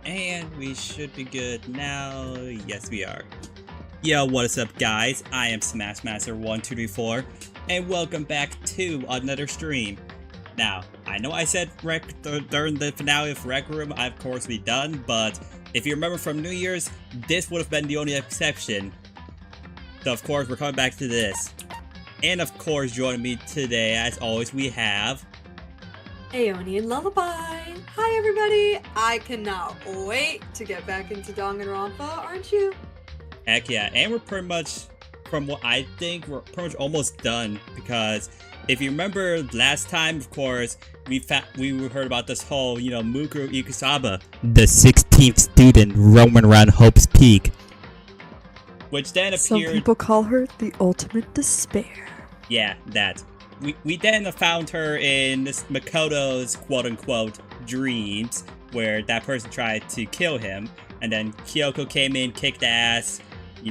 And we should be good now. Yes, we are. Yo, what is up, guys? I am Smashmaster1234, and welcome back to another stream. Now, I know I said during the finale of Rec Room, I'd of course be done, but if you remember from New Year's, this would have been the only exception. So, of course, we're coming back to this. And, of course, joining me today, as always, we have... Aeoni and Lullaby! Hi everybody! I cannot wait to get back into Danganronpa, aren't you? Heck yeah, and we're pretty much, from what I think, we're pretty much almost done, because if you remember last time, of course, we heard about this whole, Mukuro Ikusaba, the 16th student roaming around Hope's Peak, which then appeared... Some people call her the ultimate despair. Yeah, that. We then found her in this Makoto's quote-unquote dreams, where that person tried to kill him, and then Kyoko came in, kicked ass,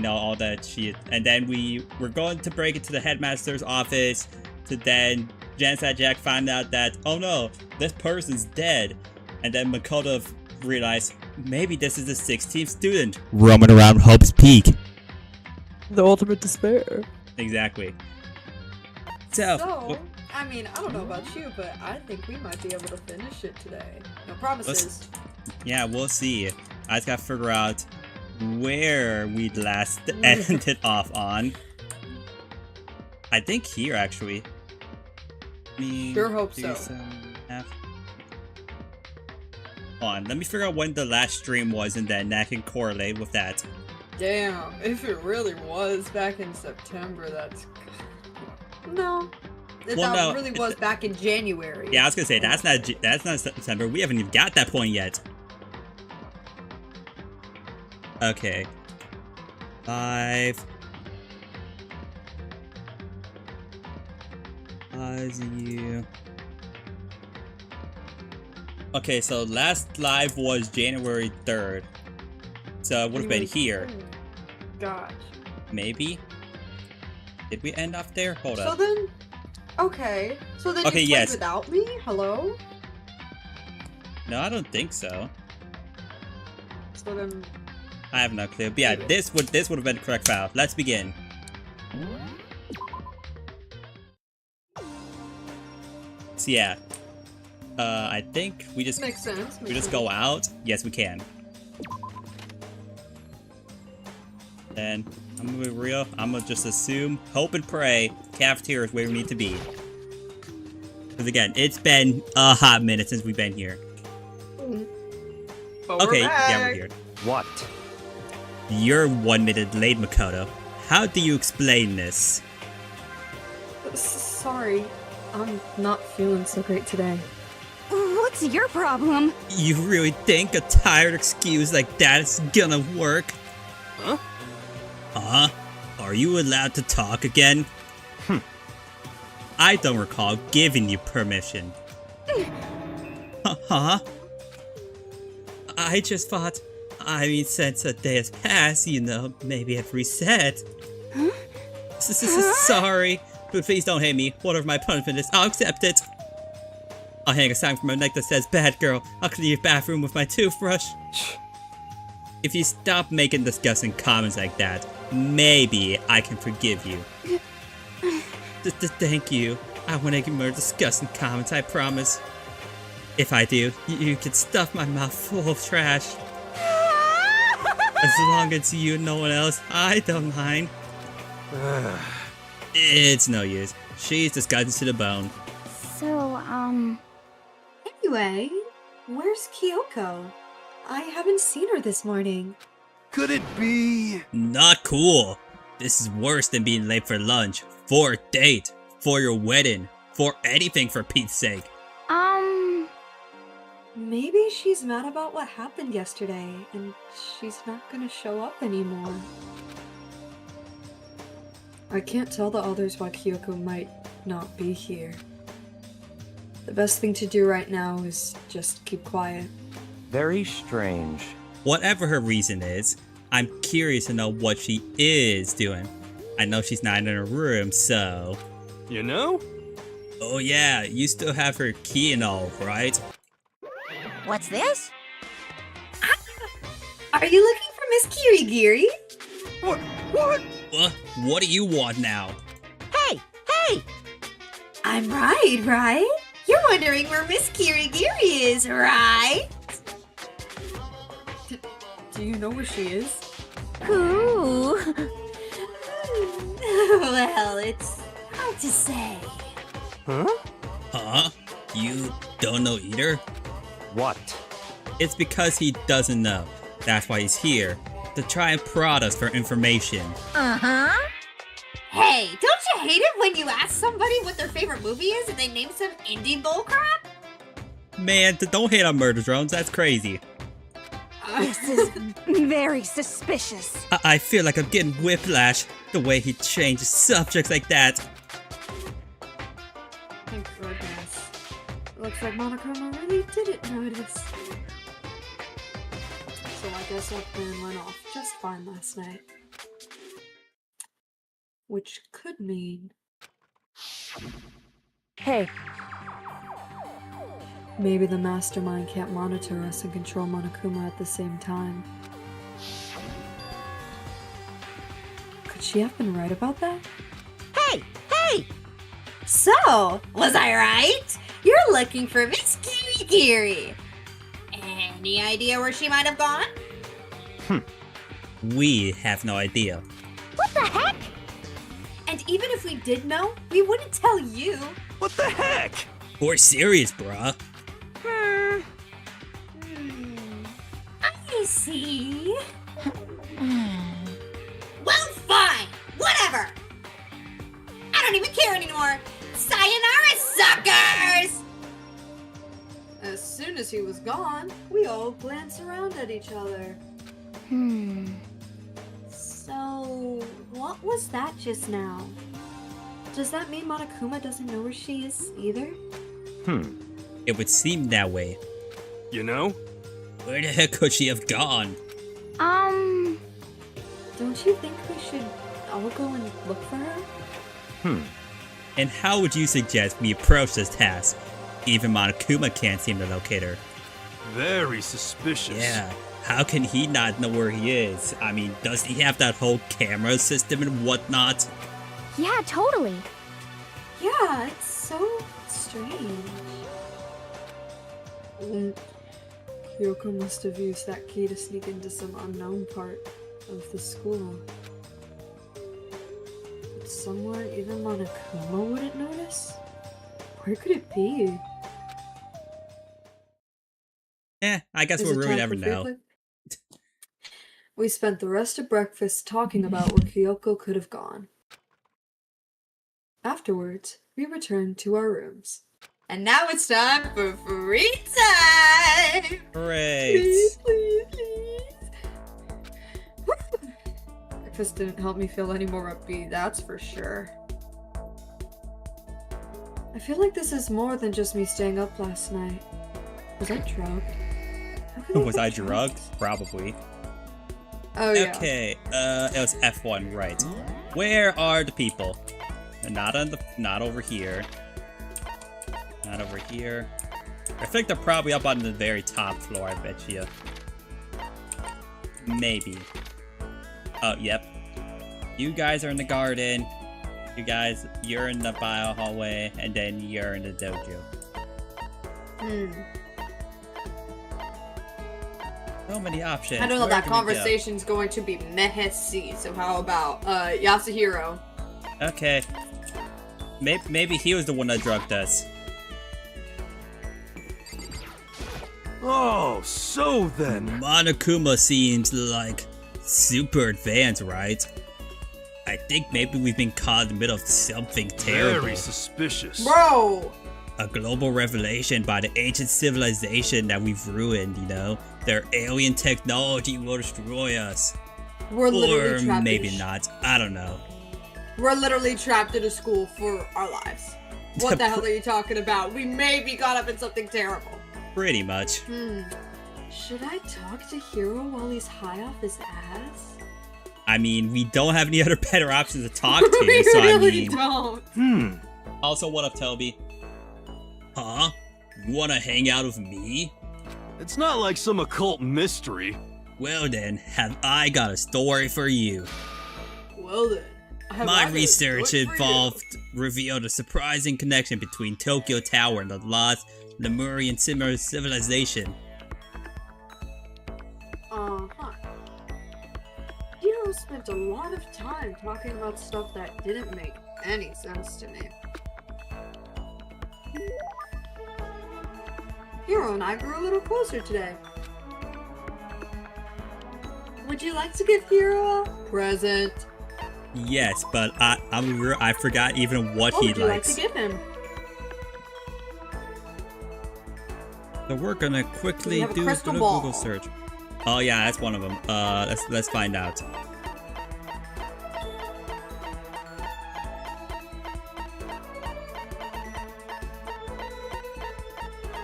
all that shit, and then we were going to break into the headmaster's office to then Genocide Jack found out that, oh no, this person's dead, and then Makoto realized, maybe this is the 16th student roaming around Hope's Peak. The ultimate despair. Exactly. So, I mean, I don't know about you, but I think we might be able to finish it today. No promises. Yeah, we'll see. I just gotta figure out where we last ended off on. I think here, actually. Sure hope so. Hold on, let me figure out when the last stream was, and then that can correlate with that. Damn, if it really was back in September, that's... No. That really was back in January. Yeah, I was gonna say, that's not September. We haven't even got that point yet. Okay. 5. You. Okay, so last live was January 3rd. So it would have been here. Gosh. Maybe? Did we end off there? Hold up. So then, okay. So then you played without me? Hello? No, I don't think so. So then... I have no clue. But yeah, this would have been the correct file. Let's begin. So yeah. I think we just... Makes sense. We just go out. Yes, we can. Then... I'm gonna be real. I'm gonna just assume, hope and pray, cafeteria is where we need to be. Because again, it's been a hot minute since we've been here. But okay, we're back. yeah, we're here. What? You're 1 minute late, Makoto. How do you explain this? Sorry, I'm not feeling so great today. What's your problem? You really think a tired excuse like that is gonna work? Huh? Are you allowed to talk again? I don't recall giving you permission. Huh? I just thought, since a day has passed, maybe I've reset. Huh? Sorry, but please don't hate me. Whatever my punishment is, I'll accept it. I'll hang a sign from my neck that says, "Bad girl, I'll clean your bathroom with my toothbrush." If you stop making disgusting comments like that, maybe I can forgive you. Thank you. I won't make more disgusting comments, I promise. If I do, you can stuff my mouth full of trash. As long as you and no one else, I don't mind. It's no use. She's disgusting to the bone. So, Anyway, where's Kyoko? I haven't seen her this morning. Could it be? Not cool. This is worse than being late for lunch, for a date, for your wedding, for anything for Pete's sake. Maybe she's mad about what happened yesterday, and she's not gonna show up anymore. I can't tell the others why Kyoko might not be here. The best thing to do right now is just keep quiet. Very strange. Whatever her reason is, I'm curious to know what she is doing. I know she's not in her room, so... You know? Oh yeah, you still have her key and all, right? what's this? Are you looking for Miss Kirigiri? What? What? What do you want now? Hey! Hey! I'm right? You're wondering where Miss Kirigiri is, right? Do you know where she is? Ooh. Well, it's hard to say. Huh? Huh? You don't know either? What? It's because he doesn't know. That's why he's here. To try and prod us for information. Uh-huh. Hey, don't you hate it when you ask somebody what their favorite movie is and they name some indie bullcrap? Man, don't hate on murder drones, that's crazy. This is very suspicious. I feel like I'm getting whiplash, the way he changes subjects like that. Thank goodness. Looks like Monokuma really didn't notice. So I guess our plan went off just fine last night. Which could mean... Hey, maybe the mastermind can't monitor us and control Monokuma at the same time. Could she have been right about that? hey! So, was I right? You're looking for Miss Kirigiri. Any idea where she might have gone? We have no idea. What the heck? And even if we did know, we wouldn't tell you. What the heck? We're serious, bruh. I see. Well, fine. Whatever. I don't even care anymore. Sayonara, suckers! As soon as he was gone, we all glanced around at each other. So, what was that just now? Does that mean Monokuma doesn't know where she is either? It would seem that way. You know? Where the heck could she have gone? Don't you think we should all go and look for her? And how would you suggest we approach this task? Even Monokuma can't seem to locate her. Very suspicious. Yeah, how can he not know where he is? I mean, does he have that whole camera system and whatnot? Yeah, totally. Yeah, it's so strange. Kyoko must have used that key to sneak into some unknown part of the school. But somewhere even Monokuma wouldn't notice? Where could it be? I guess Is we'll it really time never for know. food? We spent the rest of breakfast talking about where Kyoko could have gone. Afterwards, we returned to our rooms. And now it's time for free time! Great. Please. Breakfast didn't help me feel any more upbeat, that's for sure. I feel like this is more than just me staying up last night. Was I drugged? How could Was I get drugged? Probably. Oh yeah. Okay, it was F1, right. Where are the people? Not over here. Not over here. I think they're probably up on the very top floor, I bet you. Maybe. Oh, yep. You guys are in the garden. You're in the bio hallway, and then you're in the dojo. So many options. I don't know, Where that can we go? conversation's going to be messy, so how about, Yasuhiro? Okay. Maybe he was the one that drugged us. Oh, so then. Monokuma seems like super advanced, right? I think maybe we've been caught in the middle of something terrible. Very suspicious. Bro! A global revelation by the ancient civilization that we've ruined, you know? Their alien technology will destroy us. We're literally Or trapped maybe in not. I don't know. We're literally trapped in a school for our lives. What the hell are you talking about? We may be caught up in something terrible. Pretty much. Should I talk to Hiro while he's high off his ass? I mean, we don't have any other better options to talk to, We so really I mean... don't. Also, what up, Toby? Huh? You wanna hang out with me? It's not like some occult mystery. Well then, have I got a story for you. Well then. My research revealed a surprising connection between Tokyo Tower and the lost Lemurian civilization. Uh-huh. Hiro spent a lot of time talking about stuff that didn't make any sense to me. Hiro and I grew a little closer today. Would you like to give Hiro a present? Yes, but I forgot even what he would you likes. like to give him? So we're gonna quickly have a do a crystal little ball. Google search. Oh yeah, that's one of them. Let's find out.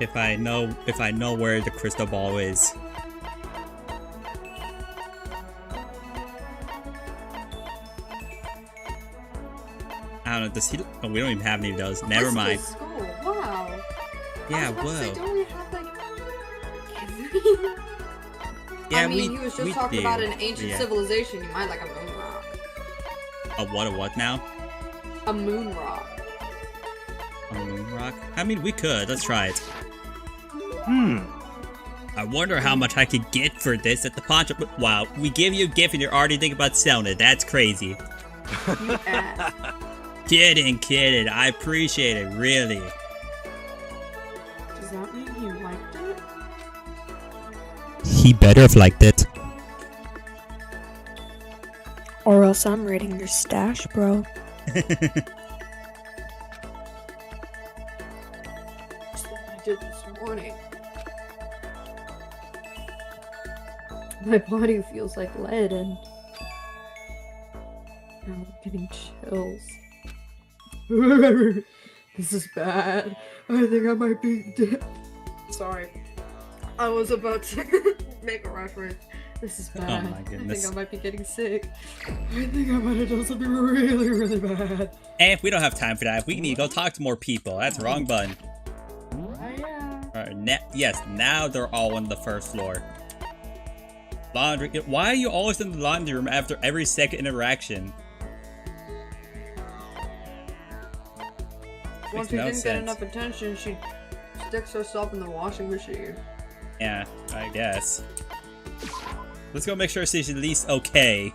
If I know where the crystal ball is. I don't know, does he? Oh, we don't even have any of those. Never mind. School. Wow. Yeah, I was about to say, whoa. don't we have like every... Yeah, I mean, he was just talking about an ancient Yeah. civilization. You might like a moon rock. A what now? A moon rock. A moon rock? I mean, we could. Let's try it. I wonder how much I could get for this at the pawn shop. Wow, we give you a gift and you're already thinking about selling it. That's crazy. You ass. Kidding. I appreciate it, really. Does that mean he liked it? He better have liked it. Or else I'm raiding your stash, bro. Just like I did this morning. My body feels like lead and I'm getting chills. This is bad. I think I might be dead. Sorry. I was about to make a reference. This is bad. Oh my goodness. I think I might be getting sick. I think I might have done something really, really bad. And if we don't have time for that, we need to go talk to more people. That's the wrong button. Yeah. Alright, yes, now they're all on the first floor. Laundry. Why are you always in the laundry room after every second interaction? Once Makes we no didn't get sense. enough attention, she sticks herself in the washing machine. Yeah, I guess. Let's go make sure she's at least okay.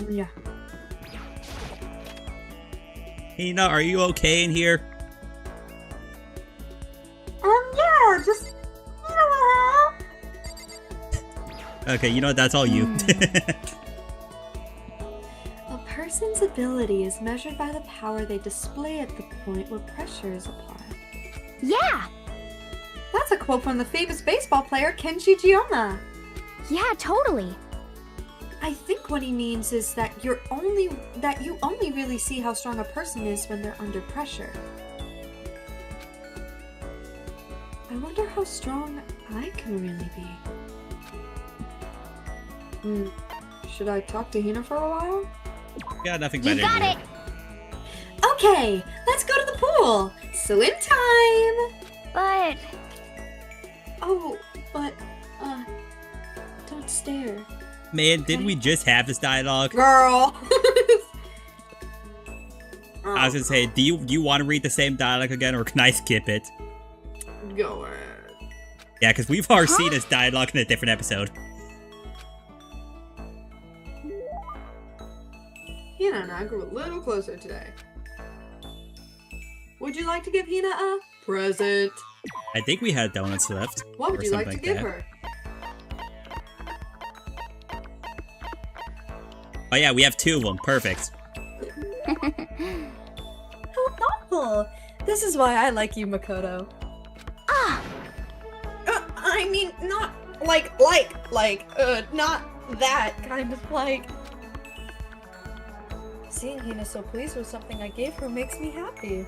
Yeah. Hina, are you okay in here? Yeah, just Okay, you know what? That's all you. A person's ability is measured by the power they display at the point where pressure is applied. Yeah! That's a quote from the famous baseball player Kenshi Giona. Yeah, totally. I think what he means is that you only really see how strong a person is when they're under pressure. I wonder how strong I can really be. Should I talk to Hina for a while? Got nothing You better got to it! do. Okay, let's go to the pool! Swim time! But... Oh, but, don't stare. Man, didn't we just have this dialogue? Girl! I was gonna say, do you want to read the same dialogue again, or can I skip it? Go ahead. Yeah, because we've already seen this dialogue in a different episode. Hina and I grew a little closer today. Would you like to give Hina a present? I think we had donuts left. What would or you like to something give that. her? Oh yeah, we have two of them. Perfect. How thoughtful! This is why I like you, Makoto. Ah! I mean, not not that kind of like. Seeing Hina so pleased with something I gave her makes me happy.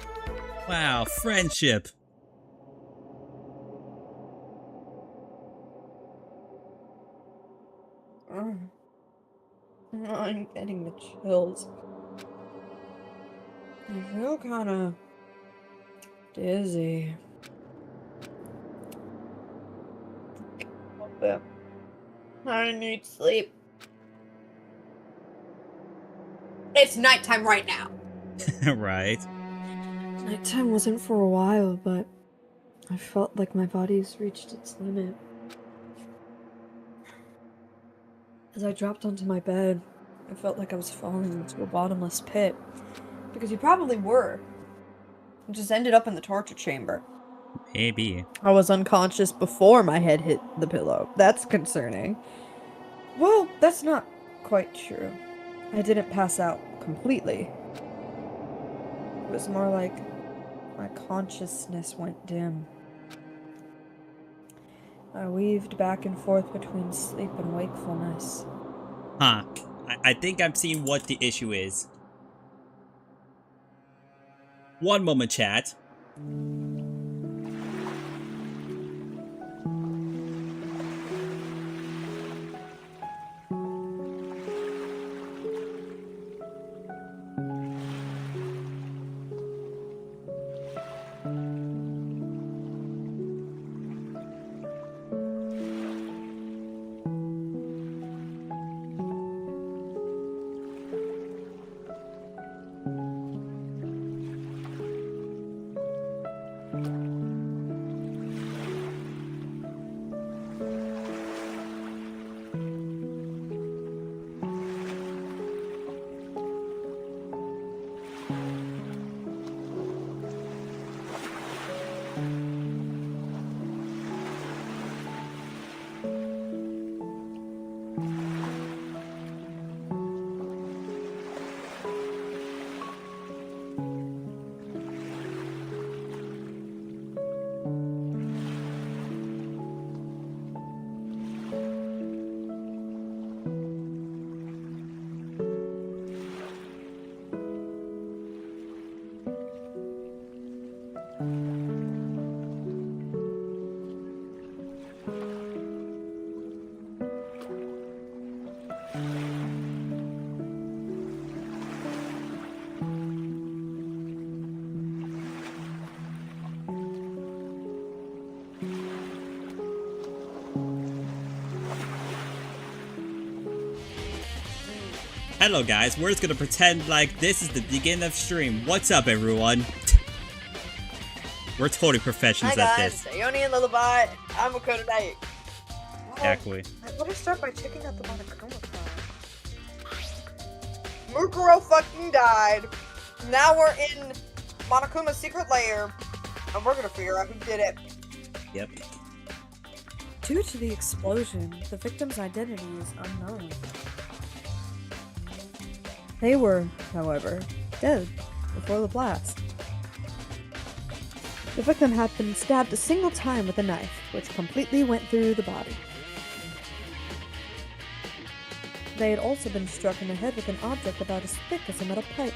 Wow, friendship. I'm getting the chills. I feel kind of dizzy. A bit. I need sleep. It's nighttime right now. Right. Nighttime wasn't for a while, but I felt like my body's reached its limit. As I dropped onto my bed, I felt like I was falling into a bottomless pit. Because you probably were. You just ended up in the torture chamber. Maybe. I was unconscious before my head hit the pillow. That's concerning. Well, that's not quite true. I didn't pass out completely. It was more like my consciousness went dim. I weaved back and forth between sleep and wakefulness. Huh. I think I'm seeing what the issue is. One moment, chat. Hello guys, we're just gonna pretend like this is the beginning of stream. What's up everyone? We're totally professionals at this. Hi guys, Ioni and Lullaby. I'm Makoto Knight. Exactly. I better start by checking out the Monokuma file. Mukuro fucking died. Now we're in Monokuma's secret lair. And we're gonna figure out who did it. Yep. Due to the explosion, the victim's identity is unknown. They were, however, dead before the blast. The victim had been stabbed a single time with a knife, which completely went through the body. They had also been struck in the head with an object about as thick as a metal pipe.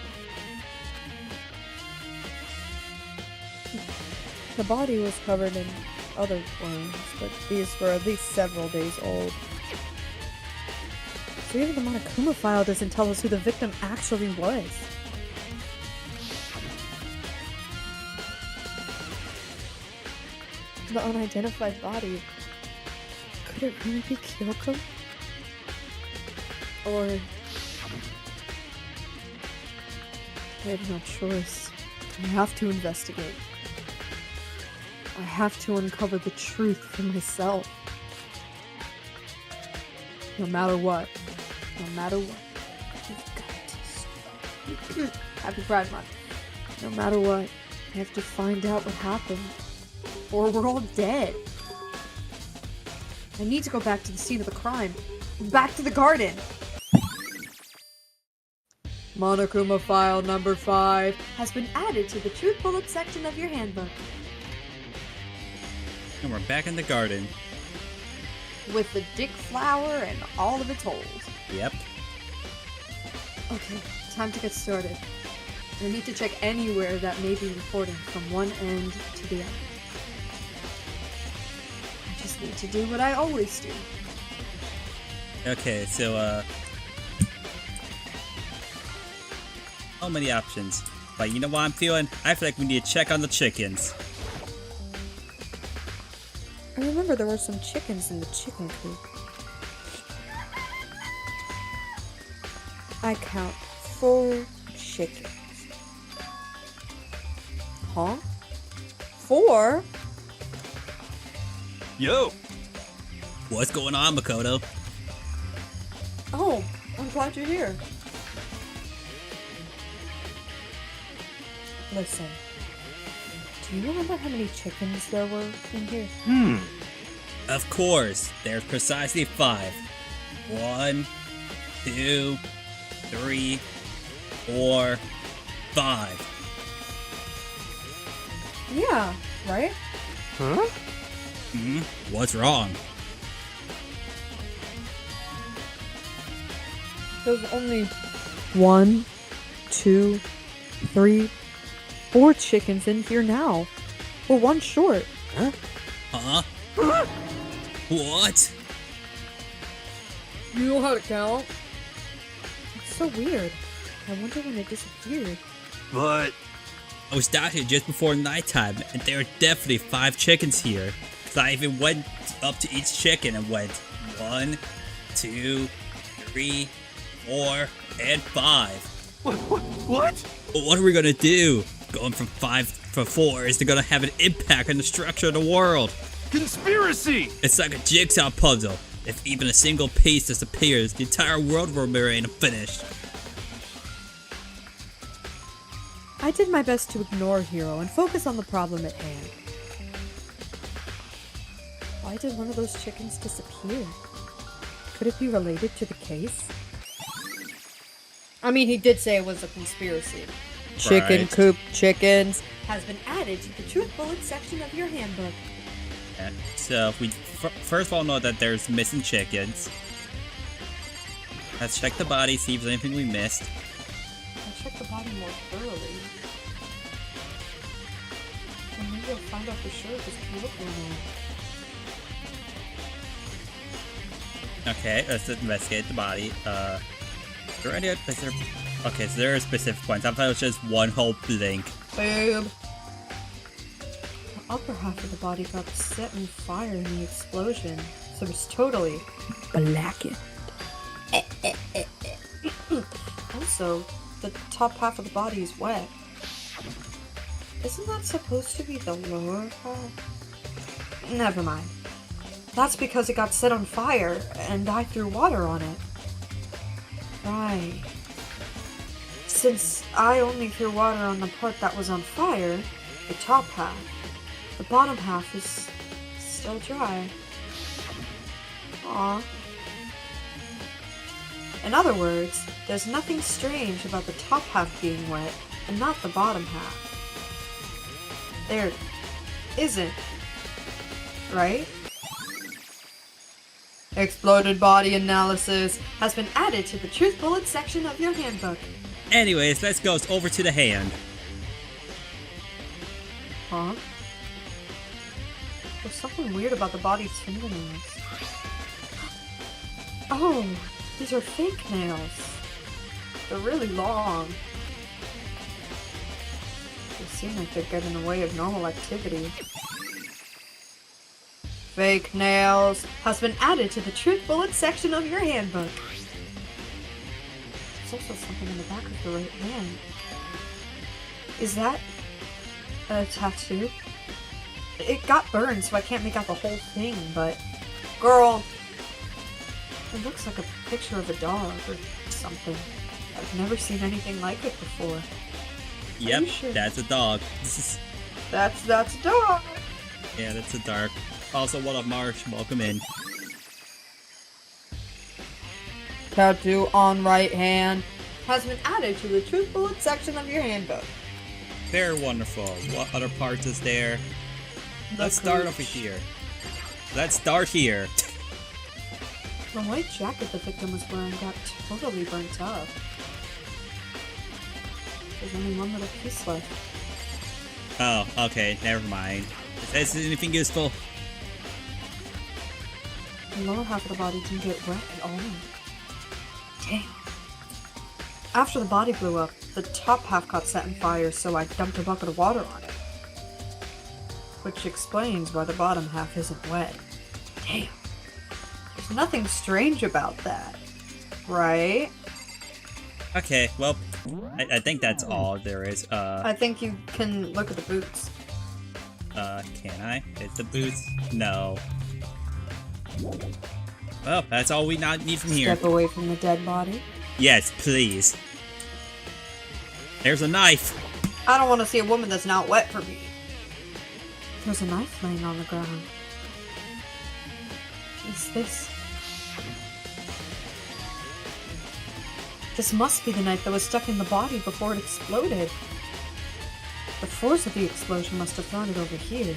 The body was covered in other wounds, but these were at least several days old. So even the Monokuma file doesn't tell us who the victim actually was. The unidentified body. Could it really be Kyoko? Or... I have no choice. I have to investigate. I have to uncover the truth for myself. No matter what. No matter what. You've got to. Happy Pride Month. No matter what, I have to find out what happened. Or we're all dead. I need to go back to the scene of the crime. Back to the garden. Monokuma file number 5 has been added to the truth bullet section of your handbook. And we're back in the garden. With the dick flower and all of its holes. Yep. Okay, time to get started. I need to check anywhere that may be recording from one end to the other. I just need to do what I always do. Okay, so so many options. But you know what I'm feeling? I feel like we need to check on the chickens. I remember there were some chickens in the chicken coop. I count 4 chickens. Huh? 4? Yo! What's going on, Makoto? Oh, I'm glad you're here. Listen, do you remember how many chickens there were in here? Of course, there's precisely 5. 1, 2, 3, 4, 5. Yeah, right? Huh? What's wrong? There's only 1, 2, 3, 4 chickens in here now. We're 1 short. Huh? What? You know how to count? It's so weird. I wonder when it disappeared. But I was down here just before nighttime, and there are definitely 5 chickens here. So I even went up to each chicken and went 1, 2, 3, 4, and 5. what? But what are we gonna do? Going from 5 to 4 is gonna have an impact on the structure of the world. Conspiracy! It's like a jigsaw puzzle. If even a single piece disappears, the entire world will remain unfinished. I did my best to ignore Hero and focus on the problem at hand. Why did one of those chickens disappear? Could it be related to the case? I mean, he did say it was a conspiracy. Chicken Right. coop chickens has been added to the truth bullet section of your handbook. Yeah. So we first of all know that there's missing chickens. Let's check the body, see if there's anything we missed. I'll check the body more thoroughly. And maybe I'll find out for sure if there's chemical in it. Okay, let's investigate the body. Okay, so there are specific points. I thought it was just one whole blink. Boob. The upper half of the body got set on fire in the explosion, so it's totally blackened. Also, the top half of the body is wet. Isn't that supposed to be the lower half? Never mind. That's because it got set on fire, and I threw water on it. Right. Since I only threw water on the part that was on fire, the top half, the bottom half is still dry. Aww. In other words, there's nothing strange about the top half being wet and not the bottom half. There isn't, right? Exploded body analysis has been added to the truth bullet section of your handbook. Anyways, let's go over to the hand. Huh? There's something weird about the body's fingernails. Oh, these are fake nails. They're really long. They seem like they're getting in the way of normal activity. Fake nails has been added to the truth bullet section of your handbook. There's also something in the back of the right hand. Is that a tattoo? It got burned, so I can't make out the whole thing, but... Girl! It looks like a picture of a dog or something. I've never seen anything like it before. Yep, you sure? that's a dog. That's a dog! Yeah, that's a dark. Also, what up, Marsh? Welcome in. Tattoo on right hand has been added to the truth bullet section of your handbook. Very wonderful. What other parts is there? Let's start over here. Let's start here. The white jacket the victim was wearing got totally burnt up. There's only one little piece left. Oh, okay, never mind. Is this anything useful? The lower half of the body didn't get wet at all. Damn. After the body blew up, the top half got set on fire, so I dumped a bucket of water on it. Which explains why the bottom half isn't wet. Damn. There's nothing strange about that, right? Okay, well, I think that's all there is. I think you can look at the boots. Can I? Is the boots? No. Well, that's all we need from here. Step away from the dead body. Yes, please. There's a knife. I don't want to see a woman that's not wet for me. There's a knife laying on the ground. Is this... This must be the knife that was stuck in the body before it exploded. The force of the explosion must have thrown it over here.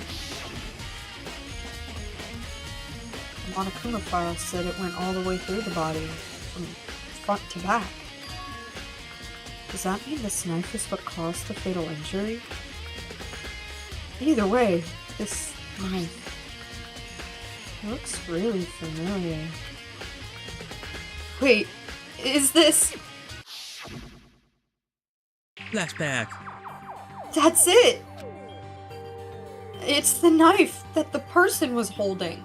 The Monokuma file said it went all the way through the body, from front to back. Does that mean this knife is what caused the fatal injury? Either way, this knife looks really familiar. Wait, is this... Flashback. That's it! It's the knife that the person was holding.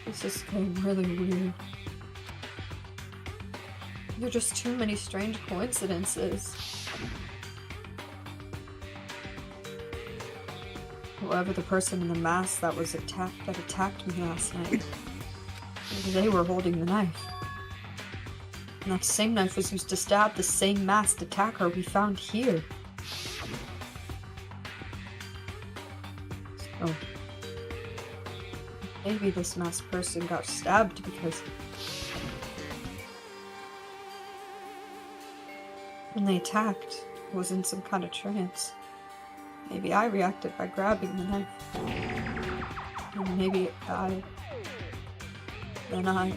This is getting really weird. There are just too many strange coincidences. Whoever the person in the mask that attacked me last night, they were holding the knife. And that same knife was used to stab the same masked attacker we found here. So, maybe this masked person got stabbed because when they attacked, it was in some kind of trance. Maybe I reacted by grabbing the knife. And maybe it died. Then I...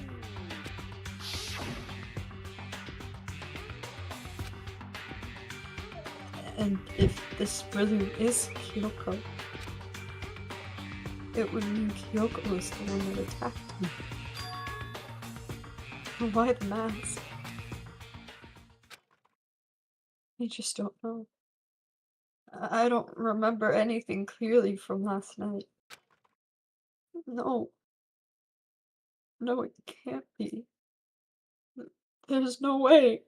And if this really is Kyoko, it would mean Kyoko was the one that attacked me. Why the mask? I just don't know. I don't remember anything clearly from last night. No. No, it can't be. There's no way.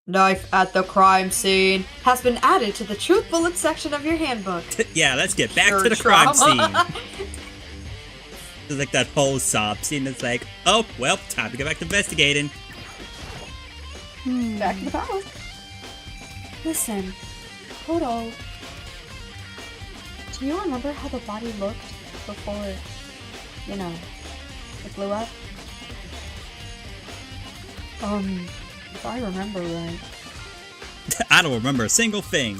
Knife at the crime scene has been added to the truth bullet section of your handbook. Yeah, let's get back Pure to the crime trauma. scene. It's like that whole sob scene that's like, oh, well, time to get back to investigating. Back to the house. Listen, Kodo, do you remember how the body looked before, it blew up? If I remember right. I don't remember a single thing.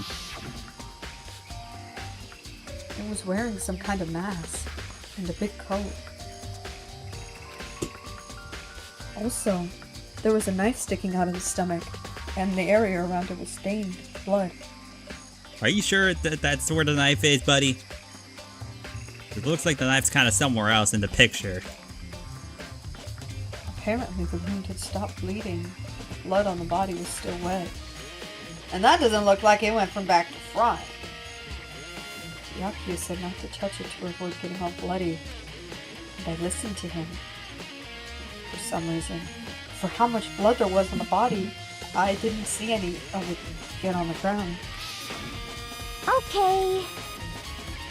It was wearing some kind of mask and a big coat. Also, there was a knife sticking out of his stomach, and the area around it was stained with blood. Are you sure that that's where the knife is, buddy? It looks like the knife's kind of somewhere else in the picture. Apparently the wound had stopped bleeding. Blood on the body was still wet. And that doesn't look like it went from back to front. Yakuya said not to touch it to avoid getting all bloody. And I listened to him. For some reason. For how much blood there was on the body, I didn't see any of it get on the ground. Okay.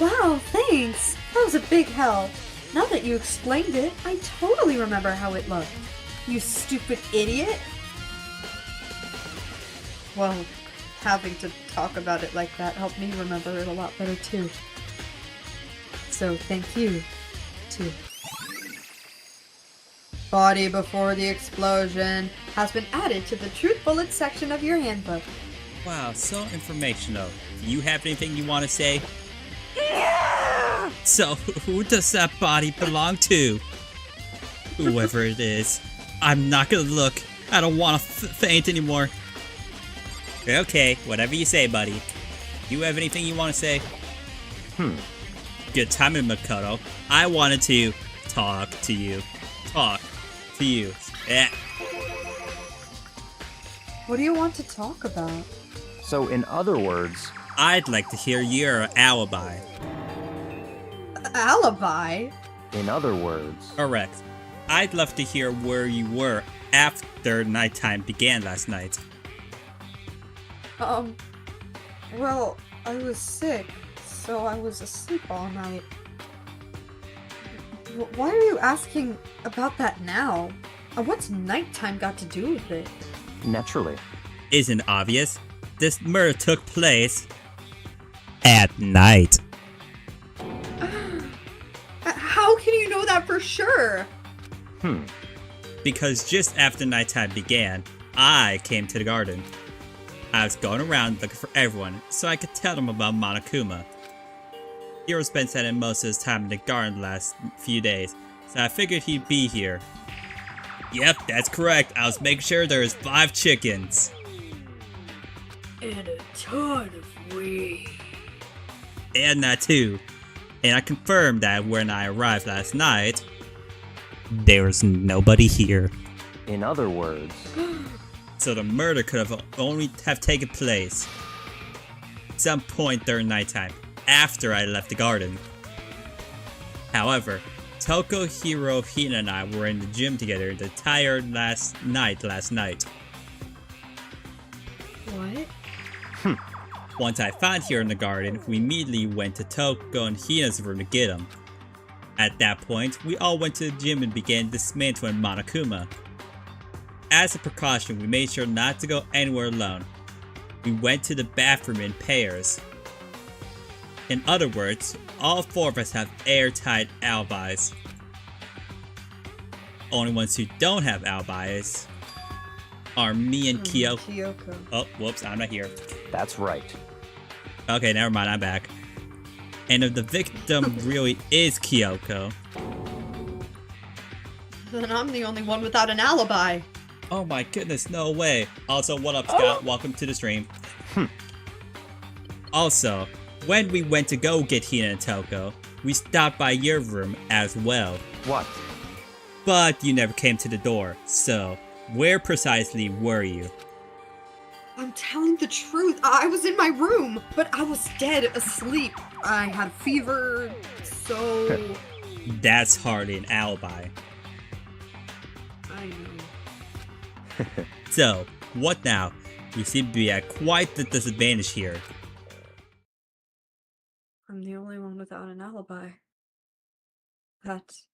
Wow, thanks! That was a big help. Now that you explained it, I totally remember how it looked. You stupid idiot! Well, having to talk about it like that helped me remember it a lot better too. So thank you, too. Body before the explosion has been added to the truth bullet section of your handbook. Wow, so informational. Do you have anything you want to say? So, who does that body belong to? Whoever it is. I'm not gonna look. I don't want to faint anymore. Okay, whatever you say, buddy. You have anything you want to say? Good timing, Makoto. I wanted to talk to you. Talk to you. Yeah. What do you want to talk about? So, in other words, I'd like to hear your alibi. Alibi? in other words, Correct. I'd love to hear where you were after nighttime began last night. Well, I was sick, so I was asleep all night. Why are you asking about that now? What's nighttime got to do with it? Naturally. Isn't obvious? This murder took place at night. How can you know that for sure? Because just after nighttime began, I came to the garden. I was going around looking for everyone so I could tell them about Monokuma. Hiro's been spending most of his time in the garden the last few days, so I figured he'd be here. Yep, that's correct. I was making sure there was 5 chickens. And a ton of weed. And that too. And I confirmed that when I arrived last night, there was nobody here. In other words, So the murder could have only have taken place some point during nighttime, after I left the garden. However, Toko, Hiro, Hina, and I were in the gym together the entire last night. What? Once I found Hiro in the garden, we immediately went to Toko and Hina's room to get him. At that point, we all went to the gym and began dismantling Monokuma. As a precaution, we made sure not to go anywhere alone. We went to the bathroom in pairs. In other words, all 4 of us have airtight alibis. Only ones who don't have alibis are me and Kyoko. Kyoko. Oh, whoops, I'm not here. that's right. Okay, never mind, I'm back. And if the victim really is Kyoko, Then I'm the only one without an alibi. oh my goodness, no way. Also, what up, Scott? Welcome to the stream. Also, when we went to go get Hina and Toko, we stopped by your room as well. What? But you never came to the door, so where precisely were you? I'm telling the truth. I was in my room, but I was dead asleep. I had fever, so... That's hardly an alibi. I know. So, what now? You seem to be at quite the disadvantage here. I'm the only one without an alibi. That's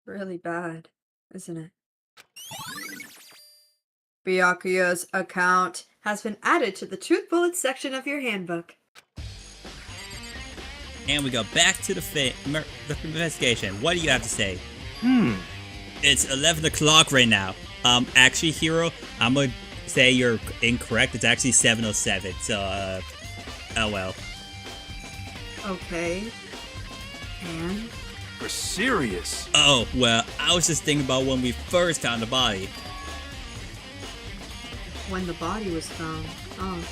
really bad, isn't it? Byakuya's account has been added to the Truth Bullets section of your handbook. And we go back to the investigation. What do you have to say? It's 11 o'clock right now. Actually, Hiro, I'm gonna say you're incorrect. It's actually 7:07, so, oh well. Okay. And? We're serious. Oh, well, I was just thinking about when we first found the body. When the body was found. Oh.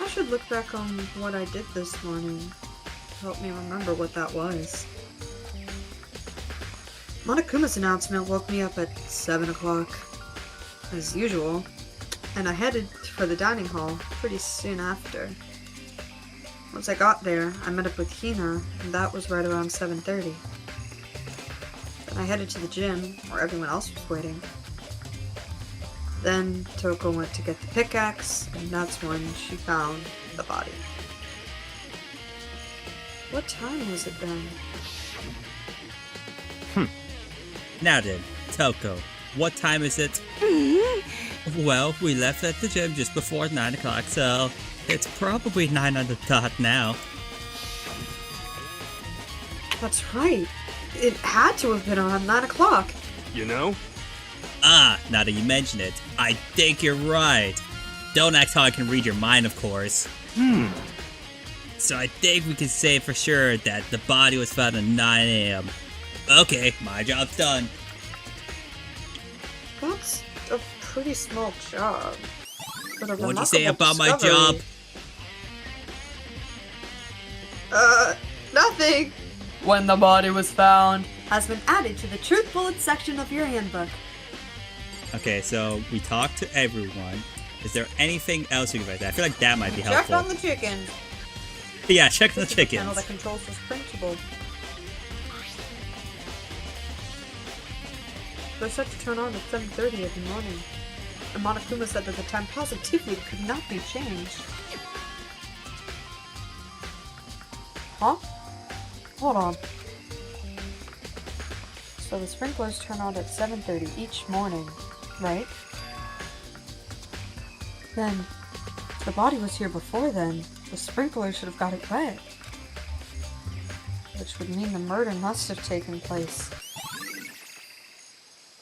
I should look back on what I did this morning to help me remember what that was. Monokuma's announcement woke me up at 7 o'clock, as usual, and I headed for the dining hall pretty soon after. Once I got there, I met up with Hina, and that was right around 7:30. Then I headed to the gym, where everyone else was waiting. Then Toko went to get the pickaxe, and that's when she found the body. What time was it then? Now then, Toko, what time is it? Well, we left at the gym just before 9 o'clock, so it's probably 9 on the dot now. That's right. It had to have been around 9 o'clock. You know? Ah, now that you mention it, I think you're right. Don't act how I can read your mind, of course. So I think we can say for sure that the body was found at 9 a.m. Okay, my job's done. That's a pretty small job. But a What'd you say remarkable about my discovery. job? Nothing. When the body was found has been added to the Truth Bullets section of your handbook. Okay, so we talked to everyone. Is there anything else you can write? I feel like that might be Check helpful. on the chickens. Yeah, check the This is the panel chickens. that controls this principle. They're set to turn on at 7:30 every morning. And Monokuma said that the time positively could not be changed. Huh? Hold on. So the sprinklers turn on at 7:30 each morning, right? Then, if the body was here before then, the sprinkler should have got it wet. Which would mean the murder must have taken place.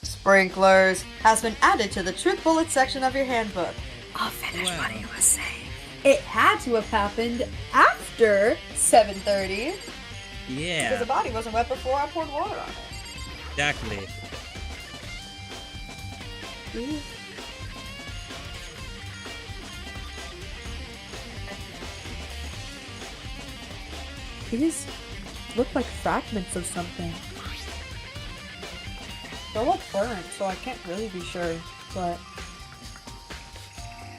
Sprinklers has been added to the truth bullet section of your handbook. I'll finish what he was saying. It had to have happened after 7:30. Yeah. Because the body wasn't wet before I poured water on it. Exactly. These look like fragments of something. They look burnt, so I can't really be sure, but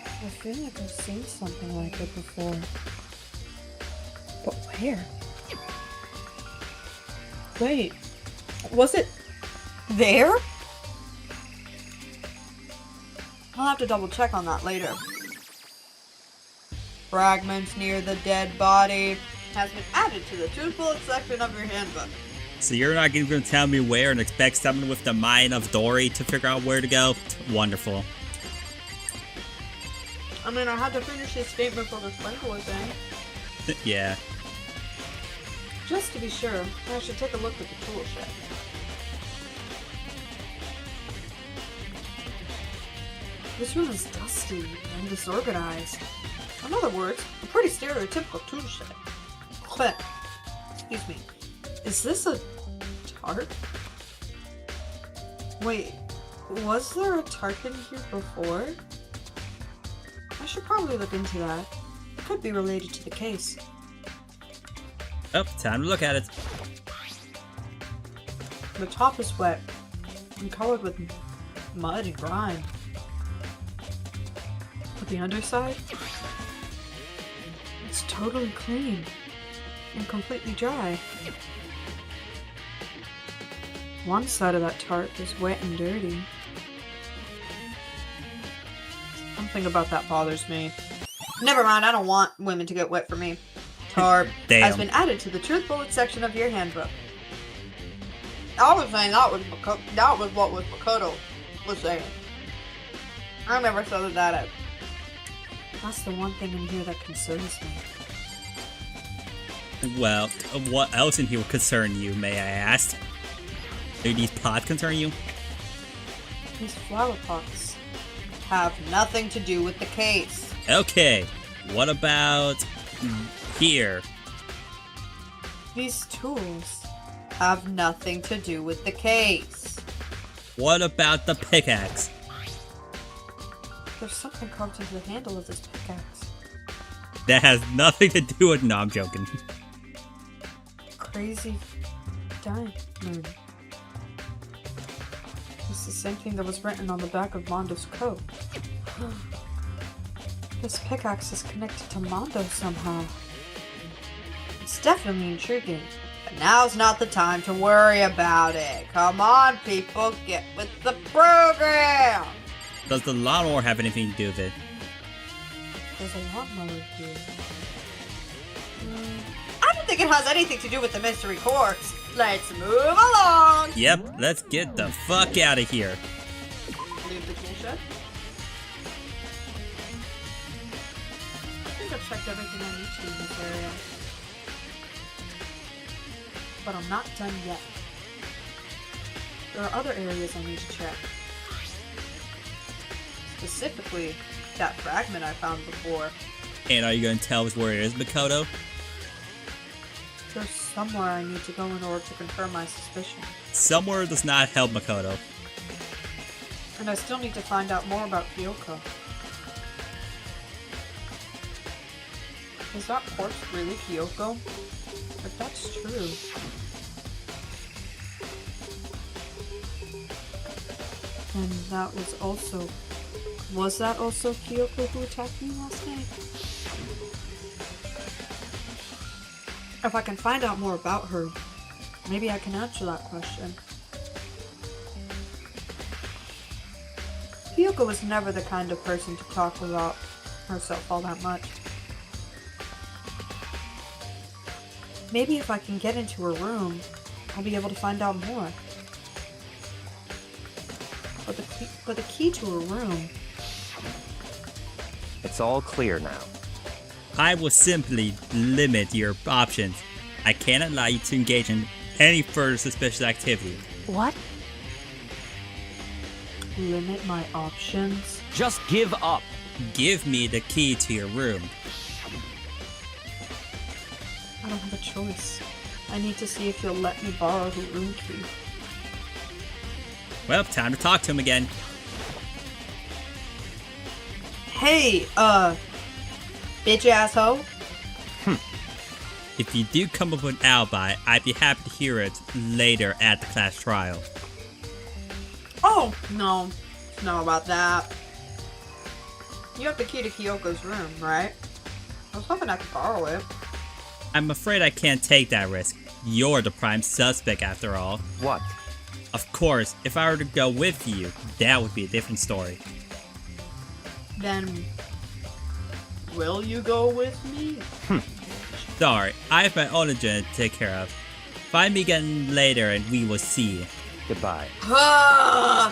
I feel like I've seen something like it before. But where? Wait, was it there? I'll have to double check on that later. Fragments near the dead body has been added to the truth bullet section of your handbook. So you're not even going to tell me where and expect someone with the mind of Dory to figure out where to go? Wonderful. I mean, I had to finish his statement for the sprinkler thing. Yeah. Just to be sure, I should take a look at the tool shed. This room is dusty and disorganized. In other words, a pretty stereotypical tool shed. But, excuse me, is this a tarp? Wait, was there a tarp in here before? I should probably look into that. It could be related to the case. Oh, time to look at it. The top is wet and covered with mud and grime. But the underside? It's totally clean and completely dry. One side of that tarp is wet and dirty. Something about that bothers me. Never mind, I don't want women to get wet for me. Tarp has been added to the truth bullet section of your handbook. I was saying that was what was Makoto was saying. I never said that out. That's the one thing in here that concerns me. Well, what else in here would concern you, may I ask? Do these pots concern you? These flower pots have nothing to do with the case. Okay, what about here? These tools have nothing to do with the case. What about the pickaxe? There's something carved into the handle of this pickaxe. That has nothing to do with... No, I'm joking. Crazy diamond. It's the same thing that was written on the back of Mondo's coat. This pickaxe is connected to Mondo somehow. It's definitely intriguing. But now's not the time to worry about it. Come on, people, get with the program! Does the lawnmower have anything to do with it? There's a lawnmower here. I don't think it has anything to do with the mystery corpse. Let's move along! Yep, let's get the fuck out of here. Leave the tool shed. I think I've checked everything I need to in this area. But I'm not done yet. There are other areas I need to check. Specifically, that fragment I found before. And are you going to tell us where it is, Makoto? There's somewhere I need to go in order to confirm my suspicion. Somewhere does not help Makoto. And I still need to find out more about Kyoko. Is that corpse really Kyoko? If that's true... And that was also... Was that also Kyoko who attacked me last night? If I can find out more about her, maybe I can answer that question. Kyoko was never the kind of person to talk about herself all that much. Maybe if I can get into her room, I'll be able to find out more. But the key to her room... It's all clear now. I will simply limit your options. I can't allow you to engage in any further suspicious activity. What? Limit my options? Just give up. Give me the key to your room. I don't have a choice. I need to see if you'll let me borrow the room key. Well, time to talk to him again. Hey, bitch asshole. If you do come up with an alibi, I'd be happy to hear it later at the class trial. Oh, no. Know about that. You have the key to Kyoko's room, right? I was hoping I could borrow it. I'm afraid I can't take that risk. You're the prime suspect after all. What? Of course, if I were to go with you, that would be a different story. Then, will you go with me? Sorry, I have my own agenda to take care of. Find me again later and we will see. Goodbye.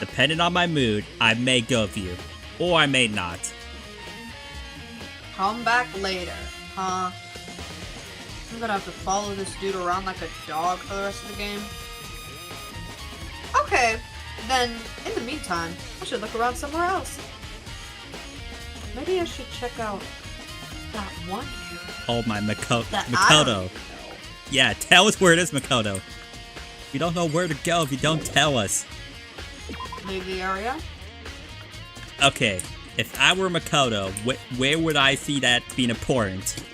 Depending on my mood, I may go with you, or I may not. Come back later, huh? I'm gonna have to follow this dude around like a dog for the rest of the game. Okay, then, in the meantime, I should look around somewhere else. Maybe I should check out that one here. Oh my That I Makoto. don't know. Yeah, tell us where it is, Makoto. We don't know where to go if you don't tell us. Leave the area? Okay, if I were Makoto, where would I see that being important?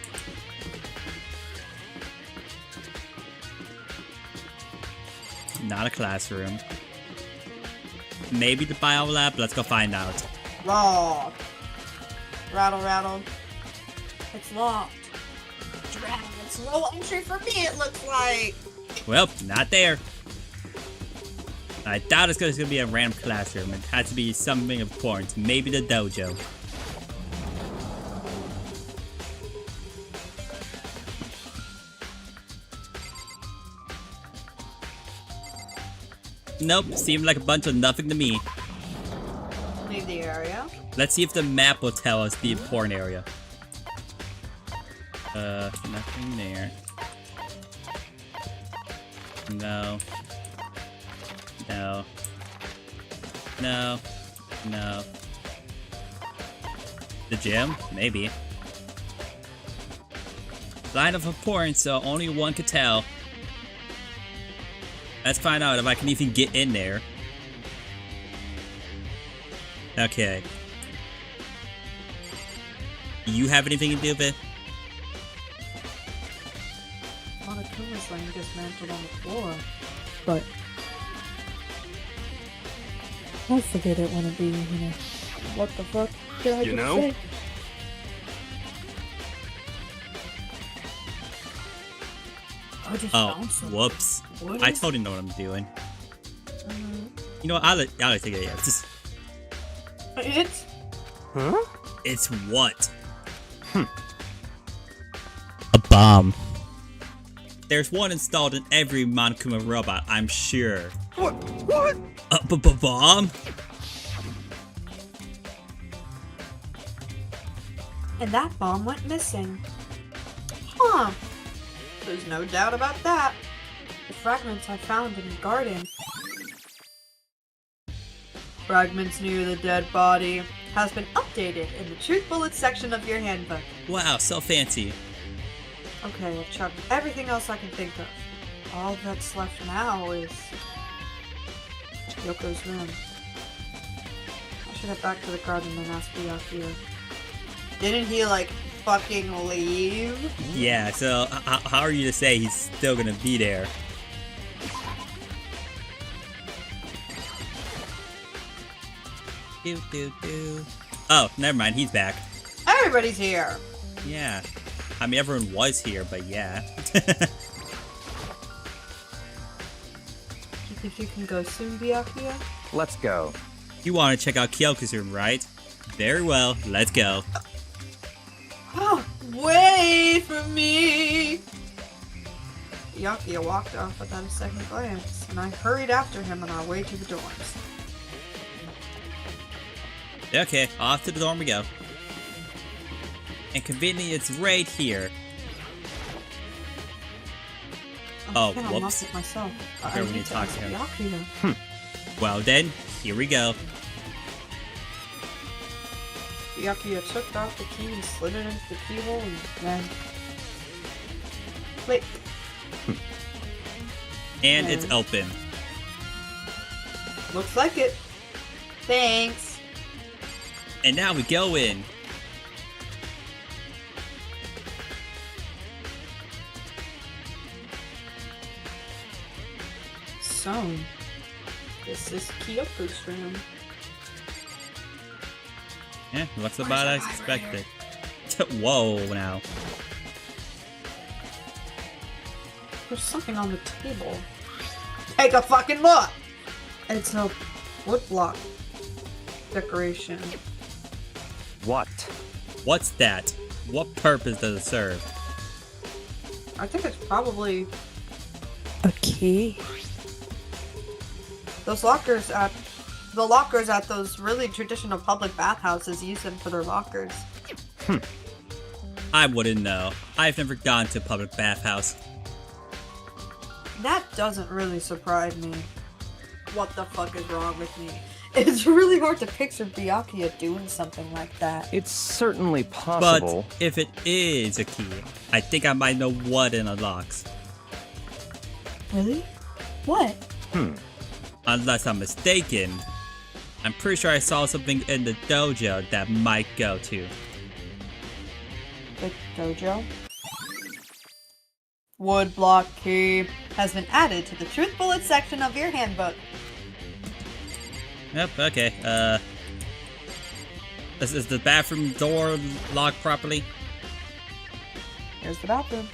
Not a classroom. Maybe the bio lab? Let's go find out. Locked. Rattle, rattle. It's locked. Rattle, it's low entry for me, it looks like. Well, not there. I doubt it's gonna be a random classroom. It has to be something important. Maybe the dojo. Nope, seemed like a bunch of nothing to me. Leave the area. Let's see if the map will tell us the important area. Nothing there. No. No. No. No. The gym? Maybe. Line of importance, so only one could tell. Let's find out if I can even get in there. Okay. Do you have anything to do with it? Monokuma's laying dismantled on the floor. But I figured it wouldn't be, what the fuck did I You just know? say? I just Oh, found something. whoops. What I is totally know what I'm doing. Mhm. You know what? I'll take it. Yeah. It's Huh? It's what? A bomb. There's one installed in every Monokuma robot, I'm sure. What? What? A bomb? and that bomb went missing. Huh. There's no doubt about that. The fragments I found in the garden. Fragments near the dead body has been updated in the truth bullets section of your handbook. Wow, so fancy. Okay, I've checked everything else I can think of. All that's left now is Yoko's room. I should head back to the garden and ask Byakuya. Didn't he, like, fucking leave? Yeah, so how are you to say he's still gonna be there? Do do do. Oh, never mind, he's back. Everybody's here! Yeah. I mean, everyone was here, but yeah. Do you think you can go soon, Byakuya? Let's go. You want to check out Kyoko's room, right? Very well, let's go. Wait for me! Byakuya walked off without a second glance, and I hurried after him on our way to the dorms. Okay, off to the dorm we go. And conveniently, it's right here. Oh, I can't whoops. unlock it myself. Okay, we need to talk to him. Byakuya. Well then, here we go. Byakuya took out the key and slid it into the keyhole and then... Wait. And it's open. Looks like it. Thanks. And now we go in. So, this is Kyoko's room. Yeah, looks about as expected. Whoa, now. There's something on the table. Take a fucking look! It's a woodblock decoration. What? What's that? What purpose does it serve? I think it's probably A key? the lockers at those really traditional public bathhouses use them for their lockers. I wouldn't know. I've never gone to a public bathhouse. That doesn't really surprise me. What the fuck is wrong with me? It's really hard to picture Byakuya doing something like that. It's certainly But possible. if it is a key, I think I might know what it unlocks. Really? What? Unless I'm mistaken. I'm pretty sure I saw something in the dojo that might go to. The dojo? Woodblock key has been added to the truth bullet section of your handbook. Yep, okay. Is the bathroom door locked properly? Here's the bathroom.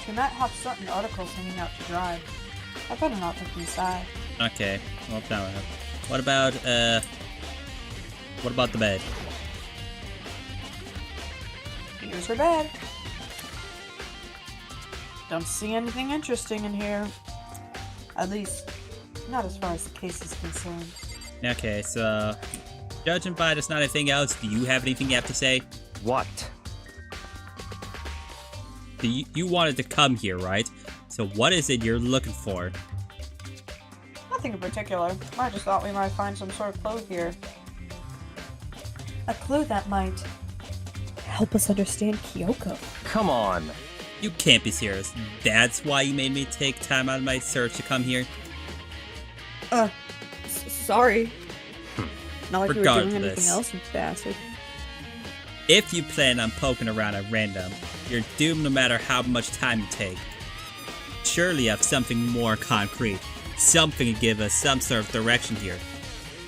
You might have certain articles hanging out to dry. I better not look inside. Okay, well, now I have. What about the bed? Here's her bed. Don't see anything interesting in here. At least, not as far as the case is concerned. Okay, so judging by there's not anything else, do you have anything you have to say? What? You wanted to come here, right? So what is it you're looking for? Nothing in particular. I just thought we might find some sort of clue here. A clue that might help us understand Kyoko. Come on. You can't be serious. That's why you made me take time out of my search to come here? Sorry. Not like you were doing anything Regardless. else, you bastard. If you plan on poking around at random, you're doomed no matter how much time you take. Surely you have something more concrete. Something to give us some sort of direction here.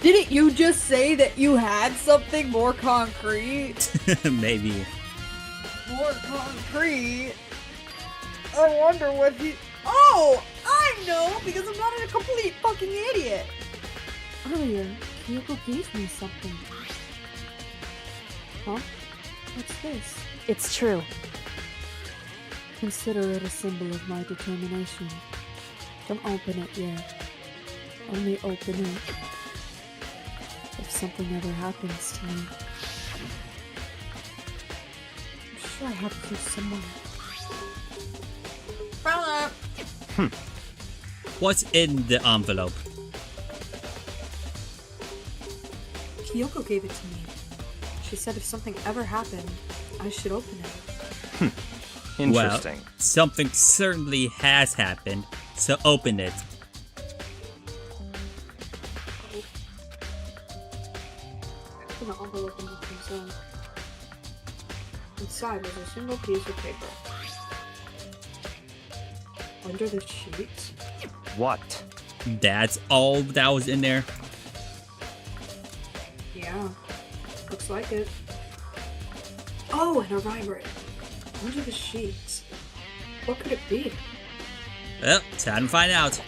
Didn't you just say that you had something more concrete? Maybe. More concrete? I wonder what he... Oh! I know! Because I'm not a complete fucking idiot! Earlier, Kyoko gave me something. Huh? What's this? It's true. Consider it a symbol of my determination. Don't open it yet. Only open it if something ever happens to me. I'm sure I have to somewhere. What's in the envelope? Kyoko gave it to me. She said if something ever happened, I should open it. Interesting. Well, something certainly has happened, so open it. Open the envelope and look inside. Inside was a single piece of paper. Under the sheets? What? That's all that was in there? Yeah. Looks like it. Oh, and a vibrator. Under the sheets. What could it be? Well, time to find out.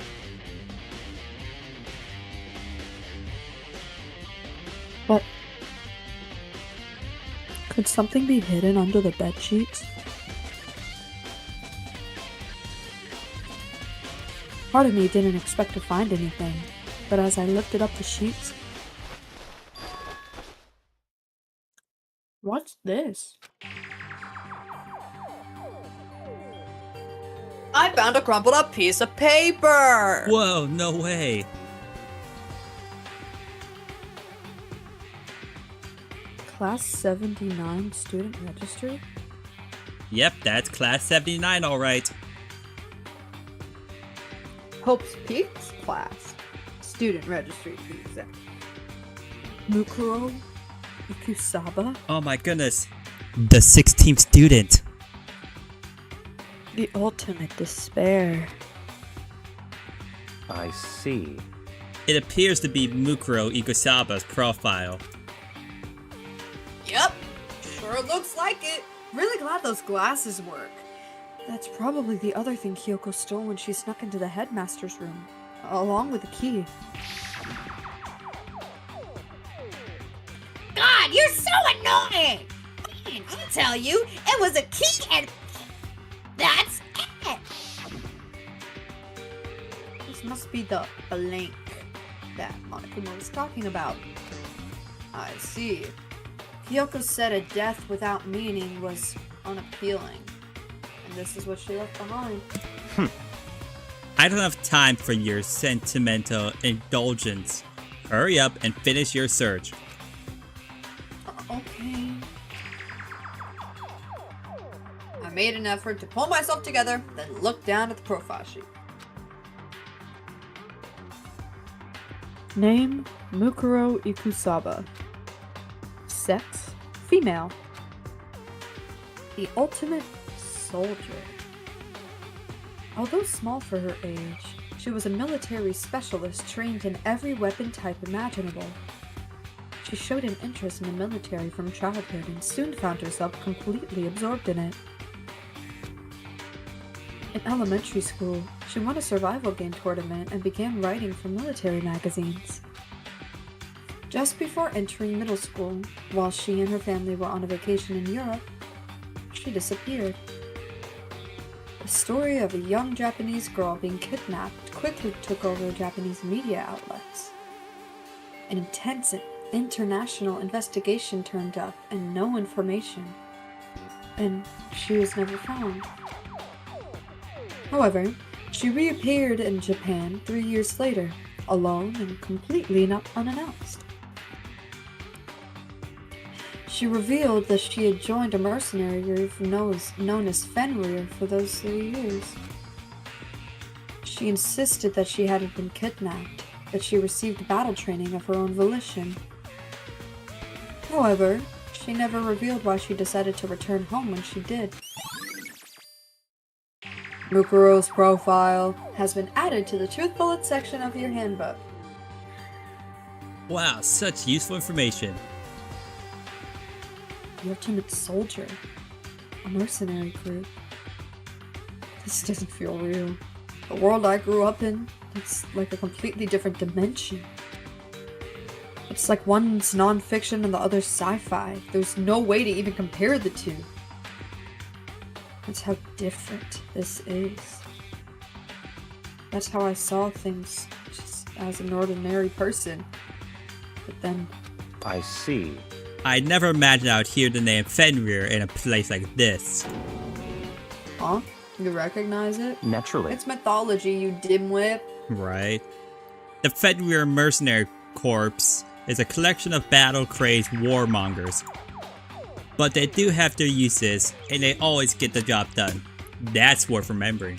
Could something be hidden under the bed sheets? Part of me didn't expect to find anything, but as I lifted up the sheets... What's this? I found a crumpled up piece of paper! Whoa, no way. Class 79 student registry? Yep, that's class 79, alright. Hope's Peaks class. Student registry to be exact. Mukuro Ikusaba? Oh my goodness. The 16th student. The ultimate despair. I see. It appears to be Mukuro Ikusaba's profile. Yep, sure looks like it. Really glad those glasses work. That's probably the other thing Kyoko stole when she snuck into the headmaster's room, along with the key. God, you're so annoying! Man, I'll tell you, it was a key and that's it! This must be the blank that Monokuma was talking about. I see. Kyoko said a death without meaning was unappealing. And this is what she left behind. I don't have time for your sentimental indulgence. Hurry up and finish your search. Okay. I made an effort to pull myself together, then looked down at the profile sheet. Name, Mukuro Ikusaba. Sex, female. The ultimate soldier. Although small for her age, she was a military specialist trained in every weapon type imaginable. She showed an interest in the military from childhood and soon found herself completely absorbed in it. In elementary school, she won a survival game tournament and began writing for military magazines. Just before entering middle school, while she and her family were on a vacation in Europe, she disappeared. The story of a young Japanese girl being kidnapped quickly took over Japanese media outlets. An intense international investigation turned up and no information, and she was never found. However, she reappeared in Japan 3 years later, alone and completely unannounced. She revealed that she had joined a mercenary group known as Fenrir for those 3 years. She insisted that she hadn't been kidnapped, that she received battle training of her own volition. However, she never revealed why she decided to return home when she did. Mukuro's profile has been added to the Truth Bullet section of your handbook. Wow, such useful information. The ultimate soldier. A mercenary group. This doesn't feel real. The world I grew up in, it's like a completely different dimension. It's like one's non-fiction and the other's sci-fi. There's no way to even compare the two. That's how different this is. That's how I saw things just as an ordinary person. But then... I see. I never imagined I would hear the name Fenrir in a place like this. Huh? You recognize it? Naturally. It's mythology, you dimwit. Right. The Fenrir Mercenary Corps is a collection of battle-crazed warmongers. But they do have their uses, and they always get the job done. That's worth remembering.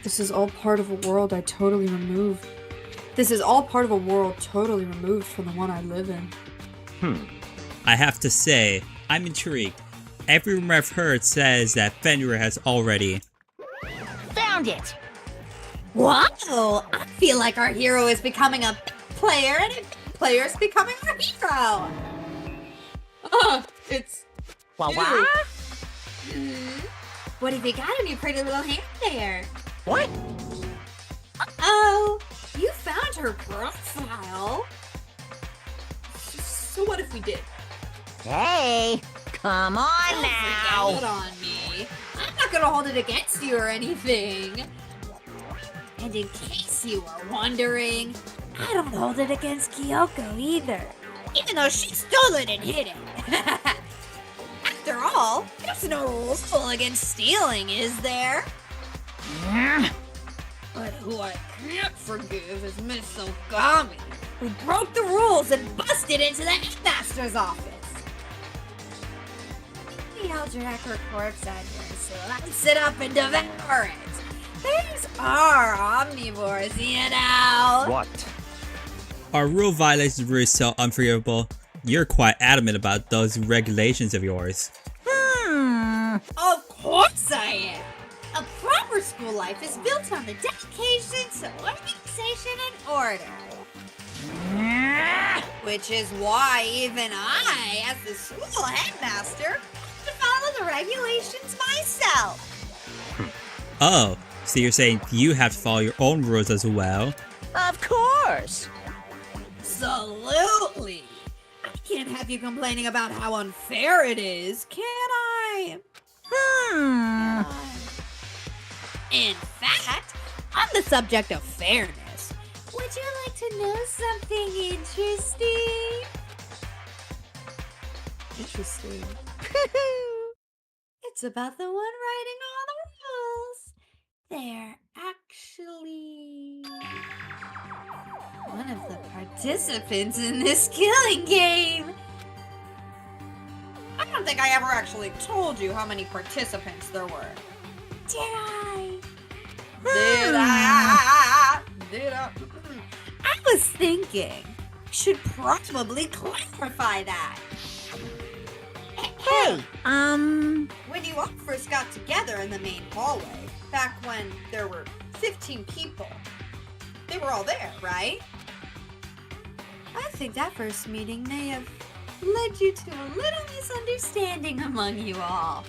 This is all part of a world I totally removed. This is all part of a world totally removed from the one I live in. I have to say, I'm intrigued. Every rumor I've heard says that Fenrir has already... Found it! Whoa! I feel like our hero is becoming a player and a player is becoming our hero! It's What? What have you got in your pretty little hand there? What? Uh-oh! You found her profile! So what if we did? Hey, come on Don't now. forget it on me. I'm not gonna hold it against you or anything. And in case you were wondering, I don't hold it against Kyoko either. Even though she stole it and hid it. After all, there's no rule against stealing, is there? But who I can't forgive is Miss Ogami, who broke the rules and busted into the headmaster's office. We all drag her corpse under so I'd sit up and devour it. These are omnivores, you know. What? Our rule violations were so unforgivable. You're quite adamant about those regulations of yours. Of course I am. A proper school life is built on the dedication to organization and order. Which is why even I, as the school headmaster, have to follow the regulations myself. Oh, so you're saying you have to follow your own rules as well? Of course. Absolutely. I can't have you complaining about how unfair it is, can I? In fact, on the subject of fairness, would you like to know something interesting? Interesting. It's about the one writing all the rules. They're actually one of the participants in this killing game. I don't think I ever actually told you how many participants there were. Did I? Did I? Did I? I was thinking I should probably clarify that. Hey, When you all first got together in the main hallway, back when there were 15 people, they were all there, right? I think that first meeting may have led you to a little misunderstanding among you all.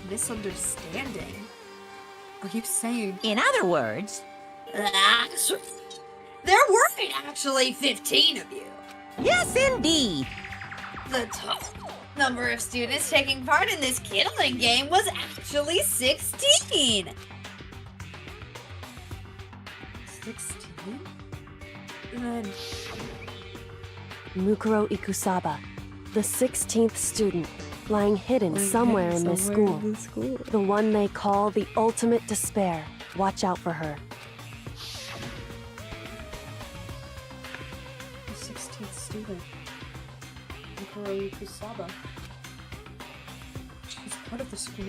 Misunderstanding? Are you saying... in other words, That's right. There weren't actually 15 of you. yes indeed. The total number of students taking part in this killing game was actually 16. 16? Then... Mukuro Ikusaba, the 16th student, lying hidden somewhere in this school. The one they call the ultimate despair. Watch out for her. The 16th student. Mukuro Kusaba. She's part of the school.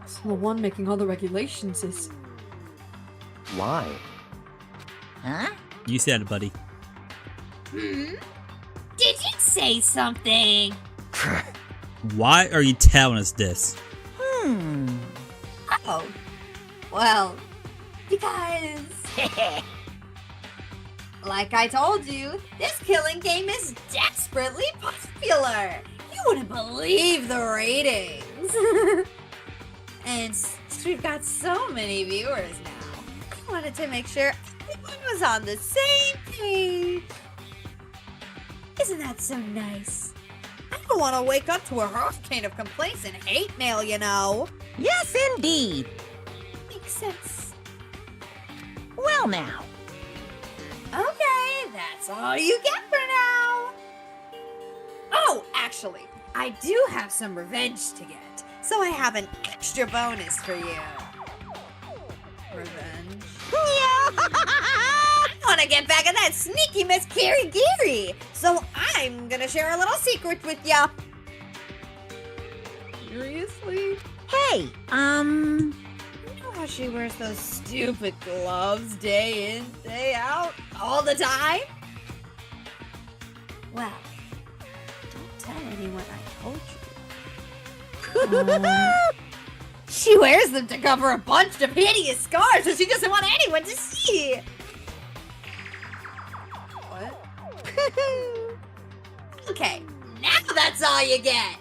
So the one making all the regulations is... Why? Huh? You said it, buddy. Did you say something? Why are you telling us this? Oh. Well, because... like I told you, this killing game is desperately popular. You wouldn't believe the ratings. And since we've got so many viewers now, I wanted to make sure everyone was on the same page. Isn't that so nice? I don't want to wake up to a hurricane of complaints and hate mail, you know. Yes indeed. Makes sense. Well now. Okay, that's all you get for now. Oh, actually, I do have some revenge to get, so I have an extra bonus for you. Revenge? I want to get back at that sneaky Miss Kirigiri, so I'm gonna share a little secret with ya. Seriously? Hey, You know how she wears those stupid gloves day in, day out, all the time? Well, don't tell anyone I told you. She wears them to cover a bunch of hideous scars that she doesn't want anyone to see. What? Okay, now that's all you get.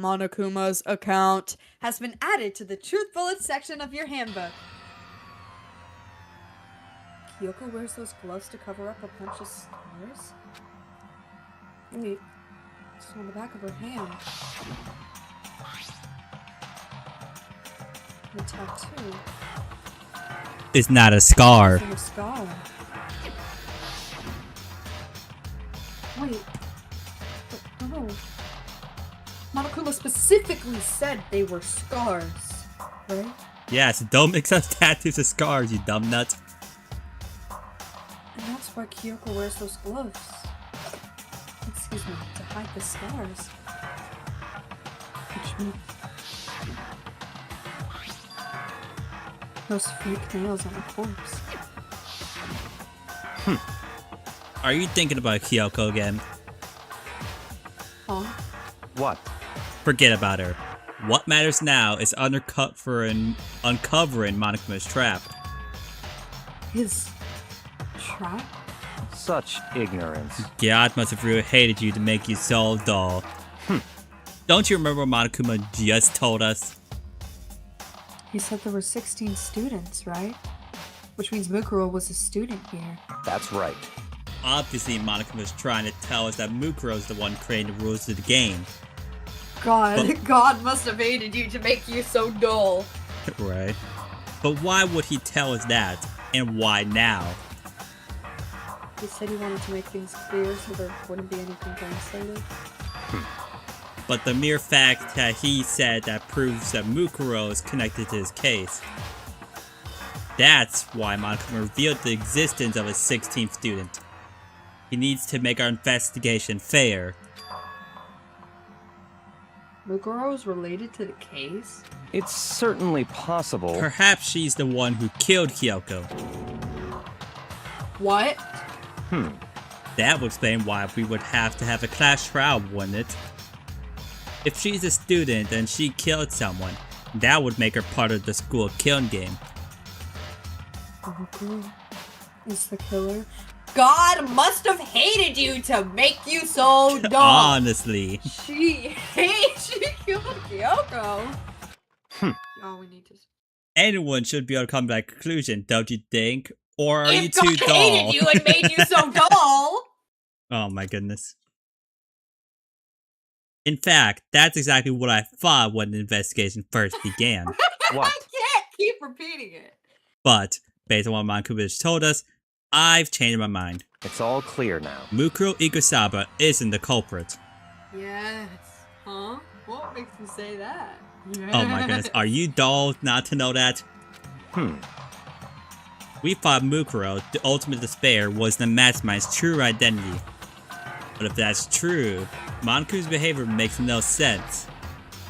Monokuma's account has been added to the Truth Bullets section of your handbook. Kyoko wears those gloves to cover up a bunch of scars? Wait, it's on the back of her hand. The tattoo. It's not a scar. It's a scar. Wait. But no. Monokuma specifically said they were scars, right? Yeah, so don't mix up tattoos and scars, you dumb nut. And that's why Kyoko wears those gloves. Excuse me, to hide the scars. Which means those fake nails on a corpse. Are you thinking about Kyoko again? Huh? What? Forget about her. What matters now is uncovering Monokuma's trap. His trap? Such ignorance. God must have really hated you to make you so dull. Don't you remember what Monokuma just told us? He said there were 16 students, right? Which means Mukuro was a student here. That's right. Obviously, Monokuma's trying to tell us that Mukuro's the one creating the rules of the game. God must have hated you to make you so dull. Right. But why would he tell us that? And why now? He said he wanted to make things clear so there wouldn't be any complaints later. But the mere fact that he said that proves that Mukuro is connected to his case. That's why Monokuma revealed the existence of a 16th student. He needs to make our investigation fair. Mukuro is related to the case? It's certainly possible. Perhaps she's the one who killed Kyoko. What? That would explain why we would have to have a class trial, wouldn't it? If she's a student and she killed someone, that would make her part of the school killing game. Mukuro is the killer. God must have hated you to make you so dull. Honestly. She killed Kyoko. Oh, we need to. Anyone should be able to come to that conclusion, don't you think? Or are you If too God dull? hated you and made you so dull. Oh my goodness. In fact, that's exactly what I thought when the investigation first began. What? I can't keep repeating it. But, based on what Monokuma told us, I've changed my mind. It's all clear now. Mukuro Ikusaba isn't the culprit. Yes. Huh? What makes you say that? Oh my goodness, are you dull not to know that? We thought Mukuro, the ultimate despair, was the mastermind's true identity. But if that's true, Monokuma's behavior makes no sense.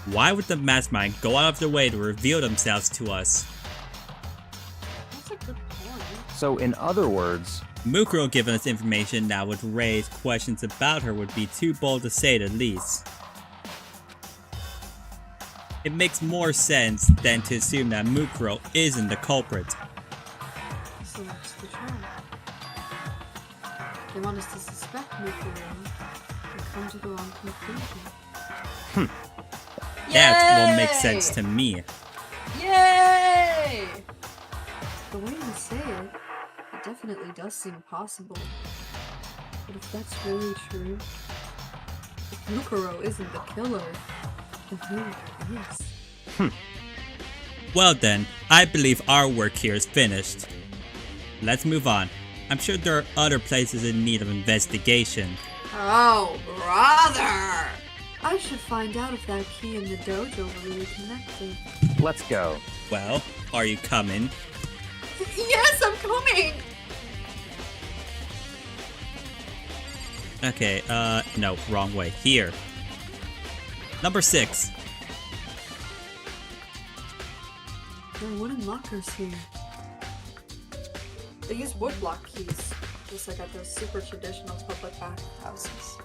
Why would the mastermind go out of their way to reveal themselves to us? That's a good point. So, in other words, Mukuro giving us information that would raise questions about her would be too bold to say the least. It makes more sense than to assume that Mukuro isn't the culprit. So what's the trap? They want us to suspect Mukuro and come to the wrong conclusion. That will make sense to me. Yay! The way you say it, it definitely does seem possible. But if that's really true, if Mukuro isn't the killer, then who is? Well then, I believe our work here is finished. Let's move on. I'm sure there are other places in need of investigation. Oh, brother! I should find out if that key in the dojo were really connected. let's go. Well, are you coming? Yes, I'm coming! Okay, no, wrong way. Here. Number 6. There are wooden lockers here. They use woodblock keys, just like at those super traditional public bathhouses.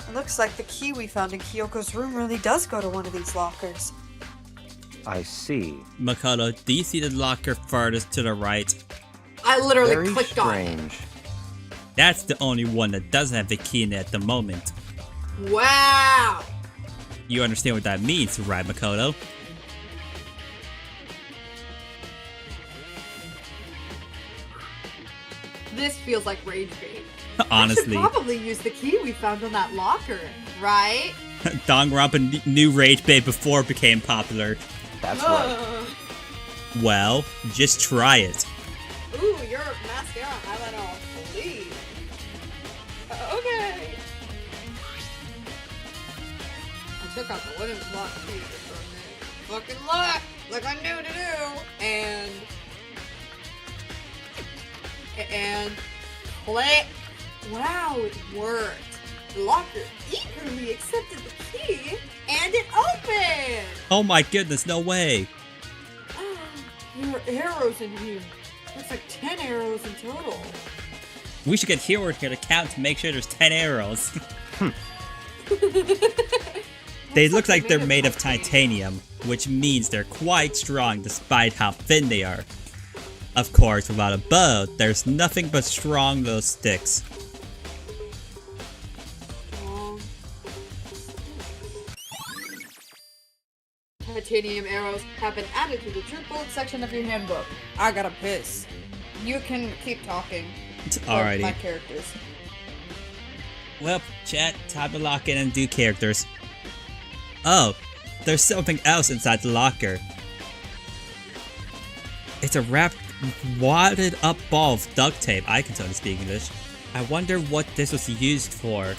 It looks like the key we found in Kyoko's room really does go to one of these lockers. I see. Makoto, do you see the locker farthest to the right? I literally Very clicked on it. strange. That's the only one that doesn't have the key in it at the moment. Wow! You understand what that means, right, Makoto? This feels like rage bait. Honestly. I should probably use the key we found on that locker, right? Danganronpa knew rage bait before it became popular. That's right. Well, just try it. Ooh, your mascara highlighter on fleek. Okay. I took out the women's lock key for a minute. Fucking look! Like I knew to do! And play. Wow, it worked. The locker eagerly accepted the key, and it opened! Oh my goodness, no way. There are arrows in here. There's like 10 arrows in total. We should get Hero here to count to make sure there's 10 arrows. They look like they're made of titanium, which means they're quite strong despite how thin they are. Of course, without a bow, there's nothing but strong little sticks. Titanium arrows have been added to the troop bullet section of your handbook. I gotta piss. You can keep talking. Alrighty. My characters. Well, chat, time to lock in and do characters. Oh, there's something else inside the locker. It's a wrapped, wadded up ball of duct tape. I can totally speak English. I wonder what this was used for.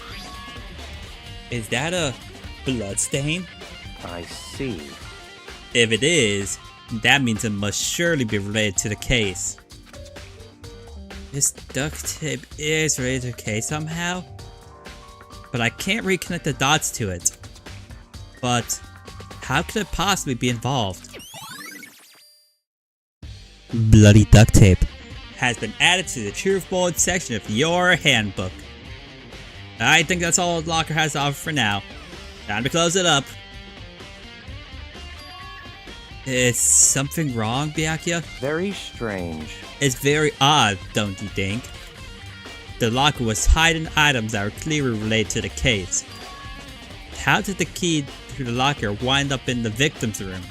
Is that a blood stain? I see. If it is, that means it must surely be related to the case. This duct tape is related to the case somehow, but I can't reconnect the dots to it. But how could it possibly be involved? Bloody duct tape has been added to the truth bullet section of your handbook. I think that's all the locker has to offer for now. Time to close it up. Is something wrong, Byakuya? Very strange. It's very odd, don't you think? The locker was hiding items that were clearly related to the case. How did the key to the locker wind up in the victim's room?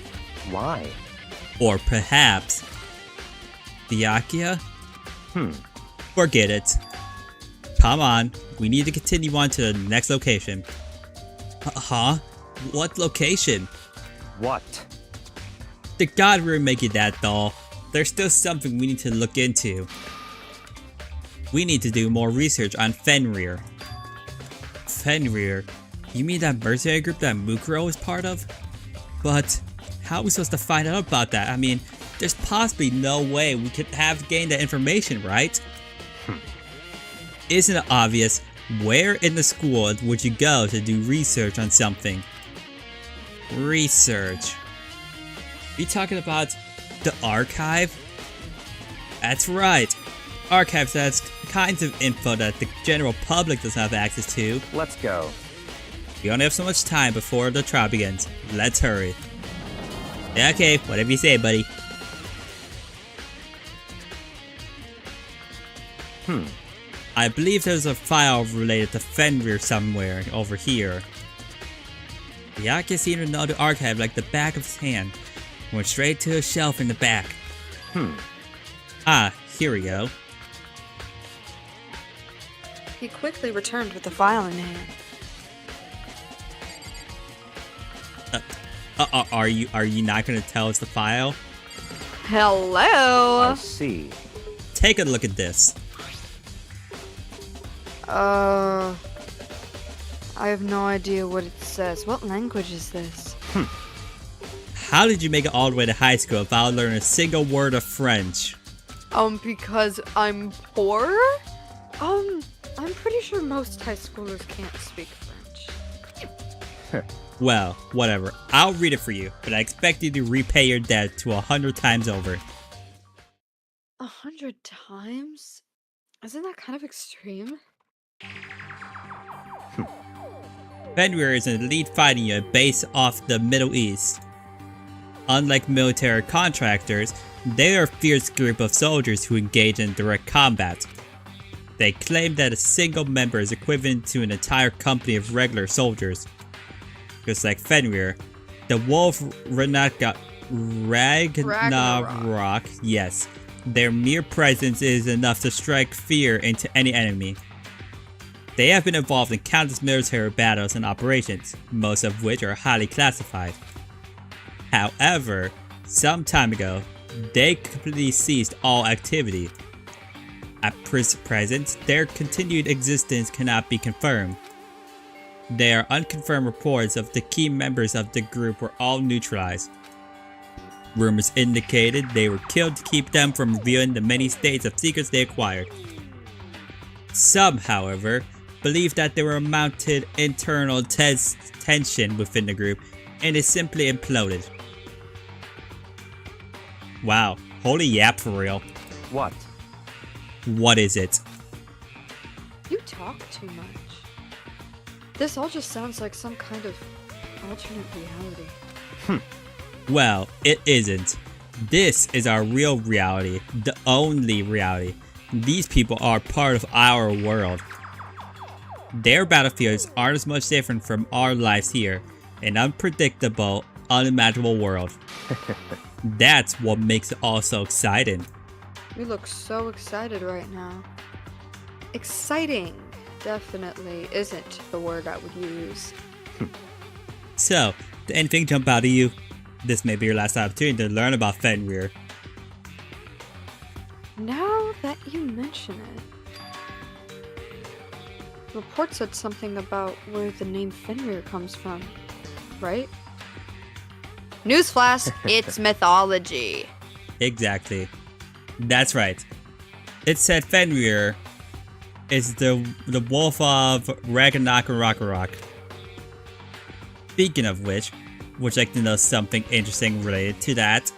Why? Or perhaps... Byakuya? Forget it. Come on, we need to continue on to the next location. Huh? What location? What? The god room making that doll. There's still something we need to look into. We need to do more research on Fenrir. Fenrir? You mean that mercenary group that Mukuro is part of? But how are we supposed to find out about that? I mean, there's possibly no way we could have gained that information, right? Isn't it obvious? Where in the school would you go to do research on something? Research. Are you talking about the archive? That's right. Archives has kinds of info that the general public doesn't have access to. Let's go. We only have so much time before the trial begins. Let's hurry. Okay, whatever you say, buddy. I believe there's a file related to Fenrir somewhere over here. Byakuya seemed to know the archive like the back of his hand. Went straight to a shelf in the back. Ah, here we go. He quickly returned with the file in hand. Are you not gonna tell us the file? Hello? I see. Take a look at this. I have no idea what it says. What language is this? How did you make it all the way to high school without learning a single word of French? Because I'm poor? I'm pretty sure most high schoolers can't speak French. Well, whatever. I'll read it for you, but I expect you to repay your debt to 100 times over. 100 times? Isn't that kind of extreme? Fenrir is an elite fighting unit based off the Middle East. Unlike military contractors, they are a fierce group of soldiers who engage in direct combat. They claim that a single member is equivalent to an entire company of regular soldiers. just like Fenrir, the wolf Ragnarok, yes, their mere presence is enough to strike fear into any enemy. They have been involved in countless military battles and operations, most of which are highly classified. However, some time ago, they completely ceased all activity. At present, their continued existence cannot be confirmed. There are unconfirmed reports of the key members of the group were all neutralized. Rumors indicated they were killed to keep them from revealing the many states of secrets they acquired. Some, however, believe that there were mounted internal tension within the group and it simply imploded. Wow, holy yap for real. What? What is it? You talk too much. This all just sounds like some kind of alternate reality. Well, it isn't. This is our real reality, the only reality. These people are part of our world. Their battlefields aren't as much different from our lives here, an unpredictable, unimaginable world. That's what makes it all so exciting. You look so excited right now. Exciting definitely isn't the word I would use. So, did anything jump out at you? This may be your last opportunity to learn about Fenrir. Now that you mention it, the report said something about where the name Fenrir comes from, right? Newsflash, it's mythology. Exactly. That's right. It said Fenrir is the wolf of Ragnarok. Speaking of which, would you like to know something interesting related to that?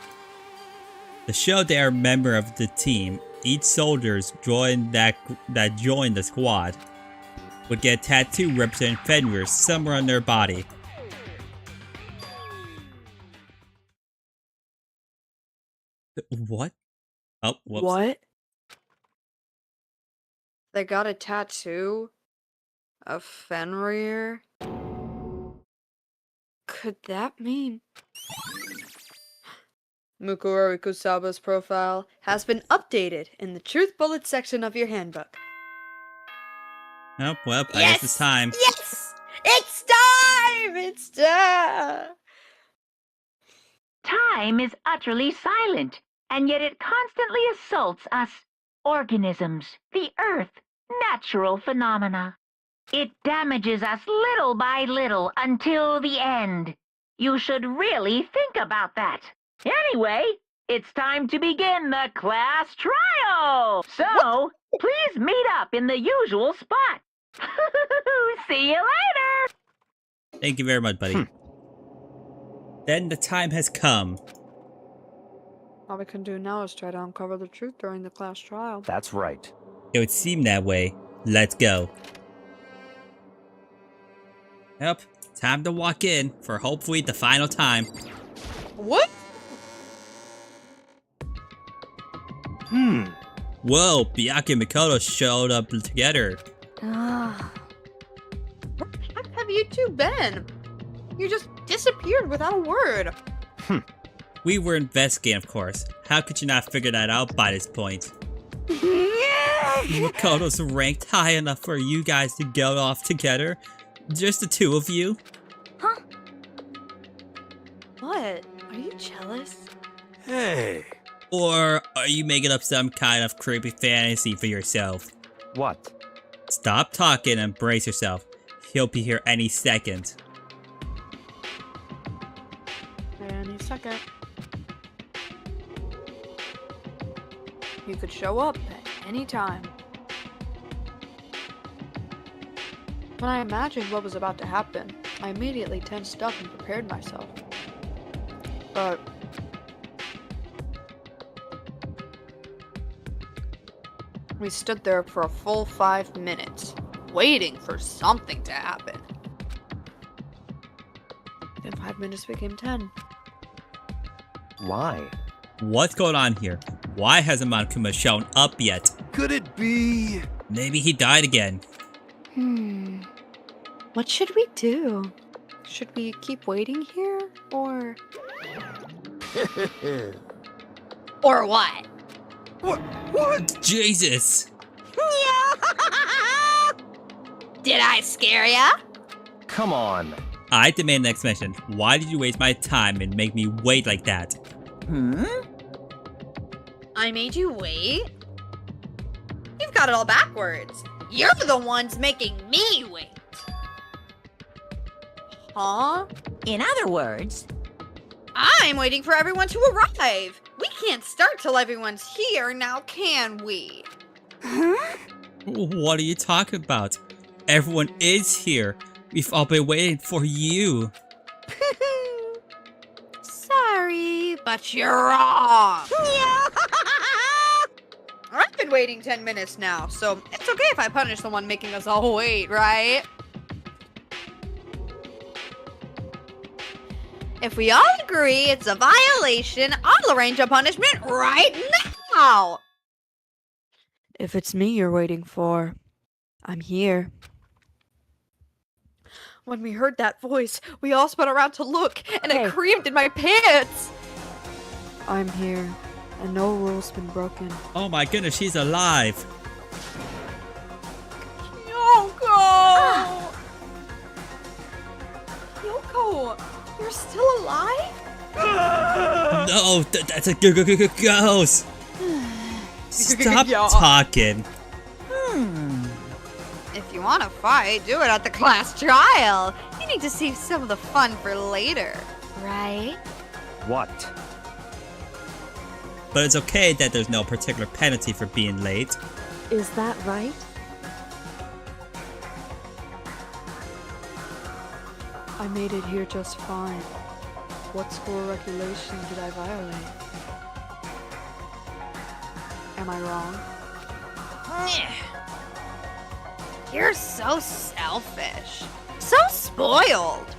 To show they are a member of the team, each soldiers that joined the squad would get a tattoo representing Fenrir somewhere on their body. What? Oh, whoops. What? They got a tattoo of Fenrir? Could that mean Mukuro Ikusaba's profile has been updated in the Truth Bullet section of your handbook? Oh, well, I guess it's time. Yes! It's time! It's time! Time is utterly silent, and yet it constantly assaults us, organisms, the earth, natural phenomena. It damages us little by little until the end. You should really think about that. Anyway, it's time to begin the class trial. So, please meet up in the usual spot. See you later. Thank you very much, buddy. Then the time has come. All we can do now is try to uncover the truth during the class trial. That's right. It would seem that way. Let's go. Yep, time to walk in for hopefully the final time. What? Whoa, Byaku and Mikoto showed up together. Where the heck have you two been? You just disappeared without a word. We were investigating, of course. How could you not figure that out by this point? Mikoto's ranked high enough for you guys to go off together? Just the two of you? Huh? What? Are you jealous? Hey. Or are you making up some kind of creepy fantasy for yourself? What? Stop talking and brace yourself. He'll be here any second. Any second. You could show up at any time. When I imagined what was about to happen, I immediately tensed up and prepared myself. But we stood there for a full 5 minutes, waiting for something to happen. Then 5 minutes became 10. Why? What's going on here? Why hasn't Monokuma shown up yet? Could it be? Maybe he died again. What should we do? Should we keep waiting here, or... Or what? What? Jesus! Did I scare ya? Come on. I demand an explanation. Why did you waste my time and make me wait like that? I made you wait? You've got it all backwards. You're the ones making me wait. Huh? In other words, I'm waiting for everyone to arrive. We can't start till everyone's here now, can we? What are you talking about? Everyone is here. We've all been waiting for you. Sorry, but you're wrong. I've been waiting 10 minutes now, so it's okay if I punish the one making us all wait, right? If we all agree it's a violation, I'll arrange a punishment right now. If it's me you're waiting for, I'm here. When we heard that voice, we all spun around to look, and Hey. it creamed in my pants! I'm here, and no rule's been broken. Oh my goodness, she's alive. Yoko! Yoko, you're still alive? No, that's a ghost. Stop talking. If you want to fight, do it at the class trial. You need to save some of the fun for later, right? What? But it's okay that there's no particular penalty for being late. Is that right? I made it here just fine. What school regulation did I violate? Am I wrong? You're so selfish. So spoiled.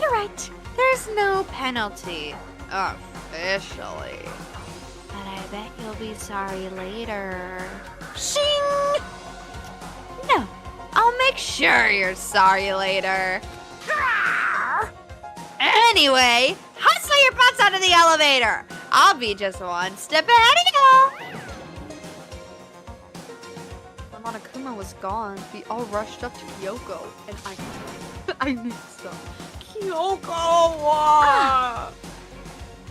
You're right. There's no penalty. Officially. But I bet you'll be sorry later. Shing! No. I'll make sure you're sorry later. Anyway, hustle your butts out of the elevator. I'll be just one step ahead of you. When Monokuma was gone, we all rushed up to Kyoko, and I need some. Kyoko!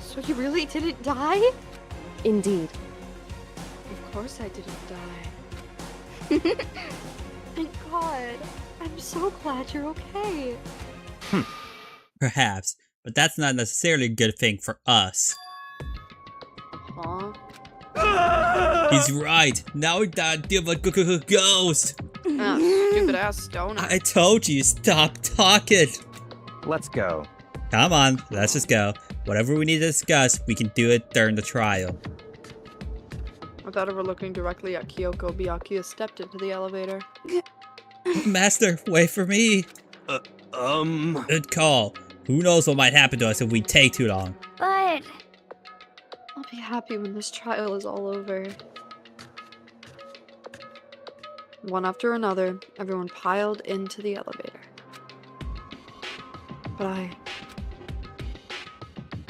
So you really didn't die? Indeed. Of course I didn't die. Thank God. I'm so glad you're okay. Perhaps, but that's not necessarily a good thing for us. Huh? He's right. Now we gotta deal with a ghost. Stupid ass stoner. I told you, stop talking. Let's go. Come on, let's just go. Whatever we need to discuss, we can do it during the trial. Without ever looking directly at Kyoko, Byakuya stepped into the elevator. Master, wait for me. Good call. Who knows what might happen to us if we take too long. But I'll be happy when this trial is all over. One after another, everyone piled into the elevator. But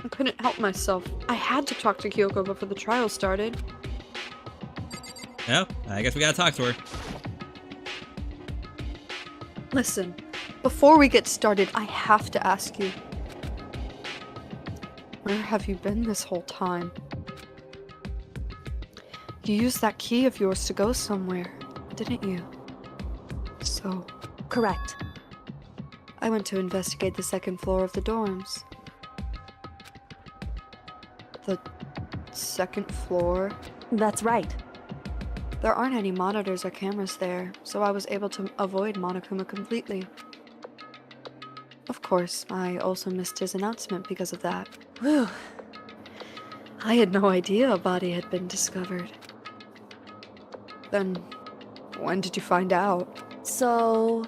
I couldn't help myself. I had to talk to Kyoko before the trial started. Well, I guess we gotta talk to her. Listen, before we get started, I have to ask you. Where have you been this whole time? You used that key of yours to go somewhere, didn't you? So, Correct. I went to investigate the second floor of the dorms. The second floor? That's right. There aren't any monitors or cameras there, so I was able to avoid Monokuma completely. Of course, I also missed his announcement because of that. Whew. I had no idea a body had been discovered. Then, when did you find out? So,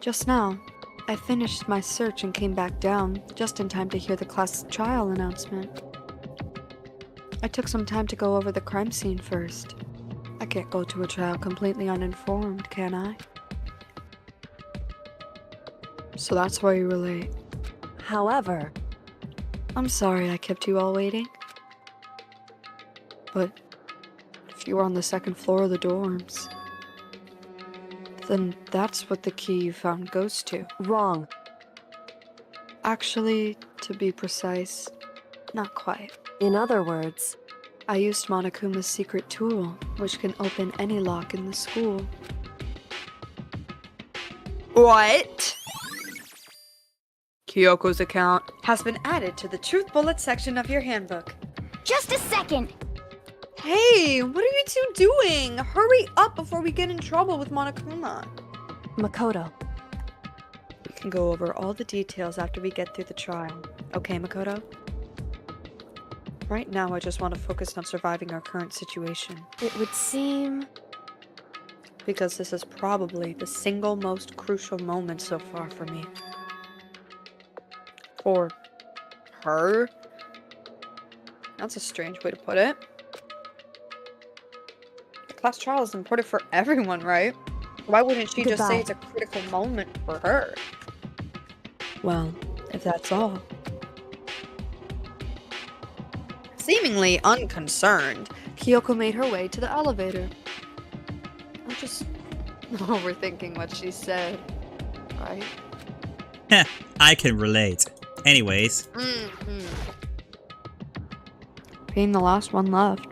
Just now. I finished my search and came back down, just in time to hear the class trial announcement. I took some time to go over the crime scene first. I can't go to a trial completely uninformed, can I? So that's why you were late. However, I'm sorry I kept you all waiting. But if you were on the second floor of the dorms, then that's what the key you found goes to. wrong. Actually, to be precise, not quite. In other words, I used Monokuma's secret tool, which can open any lock in the school. What? Kyoko's account has been added to the Truth Bullet section of your handbook. Just a second. Hey, what are you two doing? Hurry up before we get in trouble with Monokuma. Makoto, We can go over all the details after we get through the trial. Okay, Makoto? Right now, I just want to focus on surviving our current situation, it would seem... because this is probably the single most crucial moment so far for me. For her? That's a strange way to put it. The class trial is important for everyone, right? Why wouldn't she just say Goodbye. it's a critical moment for her? Well, if that's all. Seemingly unconcerned, Kyoko made her way to the elevator. I'm just overthinking what she said, right? Heh, I can relate. Anyways, Being the last one left,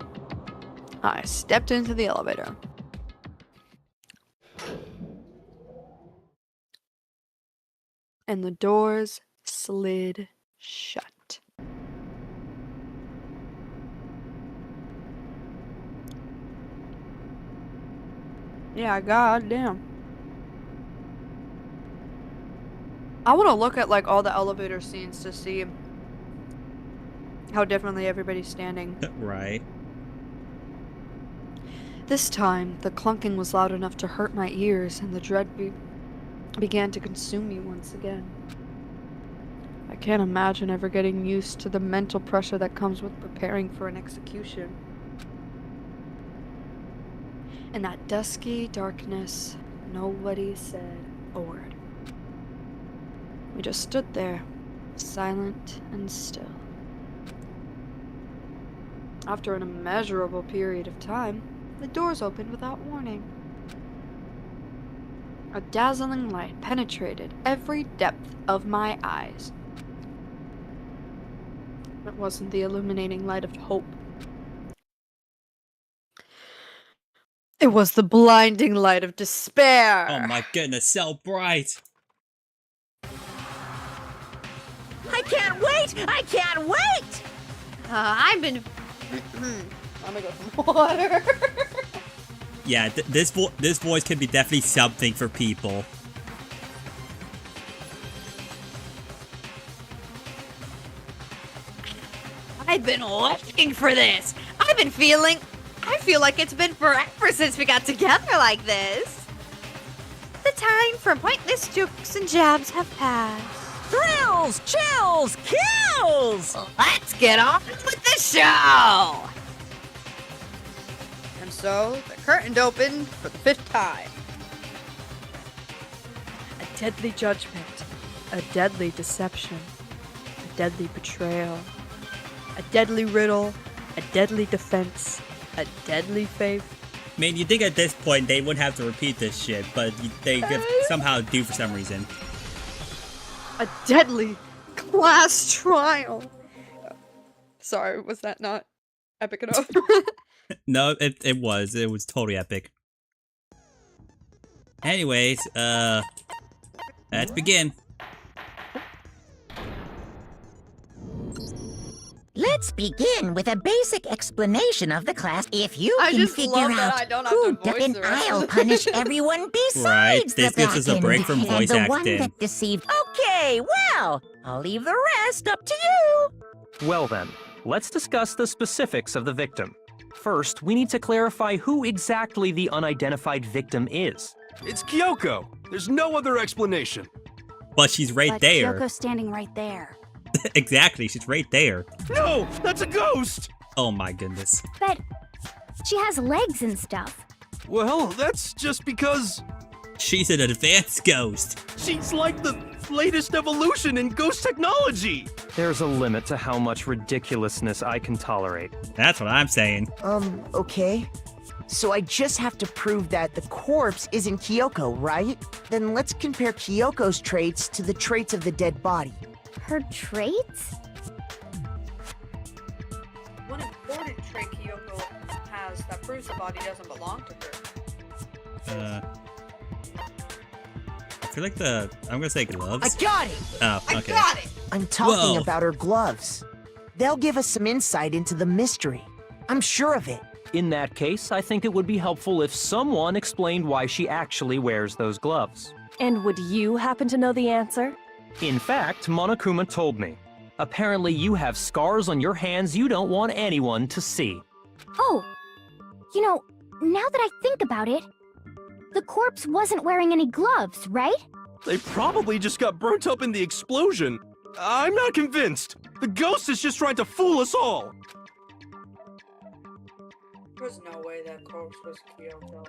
I stepped into the elevator. And the doors slid shut. Yeah, goddamn. I want to look at like all the elevator scenes to see how differently everybody's standing. right. This time, the clunking was loud enough to hurt my ears, and the dread began to consume me once again. I can't imagine ever getting used to the mental pressure that comes with preparing for an execution. In that dusky darkness, nobody said a word. We just stood there, silent and still. After an immeasurable period of time, the doors opened without warning. A dazzling light penetrated every depth of my eyes. It wasn't the illuminating light of hope. It was the blinding light of despair. Oh my goodness, so bright. I can't wait! I can't wait! I've been... I'm gonna go some water. Yeah, this voice can be definitely something for people. I've been waiting for this. I feel like it's been forever since we got together like this. The time for pointless jokes and jabs have passed. Thrills, chills, kills! Let's get on with the show. And so, the curtain opened for the 5th time. A deadly judgment, a deadly deception, a deadly betrayal, a deadly riddle, a deadly defense, a deadly faith. I mean, you think at this point they wouldn't have to repeat this shit, but they somehow do for some reason. A deadly class trial. Sorry, was that not epic enough? No, it was totally epic. Anyways, let's begin. Let's begin with a basic explanation of the class. If you I can just figure love that out I don't have who to voice then the rest I'll of it. punish everyone besides Right, the this gives us a back break end from and voice the one acting. that deceived. Okay, well, I'll leave the rest up to you. Well then, let's discuss the specifics of the victim. First, we need to clarify who exactly the unidentified victim is. It's Kyoko. There's no other explanation. But she's right But there. Kyoko's standing right there. Exactly, she's right there. No, that's a ghost! Oh my goodness. But she has legs and stuff. Well, that's just because She's an advanced ghost. she's like the latest evolution in ghost technology! There's a limit to how much ridiculousness I can tolerate. That's what I'm saying. Okay. So I just have to prove that the corpse isn't Kyoko, right? Then let's compare Kyoko's traits to the traits of the dead body. Her traits? One important trait Kyoko has that proves the body doesn't belong to her. I feel like I'm gonna say gloves. I got it! Oh, okay. I got it! I'm talking Whoa. about her gloves. They'll give us some insight into the mystery. I'm sure of it. In that case, I think it would be helpful if someone explained why she actually wears those gloves. And would you happen to know the answer? In fact, Monokuma told me. Apparently you have scars on your hands you don't want anyone to see. Oh, you know, now that I think about it, the corpse wasn't wearing any gloves, right? They probably just got burnt up in the explosion. I'm not convinced. The ghost is just trying to fool us all. There's no way that corpse was Kyoko.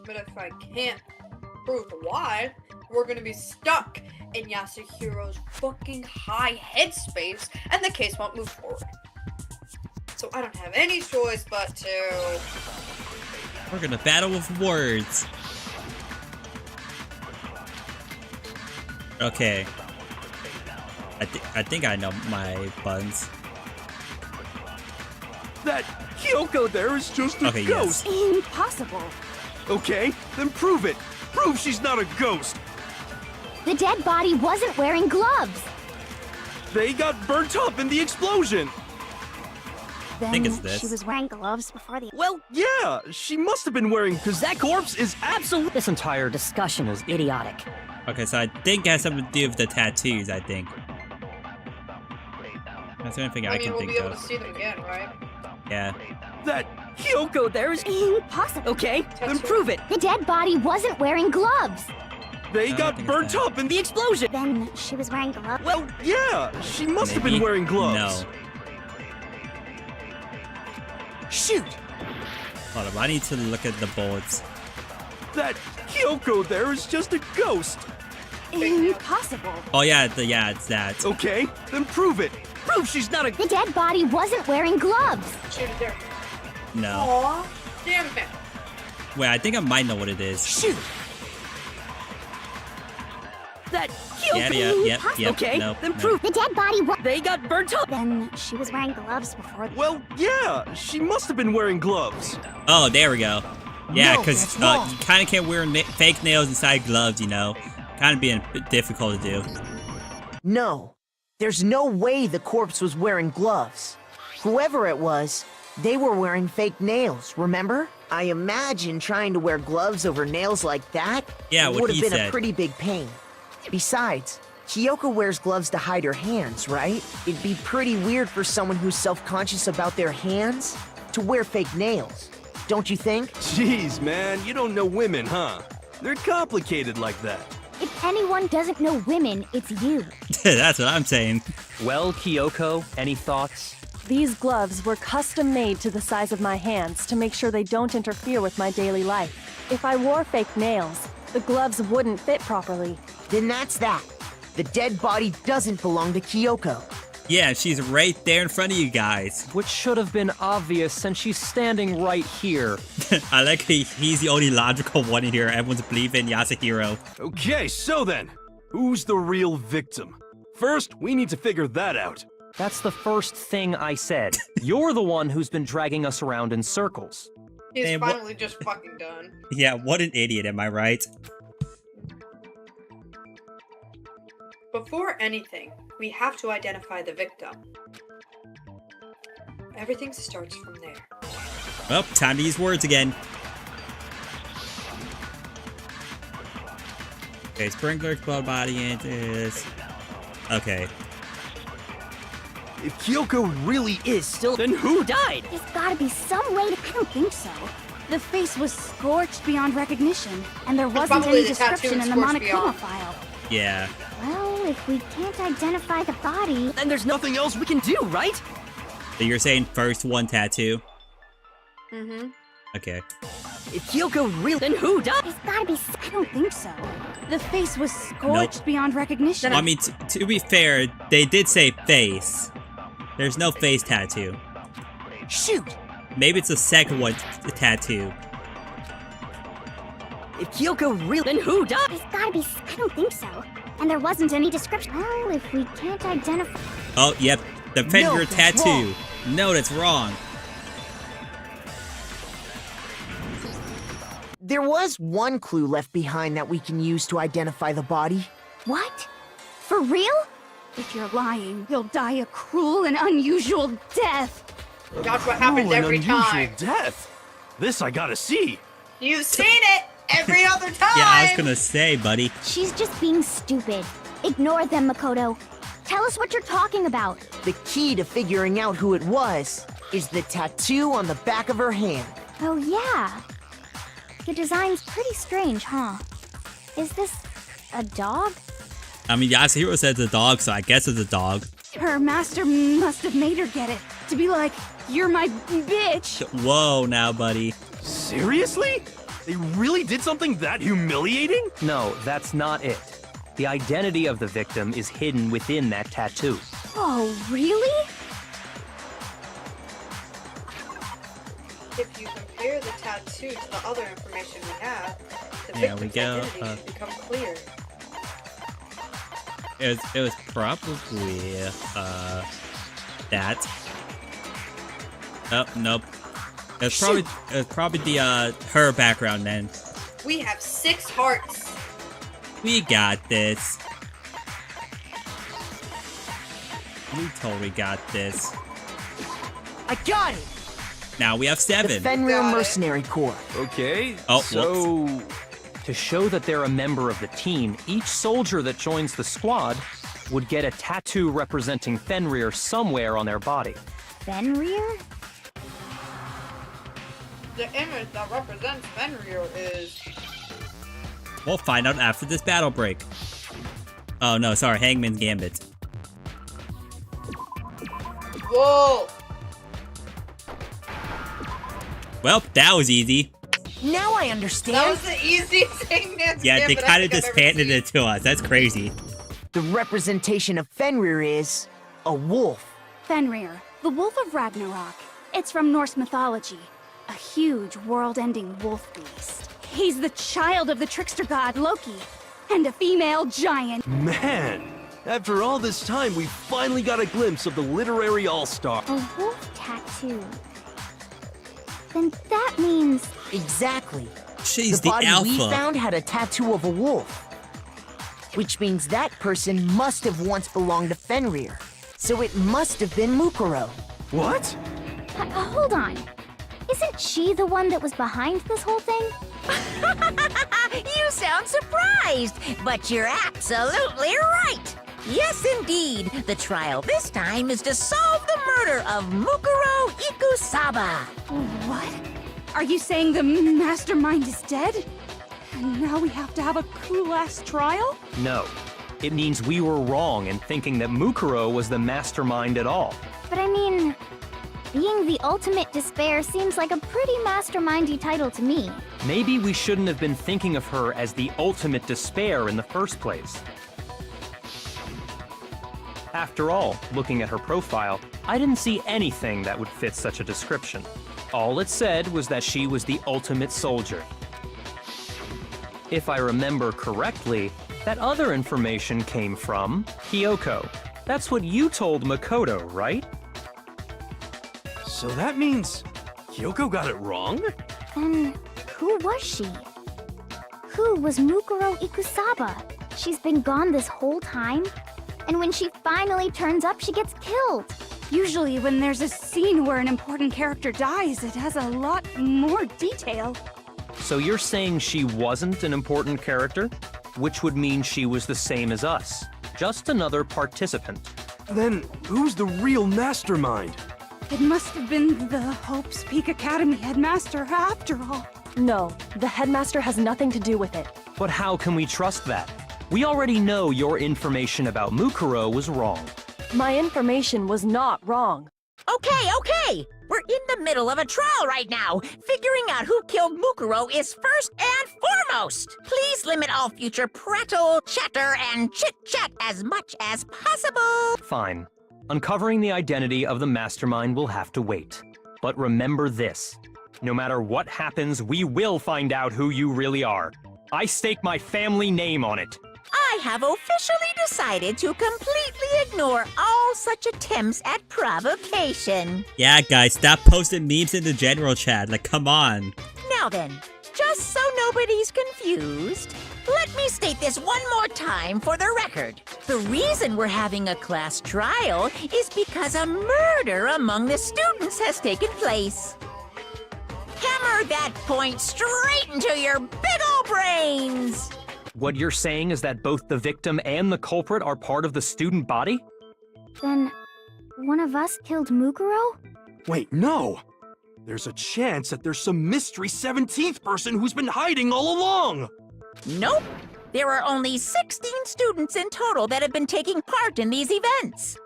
But if I can't prove why, we're gonna be stuck in Yasuhiro's fucking high headspace, and the case won't move forward. So I don't have any choice but to... We're gonna battle with words. Okay. I think I know my buttons. That Kyoko there is just a Okay, ghost. Impossible. Okay, then prove it. Prove she's not a ghost. The dead body wasn't wearing gloves. They got burnt up in the explosion. Then think it's this. she was wearing gloves before the... Well, yeah, she must have been wearing, because that corpse is absolutely... This entire discussion is idiotic. Okay, so I think it has something to do with the tattoos, I think. That's the only thing I can we'll think be able of. to see them again, right? Yeah. That Kyoko there is... Impossible. Okay, then prove it. The dead body wasn't wearing gloves. They I got think it's burnt that. up in the explosion. Then she was wearing gloves. Well, yeah, she must have Maybe. been wearing gloves. No. Shoot! Hold up, I need to look at the bullets. That Kyoko there is just a ghost. Impossible. Oh yeah, it's that. Okay, then prove it. Prove she's not a... The dead body wasn't wearing gloves. Shoot it there. No. Aw, damn it. Wait, I think I might know what it is. Shoot! That Yep. Okay, nope, then nope. prove The dead body was... they got burnt up. Then she was wearing gloves before... Well, yeah, she must have been wearing gloves. Oh, there we go. Yeah, No, because that's wrong. you kind of can't wear fake nails inside gloves, you know. Kind of being a bit difficult to do. No. There's no way the corpse was wearing gloves. Whoever it was, they were wearing fake nails, remember? I imagine trying to wear gloves over nails like that Yeah, what would he have been said. a pretty big pain. Besides, Kyoko wears gloves to hide her hands, right? It'd be pretty weird for someone who's self-conscious about their hands to wear fake nails. Don't you think? Jeez, man, you don't know women, huh? They're complicated like that. If anyone doesn't know women, it's you. That's what I'm saying. Well, Kyoko, any thoughts? These gloves were custom made to the size of my hands to make sure they don't interfere with my daily life. If I wore fake nails, the gloves wouldn't fit properly. Then that's that. The dead body doesn't belong to Kyoko. Yeah, she's right there in front of you guys. Which should have been obvious since she's standing right here. I like he's the only logical one in here. Everyone's believing Yasuhiro. Okay, so then, who's the real victim? First, we need to figure that out. That's the first thing I said. You're the one who's been dragging us around in circles. He's Man, what- finally just fucking done. Yeah, what an idiot, am I right? Before anything, we have to identify the victim. Everything starts from there. Well, time to use words again. Okay, sprinklers, blood body into this. Okay. If Kyoko really is still... Then who died? There's gotta be some way to... I don't think so. The face was scorched beyond recognition, and there wasn't probably any the tattoo description in the Scorched Monokuma Beyond. file. Yeah. Well, if we can't identify the body... Then there's nothing else we can do, right? So you're saying first one tattoo? Mm-hmm. Okay. If Kyoko really, then who died? There's gotta be. I don't think so. The face was scorched beyond recognition. I mean, to be fair, they did say face. There's no face tattoo. Shoot! Maybe it's the second one tattoo. If Kyoko really, then who died? There's gotta be. I don't think so. And there wasn't any description. Well, if we can't identify. Oh, yep. The Fenrir that's tattoo. No, that's wrong. There was one clue left behind that we can use to identify the body. What? For real? If you're lying, you'll die a cruel and unusual death. That's what happens Cruel and every unusual time. death. This I gotta see. You've seen it every other time. Yeah, I was gonna say, buddy. She's just being stupid. Ignore them, Makoto. Tell us what you're talking about. The key to figuring out who it was is the tattoo on the back of her hand. Oh, yeah. The design's pretty strange, huh? Is this a dog? I mean, Yasuhiro said it's a dog, so I guess it's a dog. Her master must have made her get it. To be like, you're my bitch. Whoa, now, buddy. Seriously? They really did something that humiliating? No, that's not it. The identity of the victim is hidden within that tattoo. Oh, really? If you compare the tattoo to the other information we have, the There victim's we go, identity should become clear. It was probably, that. Oh, nope. It was probably the, her background then. We have 6 hearts. We got this. We totally got this. I got it! Now we have The 7. Fenrir Mercenary Corps. Okay, Oh, so... To show that they're a member of the team, each soldier that joins the squad would get a tattoo representing Fenrir somewhere on their body. Fenrir? The image that represents Fenrir is... We'll find out after this battle break. Oh no, sorry, Hangman's Gambit. Whoa! Well, that was easy. Now I understand. That was the easiest thing Nancy Yeah, they Gambit I kind of think I've just ever handed seen. it to us. That's crazy. The representation of Fenrir is a wolf. Fenrir, the wolf of Ragnarok. It's from Norse mythology. A huge, world-ending wolf beast. He's the child of the trickster god Loki, and a female giant. Man, after all this time, we finally got a glimpse of the literary all-star. A wolf tattoo. Then that means... Exactly. She's the the body we alpha. found had a tattoo of a wolf. Which means that person must have once belonged to Fenrir. So it must have been Mukuro. What? Hold on. Isn't she the one that was behind this whole thing? You sound surprised, but you're absolutely right. Yes, indeed. The trial this time is to solve the murder of Mukuro Ikusaba. What? Are you saying the mastermind is dead? And now we have to have a cool-ass trial? No. It means we were wrong in thinking that Mukuro was the mastermind at all. But I mean, being the ultimate despair seems like a pretty mastermindy title to me. Maybe we shouldn't have been thinking of her as the ultimate despair in the first place. After all, looking at her profile, I didn't see anything that would fit such a description. All it said was that she was the ultimate soldier. If I remember correctly, that other information came from Kyoko. That's what you told Makoto, right? So that means Kyoko got it wrong? Then who was she? Who was Mukuro Ikusaba? She's been gone this whole time? And when she finally turns up, she gets killed. Usually when there's a scene where an important character dies, it has a lot more detail. So you're saying she wasn't an important character? Which would mean she was the same as us. Just another participant. Then who's the real mastermind? It must have been the Hope's Peak Academy headmaster after all. No, the headmaster has nothing to do with it. But how can we trust that? We already know your information about Mukuro was wrong. My information was not wrong. Okay. We're in the middle of a trial right now. Figuring out who killed Mukuro is first and foremost. Please limit all future prattle, chatter, and chit-chat as much as possible. Fine. Uncovering the identity of the mastermind will have to wait. But remember this. No matter what happens, we will find out who you really are. I stake my family name on it. I have officially decided to completely ignore all such attempts at provocation. Yeah, guys, stop posting memes in the general chat. Like, come on. Now then, just so nobody's confused, let me state this one more time for the record. The reason we're having a class trial is because a murder among the students has taken place. Hammer that point straight into your big ol' brains! What you're saying is that both the victim and the culprit are part of the student body? Then, one of us killed Mukuro? Wait, no! There's a chance that there's some mystery 17th person who's been hiding all along! Nope. There are only 16 students in total that have been taking part in these events.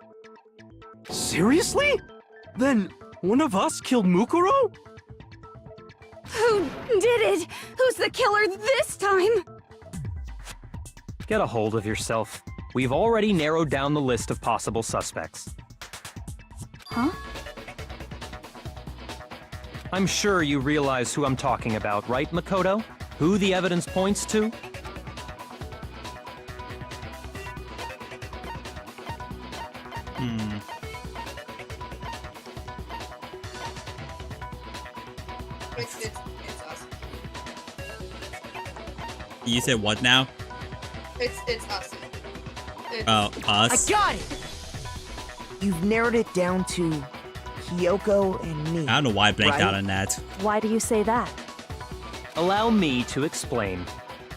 Seriously? Then, one of us killed Mukuro? Who did it? Who's the killer this time? Get a hold of yourself. We've already narrowed down the list of possible suspects. Huh? I'm sure you realize who I'm talking about, right, Makoto? Who the evidence points to? It's us. You said what now? It's us. Oh, us? I got it! You've narrowed it down to Kyoko and me. I don't know why I blanked right? out on that. Why do you say that? Allow me to explain.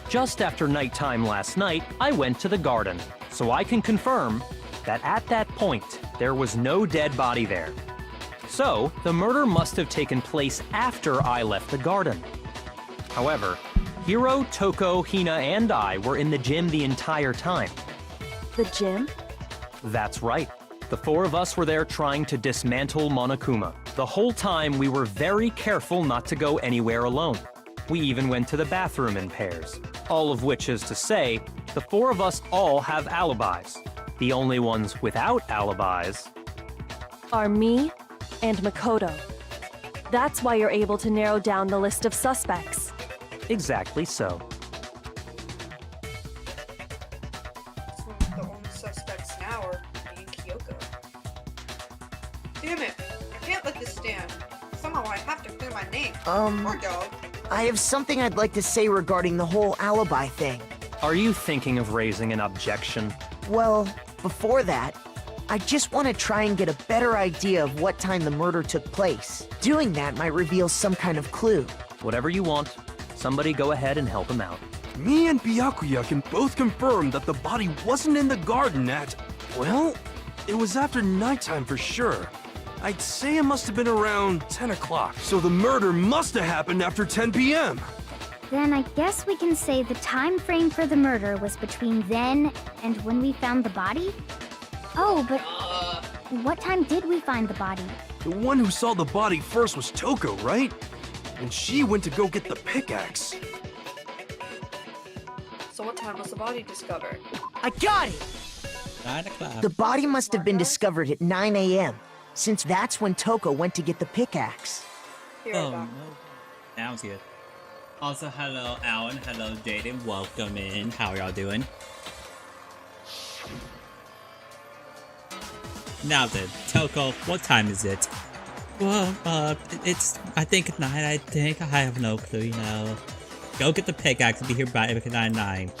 Just after nighttime last night, I went to the garden, so I can confirm that at that point, there was no dead body there. So, the murder must have taken place after I left the garden. However, Hiro, Toko, Hina, and I were in the gym the entire time. The gym? That's right. The four of us were there trying to dismantle Monokuma. The whole time, we were very careful not to go anywhere alone. We even went to the bathroom in pairs. All of which is to say, the four of us all have alibis. The only ones without alibis Are me and Makoto. That's why you're able to narrow down the list of suspects. Exactly so. So the only suspects now are me and Kyoko. Damn it! I can't let this stand. Somehow I have to clear my name. Poor dog. I have something I'd like to say regarding the whole alibi thing. Are you thinking of raising an objection? Well, before that, I just want to try and get a better idea of what time the murder took place. Doing that might reveal some kind of clue. Whatever you want. Somebody go ahead and help him out. Me and Byakuya can both confirm that the body wasn't in the garden at... Well, it was after nighttime for sure. I'd say it must have been around 10 o'clock, so the murder must have happened after 10 p.m. Then I guess we can say the time frame for the murder was between then and when we found the body? Oh, but what time did we find the body? The one who saw the body first was Toko, right? And she went to go get the pickaxe. So what time was the body discovered? I got it! 9 o'clock. The body must have been discovered at 9 a.m., since that's when Toko went to get the pickaxe. Here Oh, I go. no. Sounds good. Also, hello, Alan. Hello, Jaden. Welcome in. How are y'all doing? Now then, Toko, what time is it? Well, it's, I think 9, I think. I have no clue, you know. Go get the pickaxe and be here by 9:09.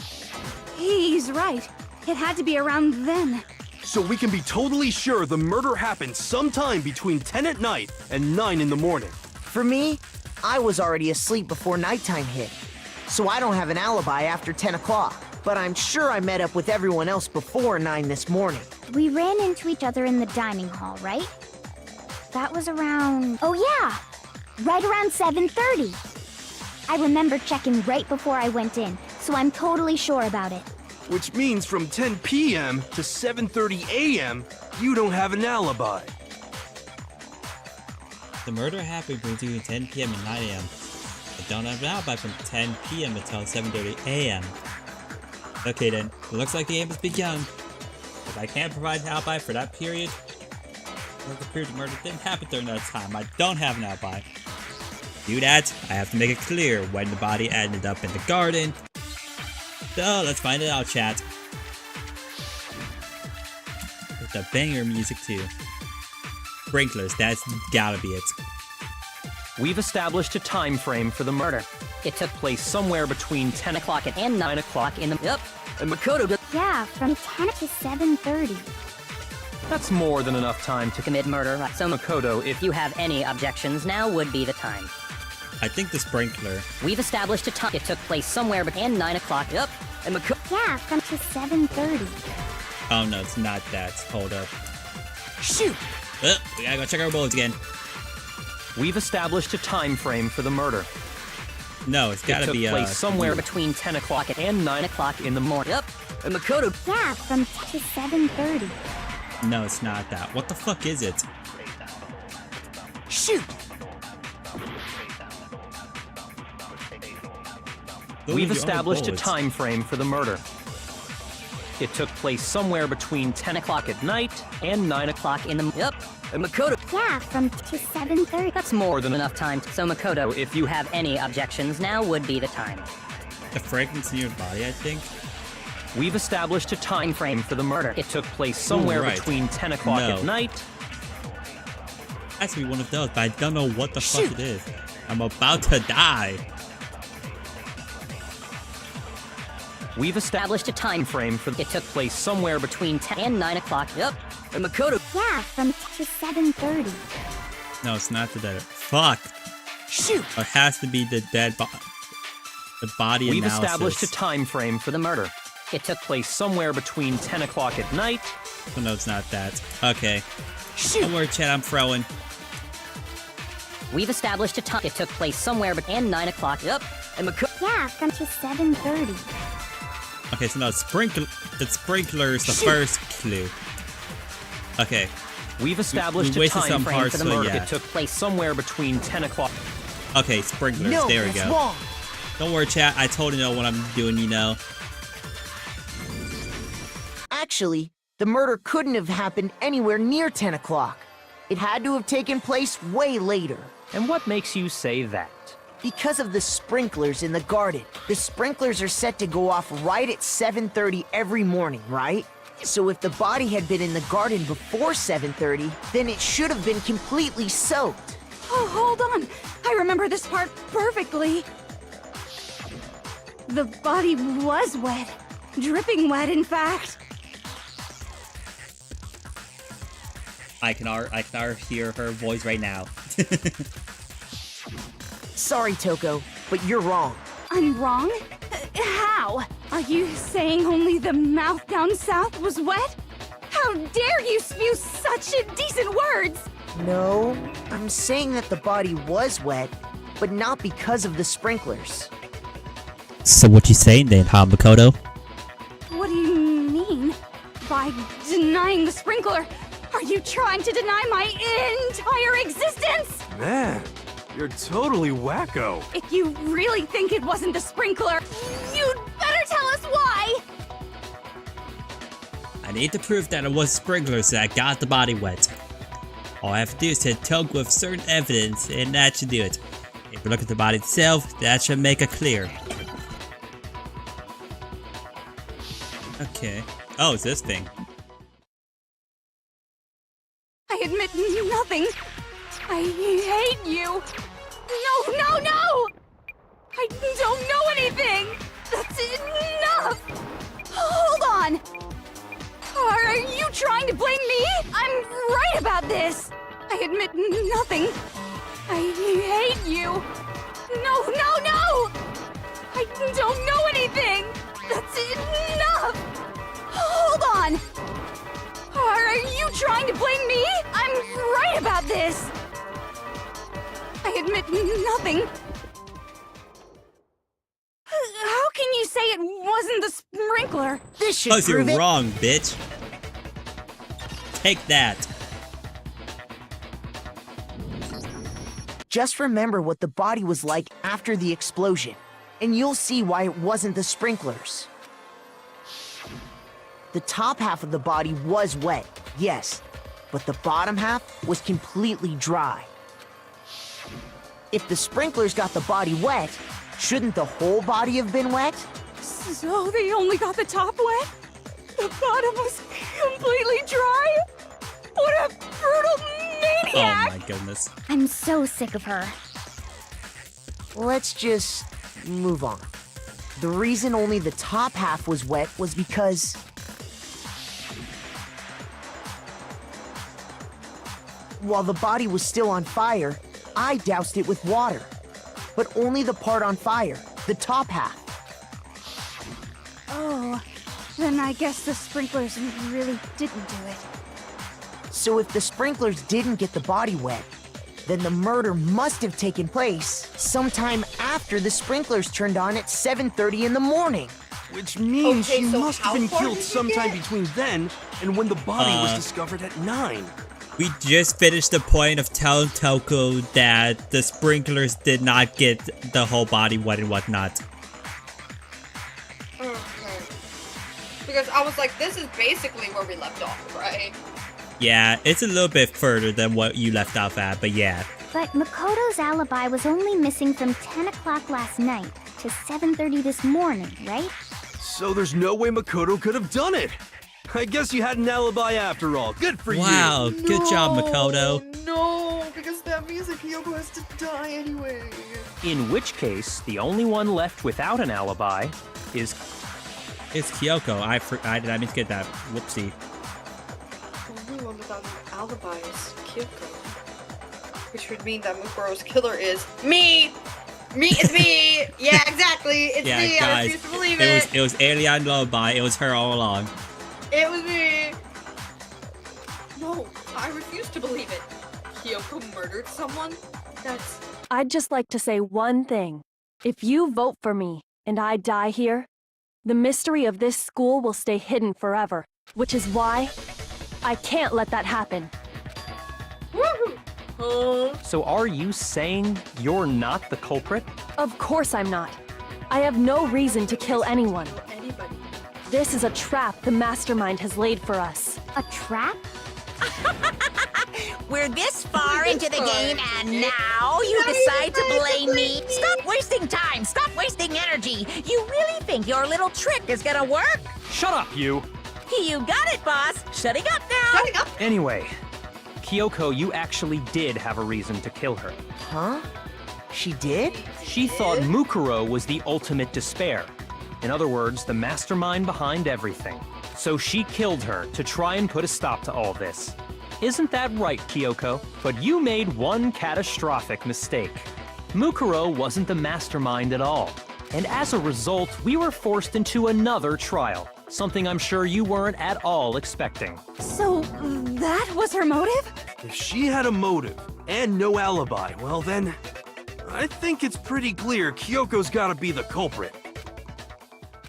He's right. It had to be around then. So we can be totally sure the murder happened sometime between 10 at night and 9 in the morning. For me, I was already asleep before nighttime hit, so I don't have an alibi after 10 o'clock. But I'm sure I met up with everyone else before 9 this morning. We ran into each other in the dining hall, right? That was around... Oh yeah! Right around 7:30. I remember checking right before I went in, so I'm totally sure about it. Which means from 10 p.m. to 7:30 a.m., you don't have an alibi. The murder happened between 10 p.m. and 9 a.m. I don't have an alibi from 10 p.m. until 7:30 a.m. Okay then, it looks like the game has begun. If I can't provide an alibi for that period, or the period of murder didn't happen during that time, I don't have an alibi. To do that, I have to make it clear when the body ended up in the garden. So let's find it out, chat. With the banger music too. Sprinklers, that's gotta be it. We've established a time frame for the murder. It took place somewhere between 10 o'clock and 9 o'clock in the... Yep, and Makoto does... Yeah, from 10 to 7:30. That's more than enough time to commit murder. So Makoto, if you have any objections, now would be the time. I think the sprinkler. We've established a time. It took place somewhere between 9 o'clock. Yep, and Makoto... Yeah, from to 7:30. Oh no, it's not that. Hold up. Shoot! We gotta go check our bullets again. We've established a time frame for the murder. No, it's gotta be It took place somewhere between 10 o'clock and 9 o'clock in the morning. Yep, and Makoto... Yeah, from to 7:30. No, it's not that. What the fuck is it? Shoot! We've established a time frame for the murder. It took place somewhere between 10 o'clock at night and 9 o'clock in the... Yep, and Makoto... Yeah, from to 7:30. That's more than enough time. So Makoto, if you have any objections, now would be the time. The fragrance in your body, I think. We've established a time frame for the murder. It took place somewhere between 10 o'clock at night. Has to be one of those, but I don't know what the fuck it is. I'm about to die. We've established a time frame for... It took place somewhere between 10 and 9 o'clock. Yep, and Makoto... Yeah, from to 7:30. No, it's not the dead. Fuck. Shoot! It has to be the dead body. The body We've analysis. established a time frame for the murder. It took place somewhere between 10 o'clock at night. Oh, no, it's not that. Okay. Don't worry, chat, I'm throwing. We've established a time. It took place somewhere between 9 o'clock. Yep, and Makoto... Yeah, from to 7:30. Okay, so now the sprinkler is the first clue. Okay. We've established we a time frame parts, for the murder. yeah. It took place somewhere between 10 o'clock. Okay, sprinklers. No, there we that's go. wrong. Don't worry, chat. I totally know what I'm doing, you know. Actually, the murder couldn't have happened anywhere near 10 o'clock. It had to have taken place way later. And what makes you say that? Because of the sprinklers in the garden. The sprinklers are set to go off right at 7:30 every morning, right? So if the body had been in the garden before 7:30, then it should have been completely soaked. Oh, hold on. I remember this part perfectly. The body was wet. Dripping wet, in fact. I can already hear her voice right now. Sorry, Toko, but you're wrong. I'm wrong? How? Are you saying only the mouth down south was wet? How dare you spew such indecent words! No, I'm saying that the body was wet, but not because of the sprinklers. So what you saying then, huh, Makoto? What do you mean? By denying the sprinkler, are you trying to deny my entire existence? Man, you're totally wacko. If you really think it wasn't the sprinkler, you'd better tell us why! I need to prove that it was sprinklers that got the body wet. All I have to do is hit Togo with certain evidence, and that should do it. If you look at the body itself, that should make it clear. Okay. Oh, it's this thing. I admit nothing. I hate you. No! I don't know anything. That's enough. Hold on. Are you trying to blame me? I'm right about this. I admit nothing. I hate you. No! I don't know anything. That's enough. Hold on. Are you trying to blame me? I'm right about this. I admit nothing. How can you say it wasn't the sprinkler? This should Cause you're prove it. wrong, bitch. Take that. Just remember what the body was like after the explosion, and you'll see why it wasn't the sprinklers. The top half of the body was wet, yes, but the bottom half was completely dry. If the sprinklers got the body wet, shouldn't the whole body have been wet? So they only got the top wet? The bottom was completely dry? What a brutal maniac! Oh my goodness. I'm so sick of her. Let's just move on. The reason only the top half was wet was because while the body was still on fire, I doused it with water. But only the part on fire, the top half. Oh, then I guess the sprinklers really didn't do it. So if the sprinklers didn't get the body wet, then the murder must have taken place sometime after the sprinklers turned on at 7:30 in the morning. Which means Okay, she so must have how been far killed did you sometime get? between then and when the body was discovered at 9. We just finished the point of telling Toko that the sprinklers did not get the whole body wet and whatnot. Okay. Because I was like, this is basically where we left off, right? Yeah, it's a little bit further than what you left off at, but yeah. But Makoto's alibi was only missing from 10 o'clock last night to 7:30 this morning, right? So there's no way Makoto could have done it. I guess you had an alibi after all. Good for you. Wow, good job, Makoto. No, because that means that Kyoko has to die anyway. In which case, the only one left without an alibi is... It's Kyoko. I did I mean to get that. Whoopsie. The only one without an alibi is Kyoko. Which would mean that Mukuro's killer is me! Me, it's me! Yeah, exactly, it's Yeah, me, I guys, refuse to believe it! it was Alien Lullaby. It was her all along. It was me! No, I refuse to believe it. Kyoko murdered someone? That's... I'd just like to say one thing. If you vote for me and I die here, the mystery of this school will stay hidden forever, which is why I can't let that happen. Woohoo! So are you saying you're not the culprit? Of course I'm not. I have no reason to kill anyone. Anybody. This is a trap the mastermind has laid for us. A trap? We're this far into the game, and now you decide to blame me? Stop wasting time! Stop wasting energy! You really think your little trick is gonna work? Shut up, you! You got it, boss! Shutting up now! Shutting up! Anyway, Kyoko, you actually did have a reason to kill her. Huh? She did? She thought Mukuro was the ultimate despair. In other words, the mastermind behind everything. So she killed her to try and put a stop to all this. Isn't that right, Kyoko? But you made one catastrophic mistake. Mukuro wasn't the mastermind at all. And as a result, we were forced into another trial. Something I'm sure you weren't at all expecting. So, that was her motive? If she had a motive and no alibi, well then, I think it's pretty clear Kyoko's gotta be the culprit.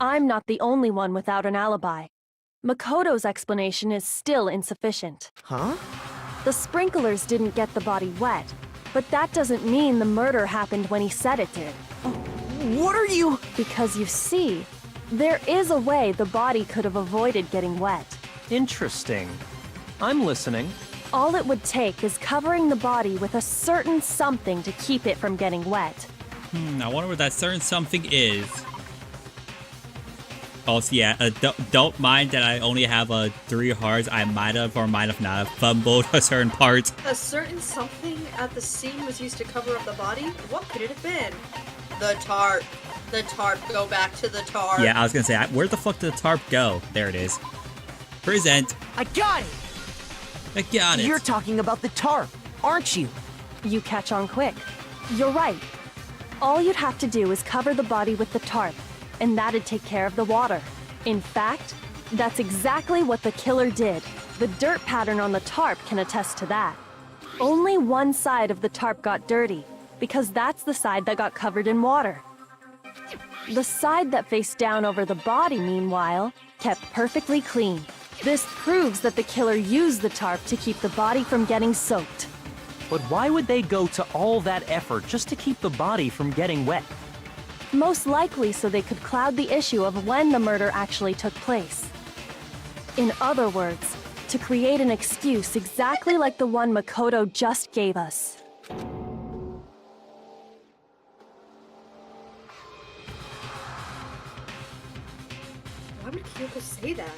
I'm not the only one without an alibi. Makoto's explanation is still insufficient. Huh? The sprinklers didn't get the body wet, but that doesn't mean the murder happened when he said it did. What are you... Because you see, there is a way the body could have avoided getting wet. Interesting. I'm listening. All it would take is covering the body with a certain something to keep it from getting wet. I wonder what that certain something is. Also, yeah, don't mind that I only have 3 hearts. I might have or might have not fumbled a certain part. A certain something at the scene was used to cover up the body? What could it have been? The tarp. The tarp. Go back to the tarp. Yeah, I was gonna say, where the fuck did the tarp go? There it is. Present. I got it! I got it. You're talking about the tarp, aren't you? You catch on quick. You're right. All you'd have to do is cover the body with the tarp, and that'd take care of the water. In fact, that's exactly what the killer did. The dirt pattern on the tarp can attest to that. Only one side of the tarp got dirty, because that's the side that got covered in water. The side that faced down over the body, meanwhile, kept perfectly clean. This proves that the killer used the tarp to keep the body from getting soaked. But why would they go to all that effort just to keep the body from getting wet? Most likely so they could cloud the issue of when the murder actually took place. In other words, to create an excuse exactly like the one Makoto just gave us. Why would Kyoko say that?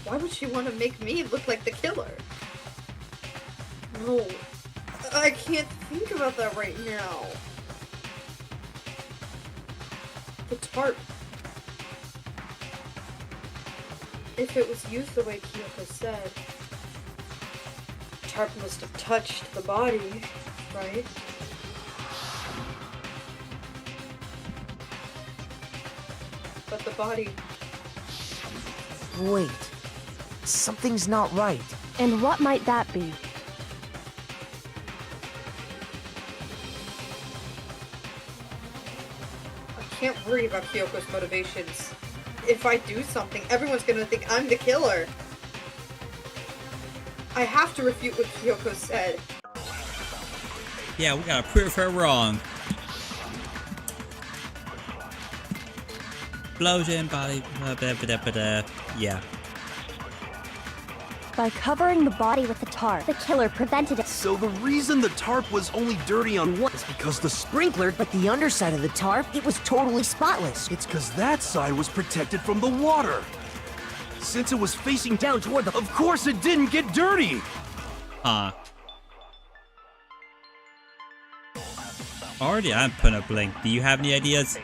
Why would she want to make me look like the killer? No. I can't think about that right now. The tarp. If it was used the way Kyoko said, tarp must have touched the body, right? But the body... Wait. Something's not right. And what might that be? I can't worry about Kyoko's motivations. If I do something, everyone's gonna think I'm the killer. I have to refute what Kyoko said. Yeah, we gotta prove her wrong. Explosion, body, yeah. By covering the body with the tarp, the killer prevented it. So the reason the tarp was only dirty on one is because the Sprinkler, but the underside of the tarp, it was totally spotless. It's because that side was protected from the water. Since it was facing down toward the... Of course it didn't get dirty! Huh. Already I'm putting a blink. Do you have any ideas?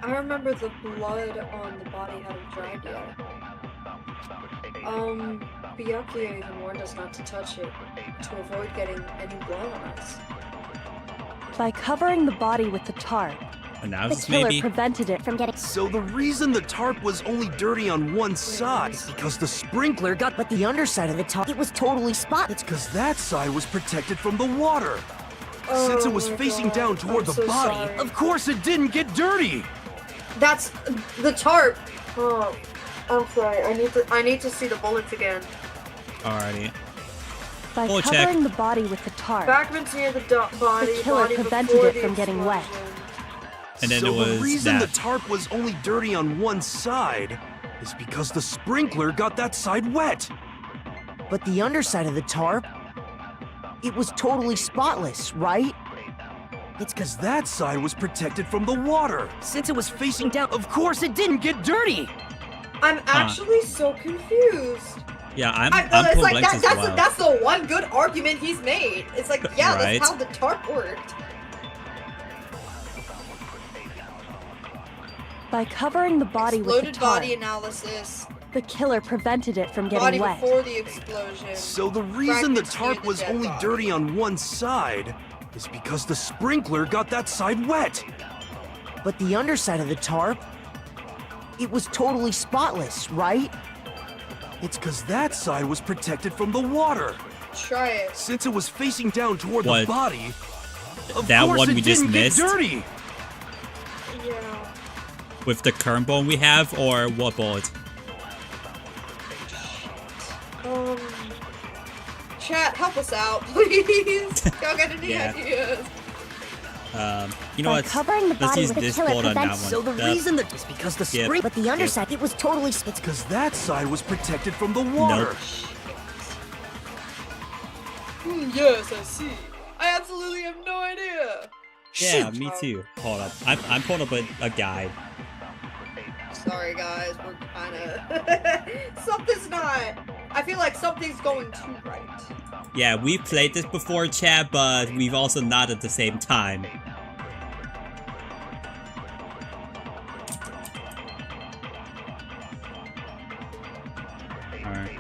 I remember the blood on the body hadn't dried yet. Byakuya even warned us not to touch it, to avoid getting any blood on us. By covering the body with the tarp, And the killer prevented it from getting... So the reason the tarp was only dirty on one side is because the sprinkler got... But the underside of the tarp, it was totally spotless. It's because that side was protected from the water. Since it was facing down toward the body, of course it didn't get dirty! That's the tarp! Oh, I'm sorry, I need to see the bullets again. Alrighty. By We'll covering check. the body with the tarp, Backman's near the body. the killer body prevented before it the from getting wet. explosion. And then so it was the reason that. the tarp was only dirty on one side is because the sprinkler got that side wet. But the underside of the tarp, it was totally spotless, right? It's because that side was protected from the water. Since it was facing down, of course it didn't get dirty. I'm actually so confused. Yeah, I'm it's pulling like blanks as well. that's the one good argument he's made. It's like, yeah, Right. that's how the tarp worked. by covering the body with the Exploded tarp, body analysis. the killer prevented it from getting Body wet. before the explosion. So the reason the Fragments tarp near the was dead only body. dirty on one side is because the sprinkler got that side wet. But the underside of the tarp, it was totally spotless, right? It's because that side was protected from the water. Try it. Since it was facing down toward What? the body, of That course one it we just didn't missed? get dirty. Yeah. With the current bone we have, or what bullet? Chat, help us out, please. Y'all got any Yeah. ideas? You know By what? covering the Let's body use with the this killer bullet on that one. prevents- So the That- reason that is because the Skip. spring, but the Skip. underside, it was totally It's because that side was protected from the water. Yes, I see. I absolutely have no idea. Yeah, Shoot. me too. Hold up. I'm pulling up a guide. Sorry, guys. We're kind of... Something's not... I feel like something's going too right. Yeah, we've played this before, chat, but we've also not at the same time. Alright.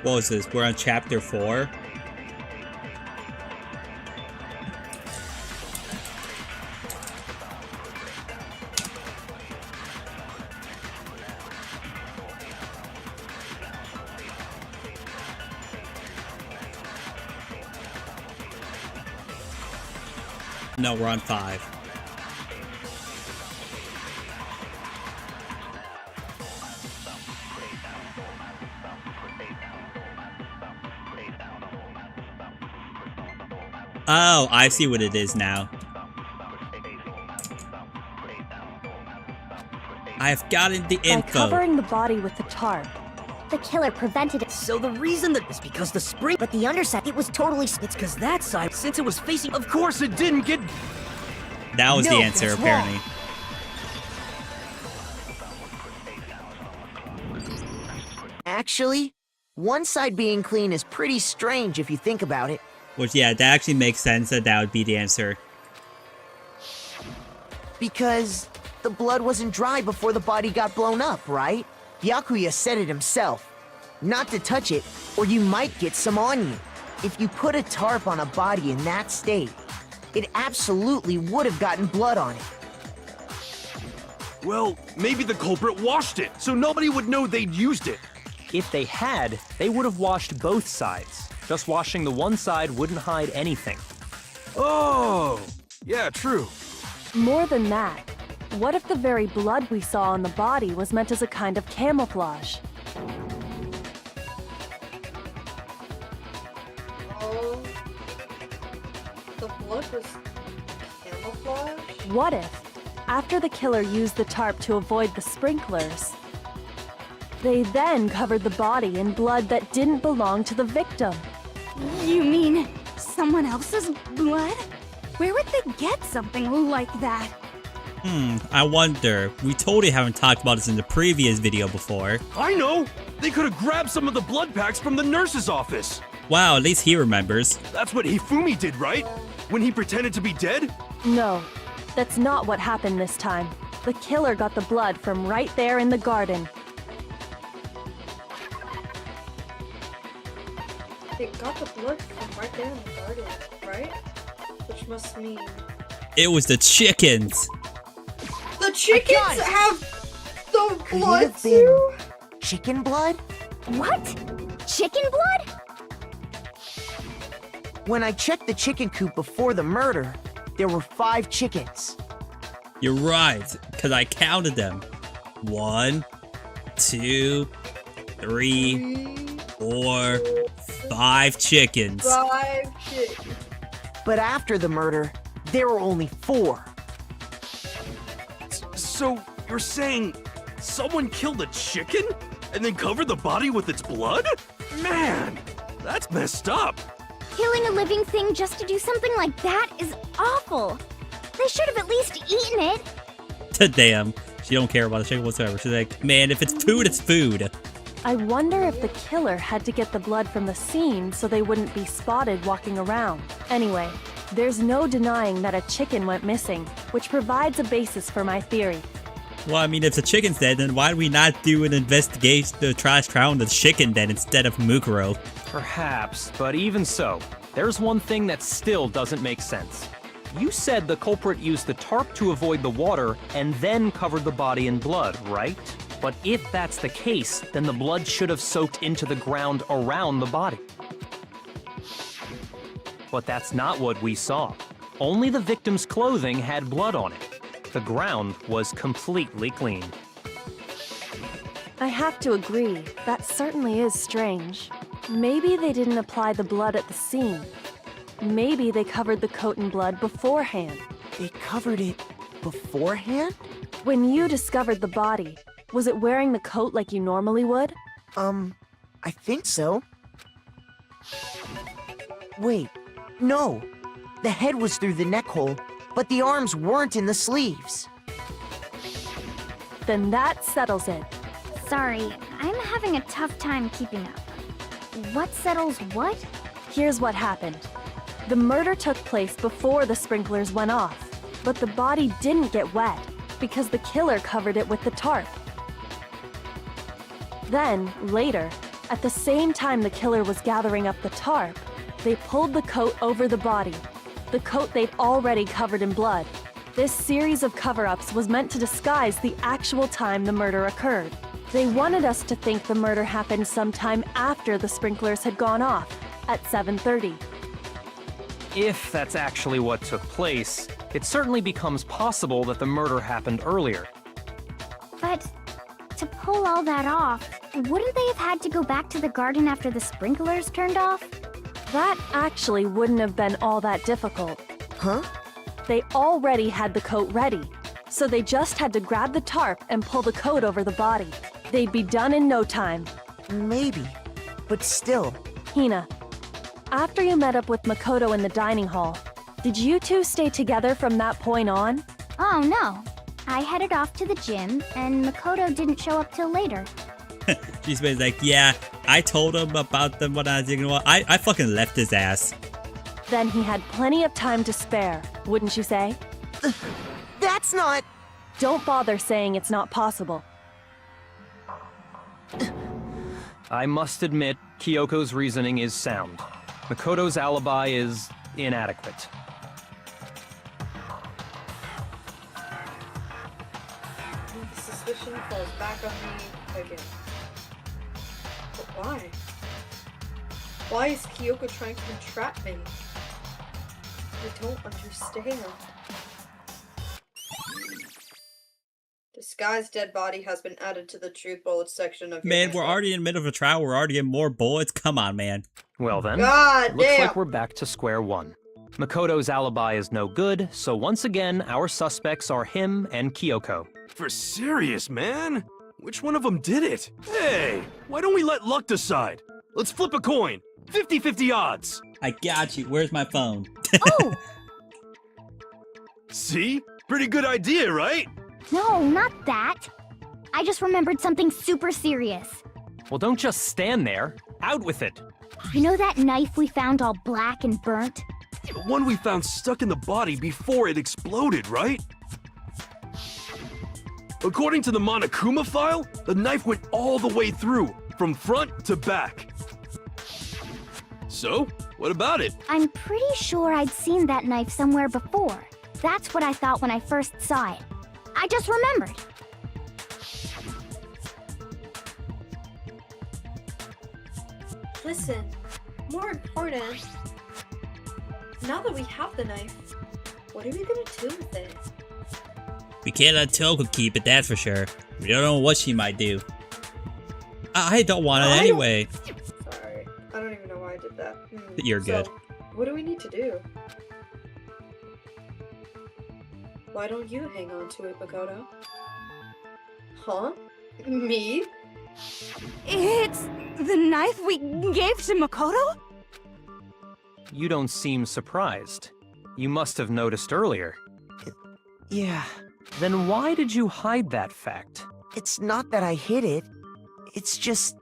What was this? We're on chapter 4? No, we're on 5. Oh, I see what it is now. I've gotten the By info. covering the body with the tarp, The killer prevented it. So the reason that is because the spring, But the underside, it was totally. it's because that side, since it was facing, Of course it didn't get... That was No, the answer, that's apparently. Actually, one side being clean is pretty strange if you think about it. Which, yeah, that actually makes sense that that would be the answer. Because the blood wasn't dry before the body got blown up, right? Byakuya said it himself. Not to touch it, or you might get some on you. If you put a tarp on a body in that state, it absolutely would have gotten blood on it. Well, maybe the culprit washed it, so nobody would know they'd used it. If they had, they would have washed both sides. Just washing the one side wouldn't hide anything. Oh, yeah, true. more than that, what if the very blood we saw on the body was meant as a kind of camouflage? Oh, the blood was camouflage? What if, after the killer used the tarp to avoid the sprinklers, they then covered the body in blood that didn't belong to the victim? You mean someone else's blood? Where would they get something like that? I wonder. We totally haven't talked about this in the previous video before. I know! They could have grabbed some of the blood packs from the nurse's office. Wow, at least he remembers. That's what Hifumi did, right? When he pretended to be dead? No, that's not what happened this time. The killer got the blood from right there in the garden. They got the blood from right there in the garden, right? Which must mean... It was the chickens! The chickens have the Could it blood have been too? chicken blood? What? Chicken blood? When I checked the chicken coop before the murder, there were 5 chickens. You're right, because I counted them. 1, 2, 3, 4, 5 chickens. 5 chickens. But after the murder, there were only 4. So, you're saying someone killed a chicken and then covered the body with its blood? Man, that's messed up. Killing a living thing just to do something like that is awful. They should have at least eaten it. Damn, she don't care about the chicken whatsoever. She's like, man, if it's food, it's food. I wonder if the killer had to get the blood from the scene so they wouldn't be spotted walking around. Anyway, there's no denying that a chicken went missing, which provides a basis for my theory. Well, I mean, if the chicken's dead, then why do we not do an investigation to try to drown the chicken then instead of Mukuro? Perhaps, but even so, there's one thing that still doesn't make sense. You said the culprit used the tarp to avoid the water and then covered the body in blood, right? But if that's the case, then the blood should have soaked into the ground around the body. But that's not what we saw. Only the victim's clothing had blood on it. The ground was completely clean. I have to agree, that certainly is strange. Maybe they didn't apply the blood at the scene. Maybe they covered the coat in blood beforehand. They covered it beforehand? When you discovered the body, was it wearing the coat like you normally would? I think so. Wait, no. The head was through the neck hole, but the arms weren't in the sleeves. Then that settles it. Sorry, I'm having a tough time keeping up. What settles what? Here's what happened. The murder took place before the sprinklers went off, but the body didn't get wet because the killer covered it with the tarp. Then, later, at the same time the killer was gathering up the tarp, they pulled the coat over the body, the coat they'd already covered in blood. This series of cover-ups was meant to disguise the actual time the murder occurred. They wanted us to think the murder happened sometime after the sprinklers had gone off, at 7:30. If that's actually what took place, it certainly becomes possible that the murder happened earlier. But to pull all that off, wouldn't they have had to go back to the garden after the sprinklers turned off? That actually wouldn't have been all that difficult. Huh? They already had the coat ready, so they just had to grab the tarp and pull the coat over the body. They'd be done in no time. Maybe. But still. Hina, after you met up with Makoto in the dining hall, did you two stay together from that point on? Oh no. I headed off to the gym, and Makoto didn't show up till later. She's been like, yeah, I told him about them when I was doing I fucking left his ass. Then he had plenty of time to spare, wouldn't you say? That's not... Don't bother saying it's not possible. I must admit, Kyoko's reasoning is sound. Makoto's alibi is inadequate. The suspicion falls back on me again. But why? Why is Kyoko trying to entrap me? I don't understand. Disguised dead body has been added to the truth bullets section of your Man, we're handbook. already in the middle of a trial. We're already getting more bullets. Come on, man. Well then, God looks damn. like we're back to square one. Makoto's alibi is no good, so once again, our suspects are him and Kyoko. For serious, man? Which one of them did it? Hey, why don't we let luck decide? Let's flip a coin. 50-50 odds. I got you. Where's my phone? Oh! See? Pretty good idea, right? No, not that. I just remembered something super serious. Well, don't just stand there. Out with it. You know that knife we found all black and burnt? The one we found stuck in the body before it exploded, right? According to the Monokuma file, the knife went all the way through, from front to back. So, what about it? I'm pretty sure I'd seen that knife somewhere before. That's what I thought when I first saw it. I just remembered. Listen, more important, now that we have the knife, what are we gonna do with it? We can't let Toko keep it, that's for sure. We don't know what she might do. I don't want it anyway. Sorry, I don't even know why I did that. You're good. So, what do we need to do? Why don't you hang on to it, Makoto? Huh? Me? It's the knife we gave to Makoto? You don't seem surprised. You must have noticed earlier. Yeah. Then why did you hide that fact? It's not that I hid it. It's just...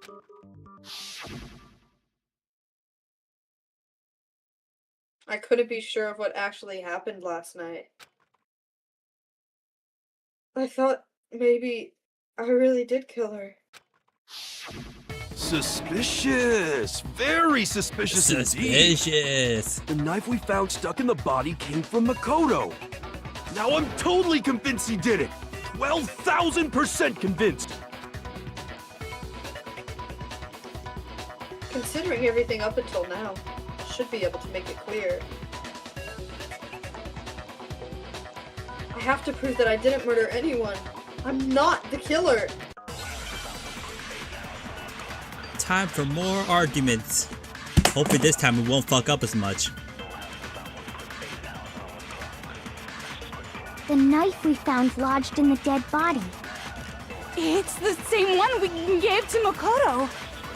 I couldn't be sure of what actually happened last night. I thought maybe I really did kill her. Suspicious! Very suspicious indeed! Suspicious! The knife we found stuck in the body came from Makoto. Now I'm totally convinced he did it! 12,000% convinced! Considering everything up until now, I should be able to make it clear. I have to prove that I didn't murder anyone. I'm not the killer. Time for more arguments. Hopefully this time we won't fuck up as much. The knife we found lodged in the dead body. It's the same one we gave to Makoto.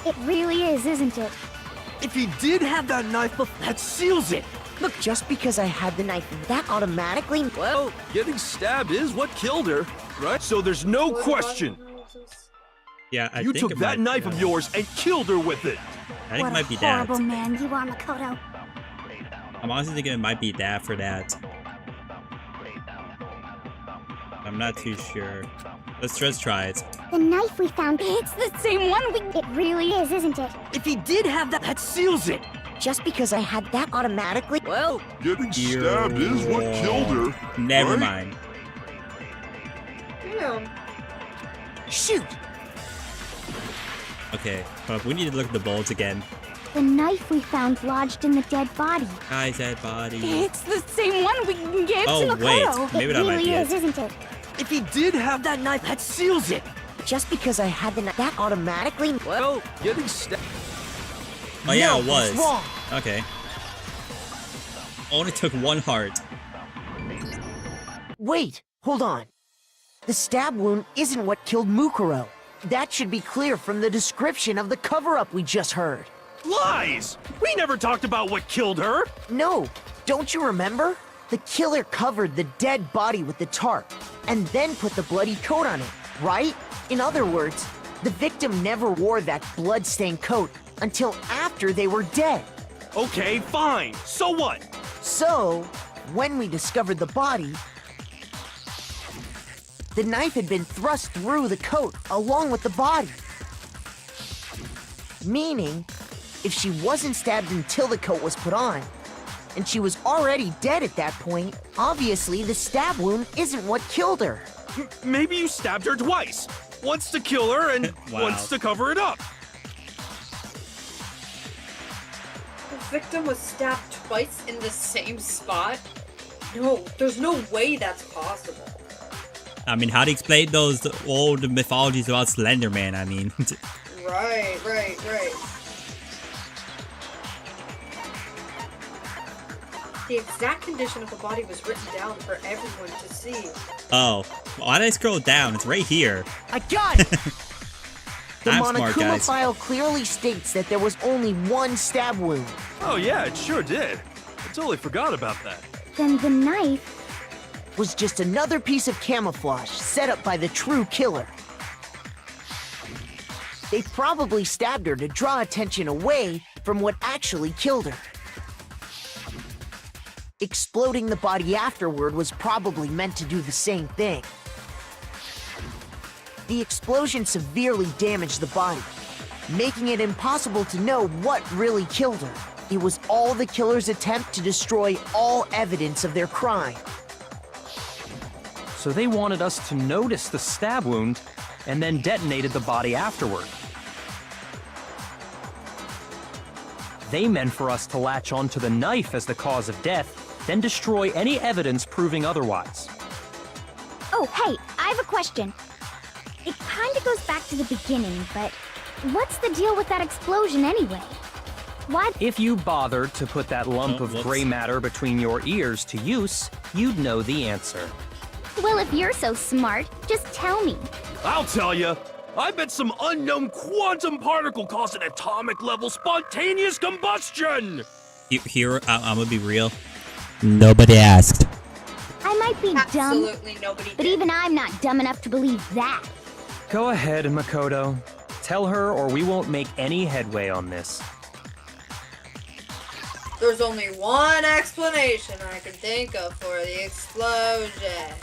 It really is, isn't it? If he did have that knife, that seals it! Look, just because I had the knife, that automatically... Well, getting stabbed is what killed her, right? So there's no question. Yeah, I You think took it that might, knife of yours and killed her with it! I think What it might a be that. horrible man you are, Makoto. I'm honestly thinking it might be that for that. I'm not too sure. Let's just try it. The knife we found... It's the same one we... It really is, isn't it? If he did have that Seals it! Just because I had that automatically... well, Getting stabbed is what killed her. Never right? mind. Damn. Shoot! Okay, hold up. We need to look at the bullets again. The knife we found lodged in the dead body. Guy's dead body. It's the same one we gave to Oh Makoto. wait, maybe It that might really be is, it. isn't it? If he did have that knife, that seals it! Just because I had the knife, that automatically... well, Getting stabbed... Oh yeah, No, it was. that's wrong. Okay. Only took 1 heart. Wait, hold on. The stab wound isn't what killed Mukuro. That should be clear from the description of the cover-up we just heard. Lies! We never talked about what killed her! No, don't you remember? The killer covered the dead body with the tarp, and then put the bloody coat on it, right? In other words, the victim never wore that blood-stained coat until after they were dead. Okay, fine. So what? So, when we discovered the body, the knife had been thrust through the coat along with the body. Meaning, if she wasn't stabbed until the coat was put on, and she was already dead at that point, obviously the stab wound isn't what killed her. Maybe you stabbed her twice. Once to kill her and Wow. once to cover it up. The victim was stabbed twice in the same spot? No, there's no way that's possible. I mean, how to explain those old mythologies about Slender Man? I mean, Right. The exact condition of the body was written down for everyone to see. oh, why did I scroll down? It's right here. I got it! The I'm smart, Monokuma guys. file clearly states that there was only 1 stab wound. Oh yeah, it sure did. I totally forgot about that. Then the knife... Was just another piece of camouflage set up by the true killer. They probably stabbed her to draw attention away from what actually killed her. Exploding the body afterward was probably meant to do the same thing. The explosion severely damaged the body, making it impossible to know what really killed her. It was all the killer's attempt to destroy all evidence of their crime. So they wanted us to notice the stab wound and then detonated the body afterward. They meant for us to latch onto the knife as the cause of death, then destroy any evidence proving otherwise. Oh, hey, I have a question. It kinda goes back to the beginning, but what's the deal with that explosion anyway? Why? If you bothered to put that lump of gray matter between your ears to use, you'd know the answer. Well, if you're so smart, just tell me. I'll tell you. I bet some unknown quantum particle caused an atomic level spontaneous combustion! Here, I'm gonna be real. Nobody asked. I might be Absolutely dumb, nobody but did. even I'm not dumb enough to believe that. Go ahead, Makoto. Tell her or we won't make any headway on this. There's only one explanation I can think of for the explosion.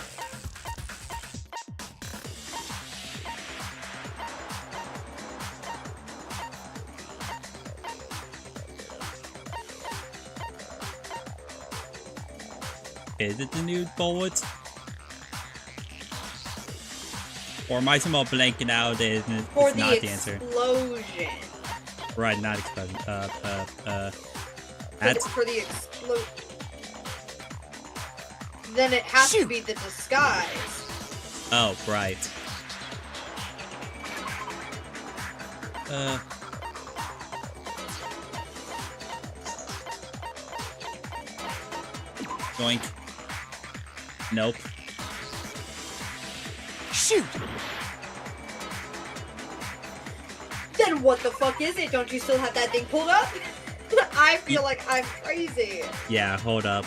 Is it the new bullet? Or am I somehow blanking out and it's For not the the answer? explosion. Right, not explosion. That's for the explosion. Then it has to be the disguise. Oh, right. Doink. Nope. Shoot! Then what the fuck is it? Don't you still have that thing pulled up? I feel like I'm crazy. Yeah, hold up.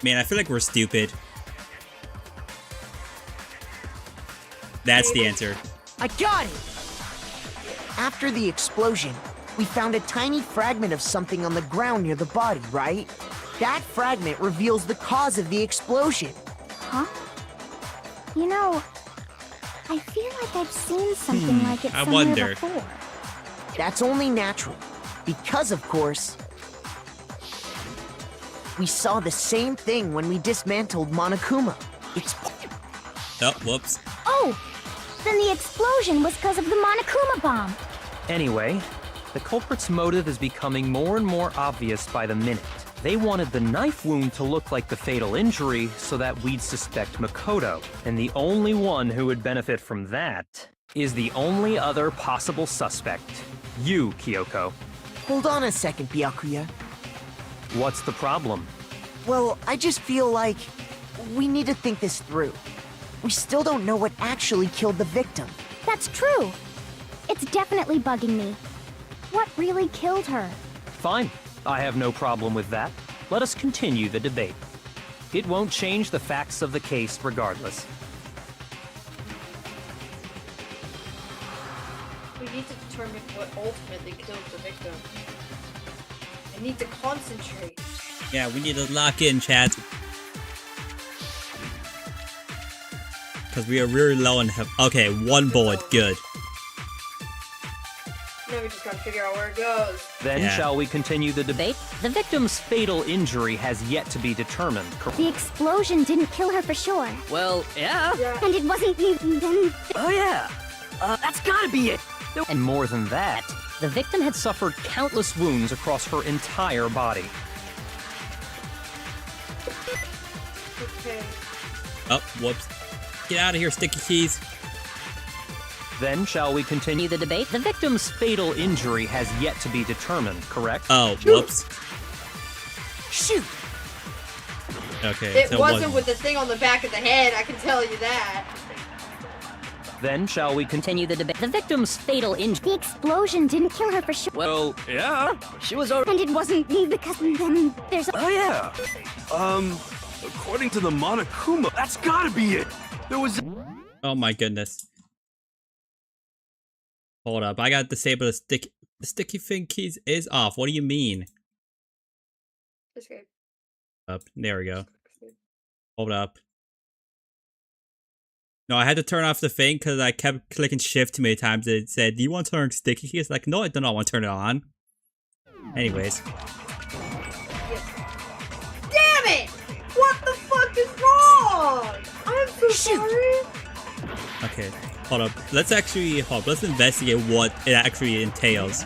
Man, I feel like we're stupid. That's the answer. I got it! After the explosion, we found a tiny fragment of something on the ground near the body, right? That fragment reveals the cause of the explosion. Huh? You know, I feel like I've seen something like it I somewhere wonder. before. That's only natural, because of course, we saw the same thing when we dismantled Monokuma. It's... Oh, whoops. Oh! Then the explosion was because of the Monokuma bomb. Anyway, the culprit's motive is becoming more and more obvious by the minute. They wanted the knife wound to look like the fatal injury so that we'd suspect Makoto. And the only one who would benefit from that is the only other possible suspect. You, Kyoko. Hold on a second, Byakuya. What's the problem? Well, I just feel like we need to think this through. We still don't know what actually killed the victim. That's true. It's definitely bugging me. What really killed her? Fine. I have no problem with that. Let us continue the debate. It won't change the facts of the case regardless. We need to determine what ultimately killed the victim. I need to concentrate. Yeah, we need to lock in, chat. Because we are really low on okay, one bullet, good. Now we just gotta figure out where it goes. Then shall we continue the debate? The victim's fatal injury has yet to be determined. The explosion didn't kill her for sure. Well, yeah. And it wasn't even... Oh yeah. That's gotta be it. And more than that, the victim had suffered countless wounds across her entire body. Okay. Oh, whoops. Get out of here, sticky keys. Then shall we continue the debate? The victim's fatal injury has yet to be determined, correct? Oh, whoops. Shoot! Okay, It wasn't with the thing on the back of the head, I can tell you that. Then shall we continue the debate? The victim's fatal injury. The explosion didn't kill her for sure. Well, yeah. She was already. And it wasn't me because then there's... Oh yeah. According to the Monokuma, that's gotta be it. There was... Oh my goodness. Hold up, I gotta disable the sticky... The sticky thing keys is off. What do you mean? Escape. Up. There we go. Hold up. No, I had to turn off the thing because I kept clicking shift too many times. It said, do you want to turn sticky keys? Like, no, I do not want to turn it on. Anyways. Damn it! What the fuck is wrong? I'm so sorry. Okay, hold up. Let's actually, let's investigate what it actually entails.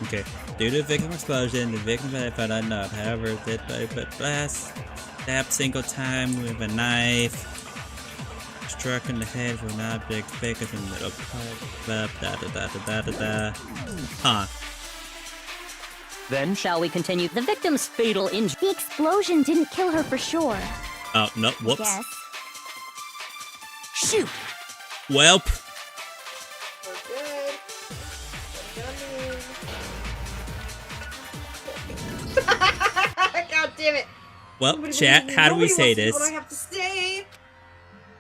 Okay. Due to the victim explosion, the victim found out not. However, dead by blast. Stabbed single time with a knife. Struck in the head with an object bigger than the middle part. Huh. Then shall we continue? The victim's fatal injury. The explosion didn't kill her for sure. Oh, no, whoops. Yes. Shoot! Welp. God damn it. Well, chat, how do we say this? What I have to say.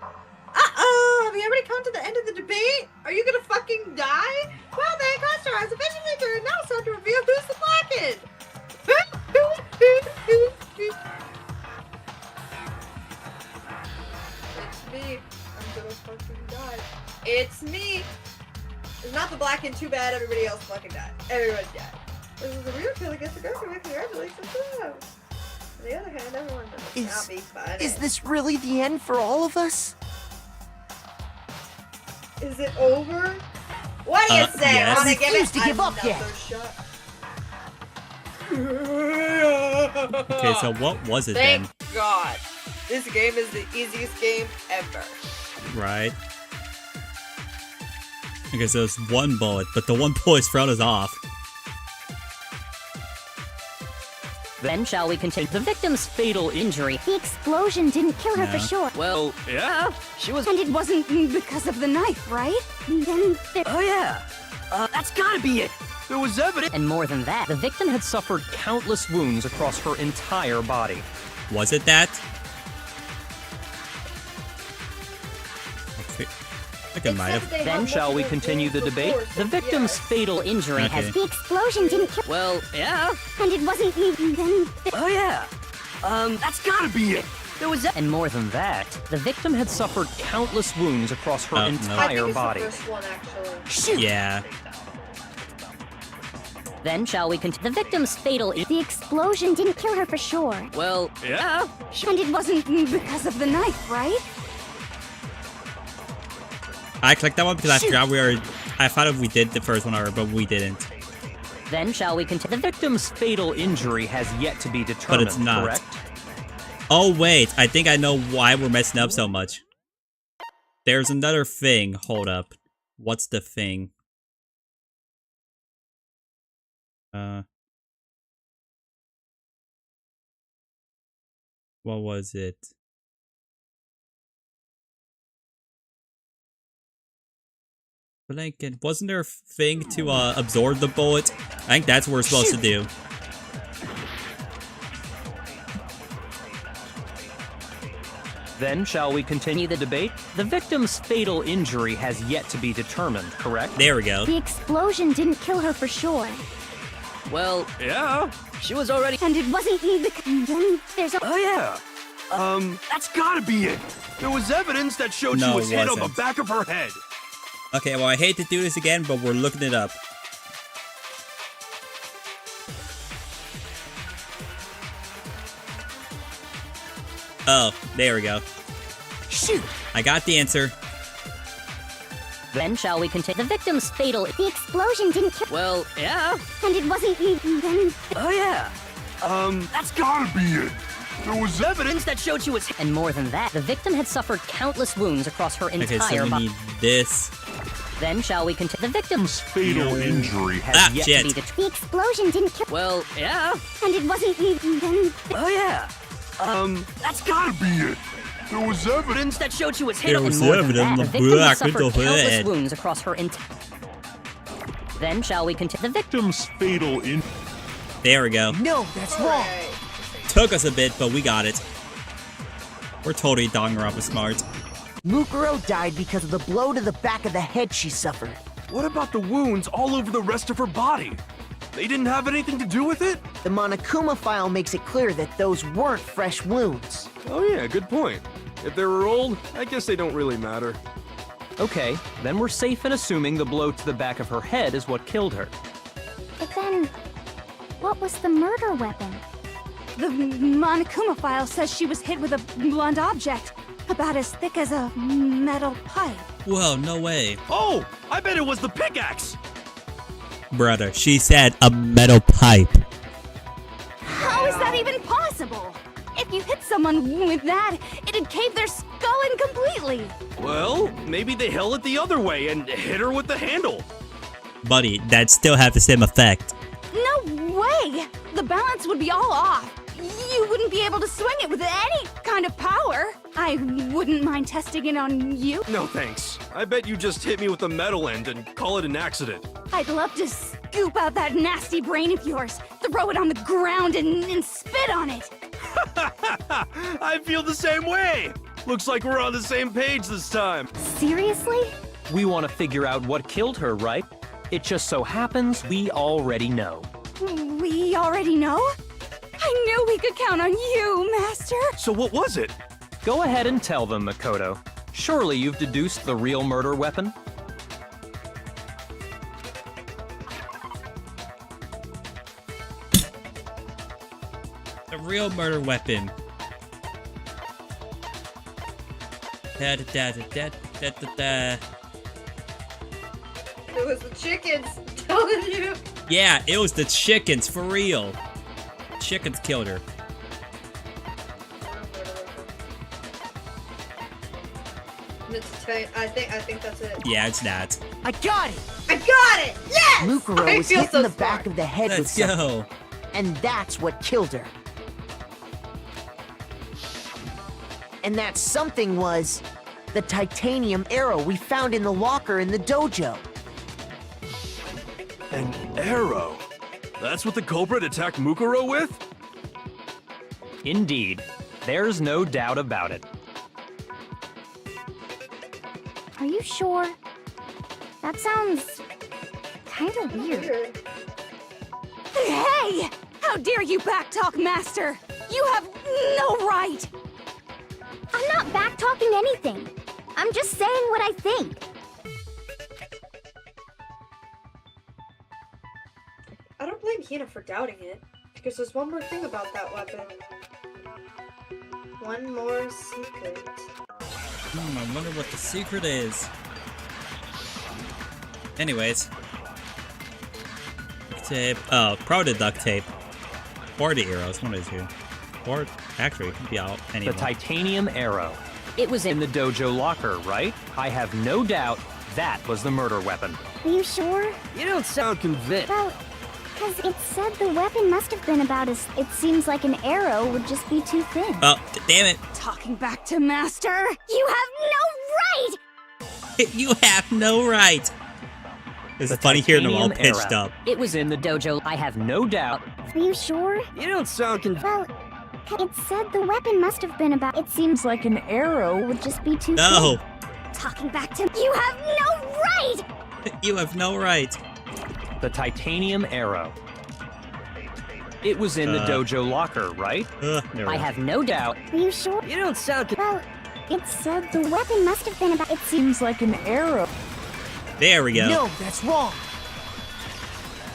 Uh-oh, have you already come to the end of the debate? Are you gonna fucking die? Well then, Cluster has officially turned. Now it's time to reveal who's the blackened. It's me. I'm gonna fucking die. It's me. It's not the blackened, too bad, everybody else fucking died. Everyone died. This is the real kill against the girl. Congratulations to them. On the other hand, everyone does not be funny. Is this really the end for all of us? Is it over? What do you say? Yes. Wanna give it to give up yet. another shot? Okay, so what was it Thank then? God. This game is the easiest game ever. Right. Okay, so it's one bullet, but the one bullet's thrown us off. Then shall we continue? The victim's fatal injury. The explosion didn't kill her for sure. Well, yeah. She was. And it wasn't because of the knife, right? Then there... Oh yeah. That's gotta be it. There was evidence. And more than that, The victim had suffered countless wounds across her entire body. Was it that? I think I might have. Then shall we continue the debate? the victim's fatal injury Okay. has... The explosion didn't kill... Well, yeah. And it wasn't even then... Oh yeah. That's gotta be it. There was. And more than that, The victim had suffered countless wounds across her Oh, no. I think entire it's body. the first one, actually. Shoot! Yeah. then shall we continue? The victim's fatal injury. The explosion didn't kill her for sure. Well, yeah. And it wasn't because of the knife, right? I clicked that one because I forgot we were. I thought we did the first one already, but we didn't. Then shall we continue? The victim's fatal injury has yet to be determined, But it's not. correct? Oh wait, I think I know why we're messing up so much. There's another thing. Hold up. What's the thing? What was it? Blanket. Wasn't there a thing to absorb the bullet? I think that's what we're supposed to do. Then shall we continue the debate? The victim's fatal injury has yet to be determined, correct? There we go. The explosion didn't kill her for sure. Well, yeah. She was already. And it wasn't then there's a. Oh, yeah. That's gotta be it. There was evidence that showed No, she was it hit on the wasn't. back of her head. Okay, well, I hate to do this again, but we're looking it up. Oh, there we go. Shoot! I got the answer. Then shall we continue? The victim's fatal. The explosion didn't kill. Well, yeah. And it wasn't then. Oh, yeah. That's gotta be it. There was Evidence that showed she was hit. And more than that, the victim had suffered countless wounds across her Okay, entire so we body. need this. Then shall we continue? The victim's fatal injury. has yet shit. to be determined. The explosion didn't kill. Well, yeah. And it wasn't then. Oh, yeah. That's Gotta be it. There was evidence that showed she was hit. There on was More than evidence that, the of victim had black suffered with the countless head. wounds across her entire. Then shall we continue? The victim's fatal injury. There we go. No, that's wrong. Took us a bit, but we got it. We're totally Danganronpa smart. Mukuro died because of the blow to the back of the head she suffered. What about the wounds all over the rest of her body? They didn't have anything to do with it? The Monokuma file makes it clear that those weren't fresh wounds. Oh yeah, good point. If they were old, I guess they don't really matter. Okay, then we're safe in assuming the blow to the back of her head is what killed her. But then, what was the murder weapon? The Monokuma file says she was hit with a blunt object, about as thick as a metal pipe. Whoa, no way. Oh, I bet it was the pickaxe. Brother, she said a metal pipe. How is that even possible? If you hit someone with that, it'd cave their skull in completely. Well, maybe they held it the other way and hit her with the handle. Buddy, that still have the same effect. No way! The balance would be all off. You wouldn't be able to swing it with any kind of power. I wouldn't mind testing it on you. No thanks. I bet you just hit me with the metal end and call it an accident. I'd love to scoop out that nasty brain of yours, throw it on the ground and spit on it. I feel the same way. Looks like we're on the same page this time. Seriously? We want to figure out what killed her, right? It just so happens we already know. We already know? I knew we could count on you, Master. So what was it? Go ahead and tell them, Makoto. Surely you've deduced the real murder weapon? The real murder weapon. Da da da da da da da. It was the chickens, I'm telling you. Yeah, it was the chickens, for real. Chickens killed her. I think that's it. Yeah, it's that. I got it! I got it! Yes! Mukuro I was feel hit so in the smart. back of the head with Let's something, go. and that's what killed her. And that something was the titanium arrow we found in the locker in the dojo. An arrow? That's what the culprit attacked Mukuro with? Indeed. There's no doubt about it. Are you sure? That sounds kind of weird. Hey! How dare you backtalk, Master? You have no right! I'm not backtalking anything. I'm just saying what I think. I don't blame Hina for doubting it, because there's one more thing about that weapon. One more secret. I wonder what the secret is. Anyways. tape. Oh, probably the duct tape. Or the arrows, one of the two. Or, actually, it could be out anyway. The titanium arrow. It was in the dojo locker, right? I have no doubt that was the murder weapon. Are you sure? You don't sound convinced. Well, because it said the weapon must have been about as... It seems like an arrow would just be too thin. Oh, damn it. Talking back to Master. You have no right! You have no right. It's funny hearing them all pitched up. It was in the dojo. I have no doubt. Are you sure? You don't sound convinced. Well, it said the weapon must have been about... It seems like an arrow would just be too No. thin. Talking back to... You have no right! You have no right. The titanium arrow. It was in the dojo locker, right? I have no doubt. Are you sure? You don't sound Well, it said the weapon must have been about... It seems like an arrow. There we go. No, that's wrong.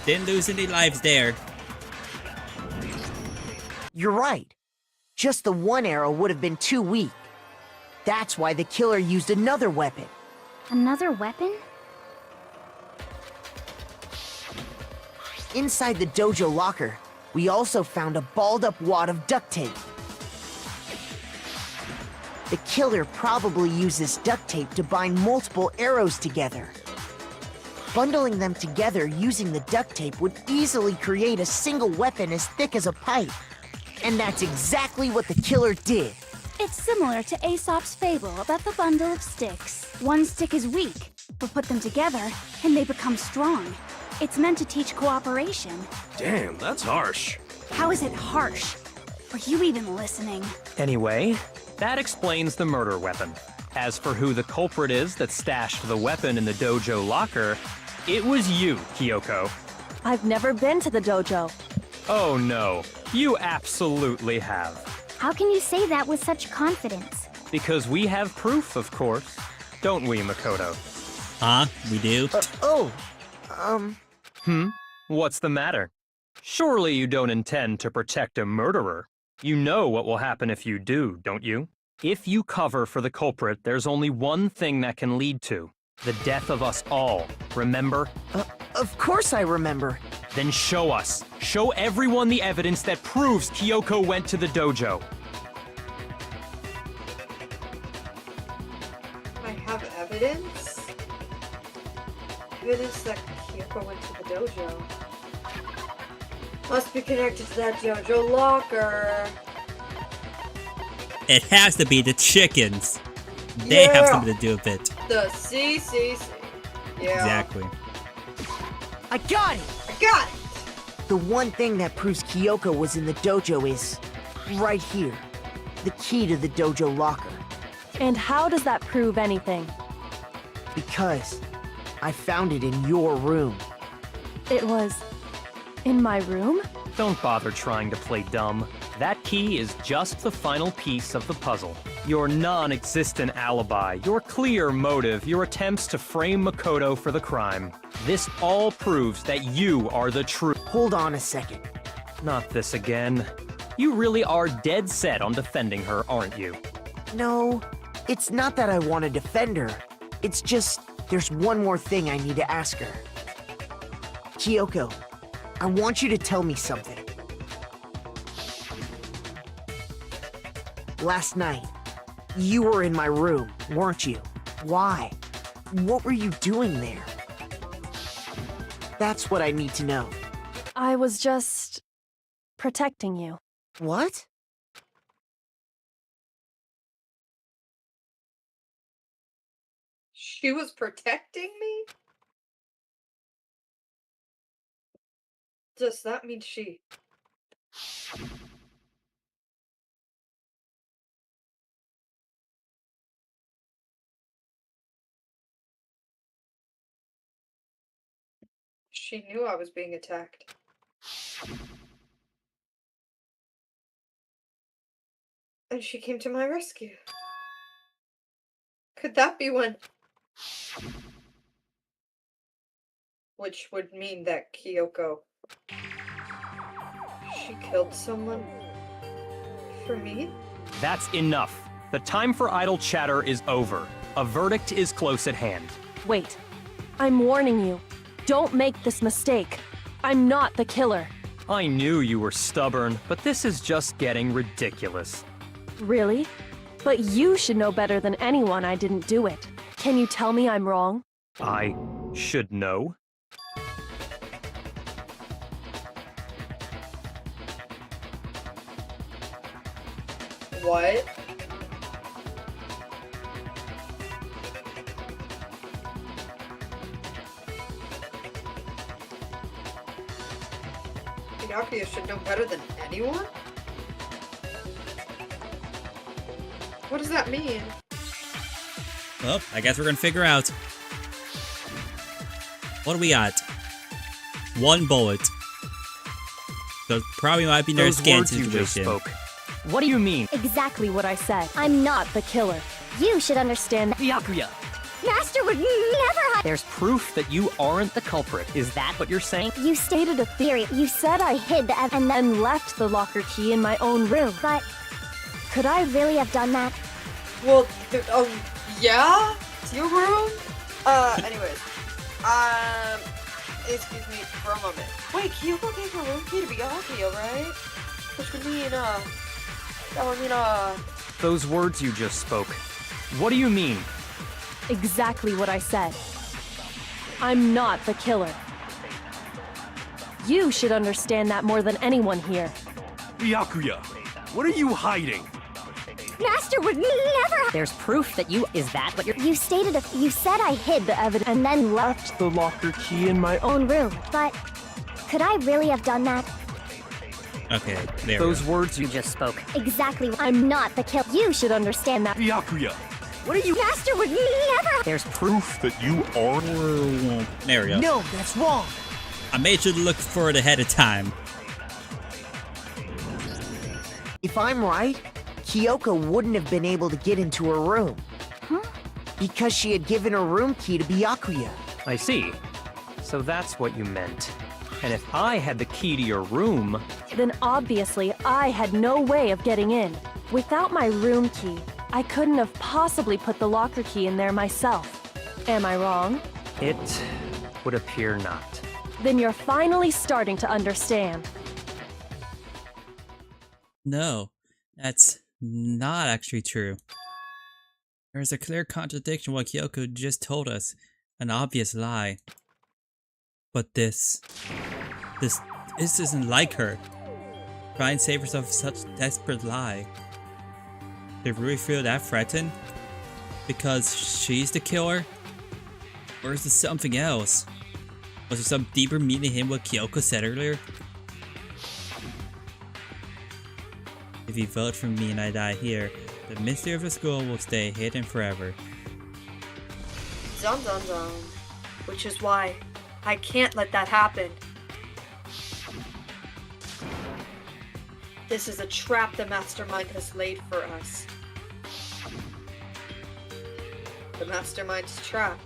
Didn't lose any lives there. You're right. Just the one arrow would have been too weak. That's why the killer used another weapon. Another weapon? Inside the dojo locker, we also found a balled-up wad of duct tape. The killer probably uses duct tape to bind multiple arrows together. Bundling them together using the duct tape would easily create a single weapon as thick as a pipe. And that's exactly what the killer did. It's similar to Aesop's fable about the bundle of sticks. One stick is weak, but put them together and they become strong. It's meant to teach cooperation. Damn, that's harsh. How is it harsh? Are you even listening? Anyway, that explains the murder weapon. As for who the culprit is that stashed the weapon in the dojo locker, it was you, Kyoko. I've never been to the dojo. Oh no, you absolutely have. How can you say that with such confidence? Because we have proof, of course. Don't we, Makoto? Huh? We do? What's the matter? Surely you don't intend to protect a murderer. You know what will happen if you do, don't you? If you cover for the culprit, there's only one thing that can lead to. The death of us all, remember? Of course I remember. Then show us. Show everyone the evidence that proves Kyoko went to the dojo. I have evidence? Evidence that Kyoko went to the dojo. Must be connected to that dojo locker. It has to be the chickens. They have something to do with it. The CCC. Yeah. Exactly. I got it! I got it! The one thing that proves Kyoko was in the dojo is right here. The key to the dojo locker. And how does that prove anything? Because I found it in your room. It was in my room? Don't bother trying to play dumb. That key is just the final piece of the puzzle. Your non-existent alibi, your clear motive, your attempts to frame Makoto for the crime. This all proves that you are the true— Hold on a second. Not this again. You really are dead set on defending her, aren't you? No, it's not that I want to defend her. It's just, there's one more thing I need to ask her. Kyoko, I want you to tell me something. Last night, you were in my room, weren't you? Why? What were you doing there? That's what I need to know. I was just protecting you. What? She was protecting me? Does that mean she... She knew I was being attacked. And she came to my rescue. Could that be when... Which would mean that Kyoko... She killed someone... for me? That's enough. The time for idle chatter is over. A verdict is close at hand. Wait. I'm warning you. Don't make this mistake. I'm not the killer. I knew you were stubborn, but this is just getting ridiculous. Really? But you should know better than anyone I didn't do it. Can you tell me I'm wrong? I should know? What? Byakuya should know better than anyone? What does that mean? Well, I guess we're gonna figure out. What do we got? 1 bullet. So it probably might be nurse Those scan words you just situation. spoke. What do you mean? Exactly what I said. I'm not the killer. You should understand that. Byakuya, Master would never hide. There's proof that you aren't the culprit. Is that what you're saying? You stated a theory. You said I hid the And then left the locker key in my own room. But could I really have done that? Well, yeah? It's your room? Anyways. Excuse me for a moment. Wait, Kyoko gave her room key to Byakuya, right? Which would mean, that would mean, Those words you just spoke. What do you mean? Exactly what I said. I'm not the killer. You should understand that more than anyone here. Byakuya, what are you hiding? Master would never. there's proof that you. Is that what you're. You stated you said I hid the evidence and then left The locker key in my own room. But could I really have done that? Okay, there Those we go. words you just spoke. Exactly. I'm not the killer. You should understand that. Byakuya, What are you? Master would never. There's Proof that you are. There we go. No, that's wrong. I made sure to look for it ahead of time. If I'm right, Kyoko wouldn't have been able to get into her room. Huh? Because she had given her room key to Byakuya. I see. So that's what you meant. And if I had the key to your room, Then obviously I had no way of getting in. Without my room key, I couldn't have possibly put the locker key in there myself. Am I wrong? it would appear not. Then you're finally starting to understand. No, that's not actually true. There's a clear contradiction what Kyoko just told us. An obvious lie. But this isn't like her. Try and save herself such desperate lie. They really feel that threatened? Because she's the killer? Or is it something else? Was there some deeper meaning in what Kyoko said earlier? If you vote for me and I die here, the mystery of the school will stay hidden forever. dun dun dun. Which is why I can't let that happen. This is a trap the mastermind has laid for us. The mastermind's trap.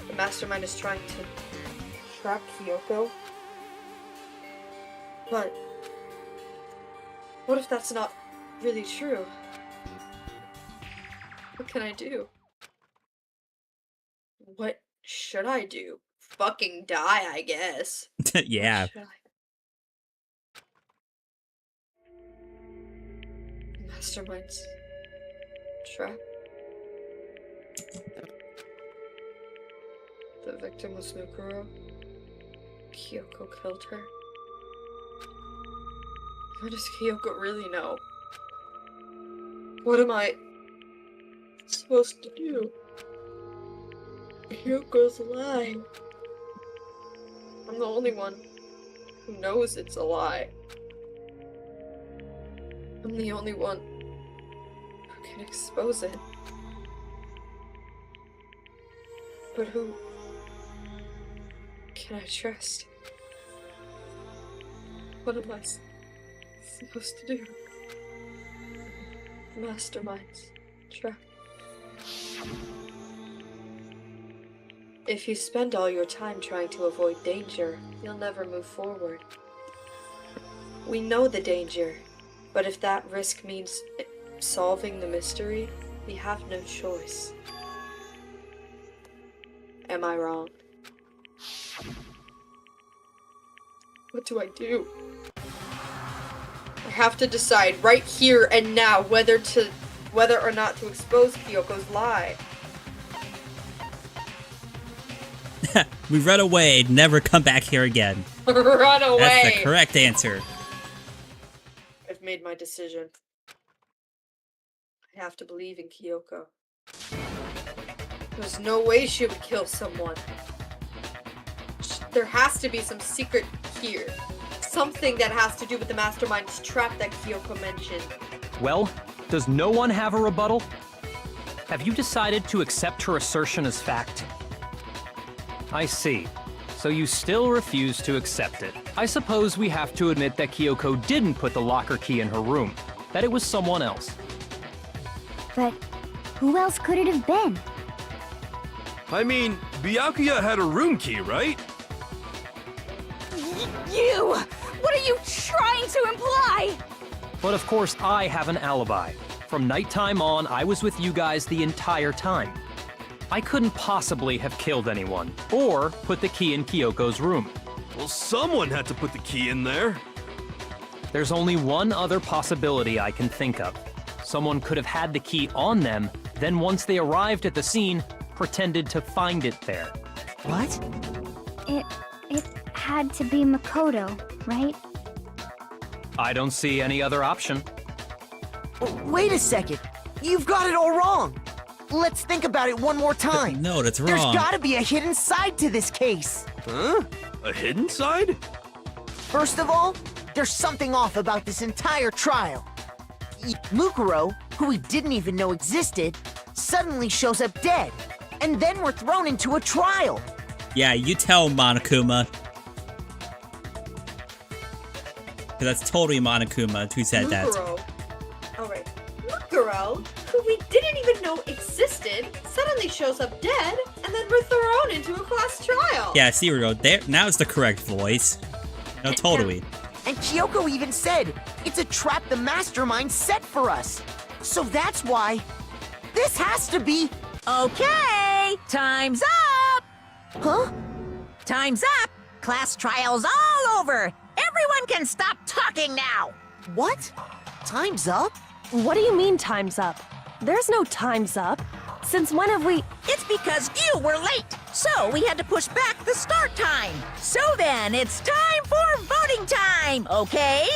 The mastermind is trying to trap Kyoko. But what if that's not really true? What can I do? What should I do? Fucking die, I guess. Yeah. What should I? Mastermind's trap. The victim was Nukuro. Kyoko killed her. What does Kyoko really know? What am I supposed to do? Kyoko's lying. I'm the only one who knows it's a lie. I'm the only one who can expose it. But who can I trust? What am I supposed to do? Masterminds. Trap. If you spend all your time trying to avoid danger, you'll never move forward. We know the danger, but if that risk means solving the mystery, we have no choice. Am I wrong? What do I do? I have to decide right here and now whether or not to expose Kyoko's lie. We run away, never come back here again. Run away! That's the correct answer. I've made my decision. I have to believe in Kyoko. There's no way she would kill someone. There has to be some secret here. Something that has to do with the mastermind's trap that Kyoko mentioned. Well, does no one have a rebuttal? Have you decided to accept her assertion as fact? I see. So you still refuse to accept it. I suppose we have to admit that Kyoko didn't put the locker key in her room, that it was someone else. But who else could it have been? I mean, Byakuya had a room key, right? You! What are you trying to imply? But of course, I have an alibi. From nighttime on, I was with you guys the entire time. I couldn't possibly have killed anyone, or put the key in Kyoko's room. Well, someone had to put the key in there. There's only one other possibility I can think of. Someone could have had the key on them, then once they arrived at the scene, pretended to find it there. What? It had to be Makoto, right? I don't see any other option. Wait a second. You've got it all wrong. Let's think about it one more time. No, that's wrong. There's gotta be a hidden side to this case. Huh? A hidden side? First of all, there's something off about this entire trial. Mukuro, who we didn't even know existed, suddenly shows up dead. And then we're thrown into a trial. Yeah, you tell Monokuma. Because that's totally Monokuma who said that. Alright. Mukuro, who we didn't even know existed, suddenly shows up dead, and then we're thrown into a class trial. Yeah, see, we go. There, now it's the correct voice. No, totally. And Kyoko even said, it's a trap the mastermind set for us. So that's why this has to be... Okay, time's up! Huh? Time's up! Class trial's all over! Everyone can stop talking now! What? Time's up? What do you mean time's up? There's no time's up. Since when have we... It's because you were late, so we had to push back the start time. So then, it's time for voting time, okay?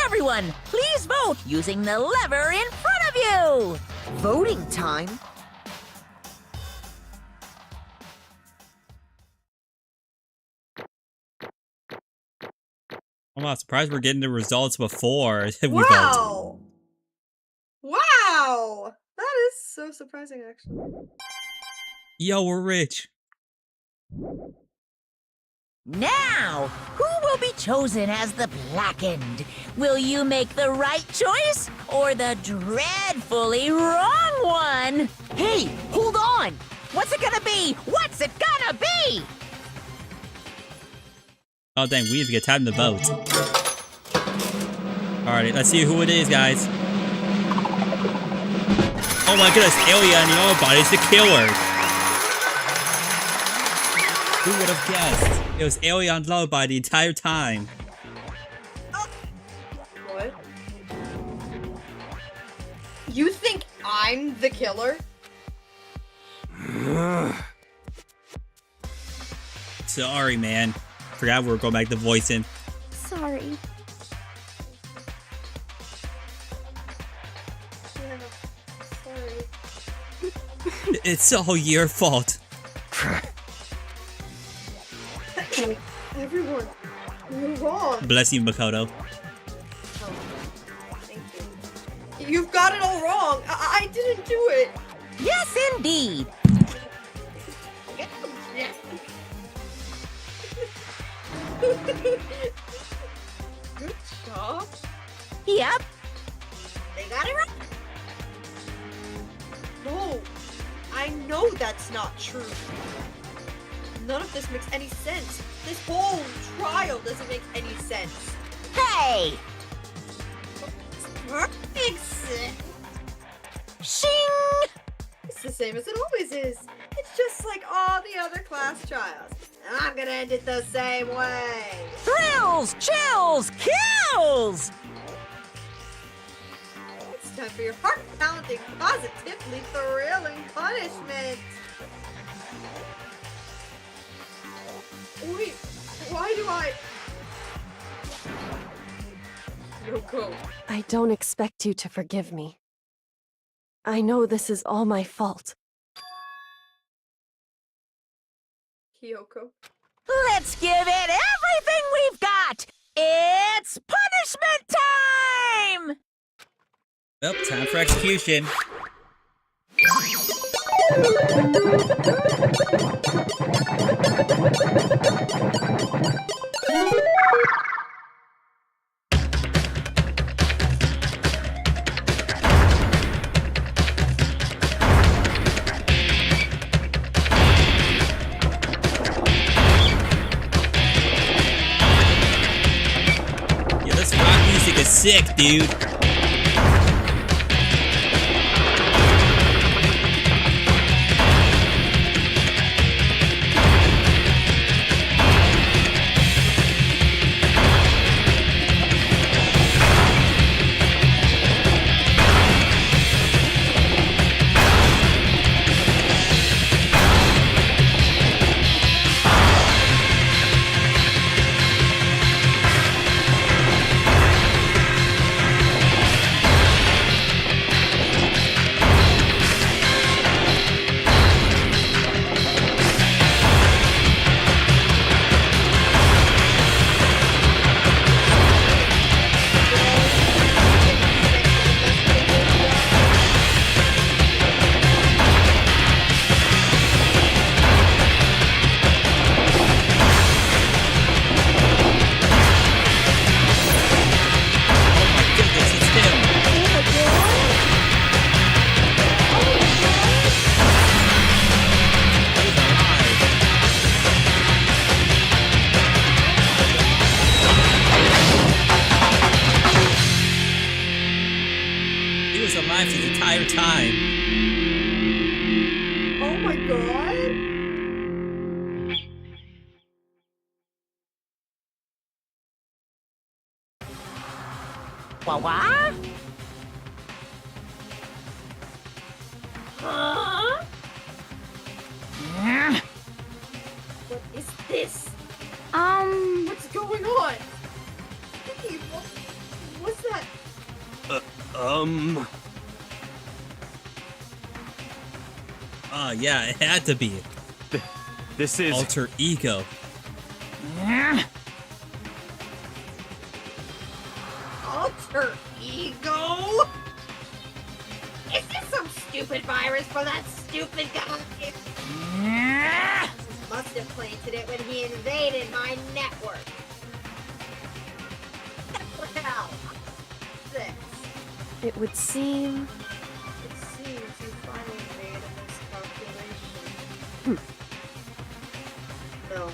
Everyone, please vote using the lever in front of you! Voting time? I'm not surprised we're getting the results before we vote. Wow! Wow! That is so surprising, actually. Yo, we're rich. Now, who will be chosen as the blackened? Will you make the right choice or the dreadfully wrong one? Hey, hold on! What's it gonna be? What's it gonna be? Oh dang, we need to get time to vote. Alright, let's see who it is, guys. Oh my goodness, Alien Body's the killer. Who would have guessed? It was Alien Lullaby the entire time. What? You think I'm the killer? Sorry, man. Forgot we were going back to voicing. Sorry. Yeah, sorry. It's all your fault. Everyone, you're wrong. Bless you, Makoto. Oh, thank you. You've got it all wrong. I didn't do it. Yes, indeed. Good job. Yep. They got it right. No, I know that's not true. None of this makes any sense. This whole trial doesn't make any sense. Hey! Perfect sense. Shing! It's the same as it always is. It just like all the other class trials. And I'm gonna end it the same way. Thrills, chills, kills! It's time for your heart-pounding, positively thrilling punishment. Wait, why do I... Yoko. I don't expect you to forgive me. I know this is all my fault. Kyoko. Let's give it everything we've got! It's punishment time! Well, time for execution. Yeah, this rock music is sick, dude. Alive this entire time. Oh my god! What? What is this? What's going on? Vicky, what's that? Yeah, it had to be. This is... Alter ego. Alter ego? Is this some stupid virus for that stupid guy? Must have planted it when he invaded my network. What the hell? What's this? It would seem... It seems you finally made a miscalculation. No,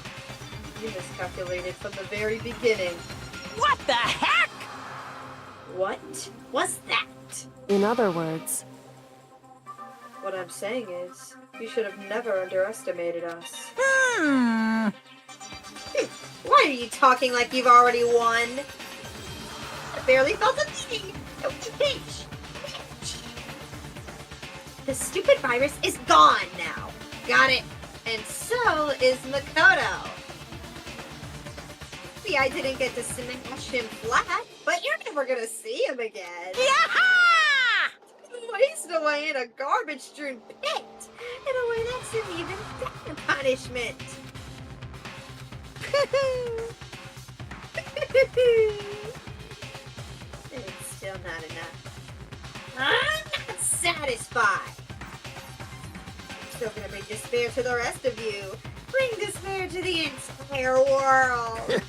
you miscalculated from the very beginning. What the heck? What was that? In other words... What I'm saying is, you should have never underestimated us. Hmm. Why are you talking like you've already won? I barely felt a thing. The stupid virus is gone now. Got it. And so is Makoto. See, I didn't get to smash him flat, but you're never gonna see him again. Yaha! Wasted away in a garbage-strewn pit. In a way that's an even better punishment. It's still not enough. I'm not satisfied. I'm still gonna bring despair to the rest of you. Bring despair to the entire world.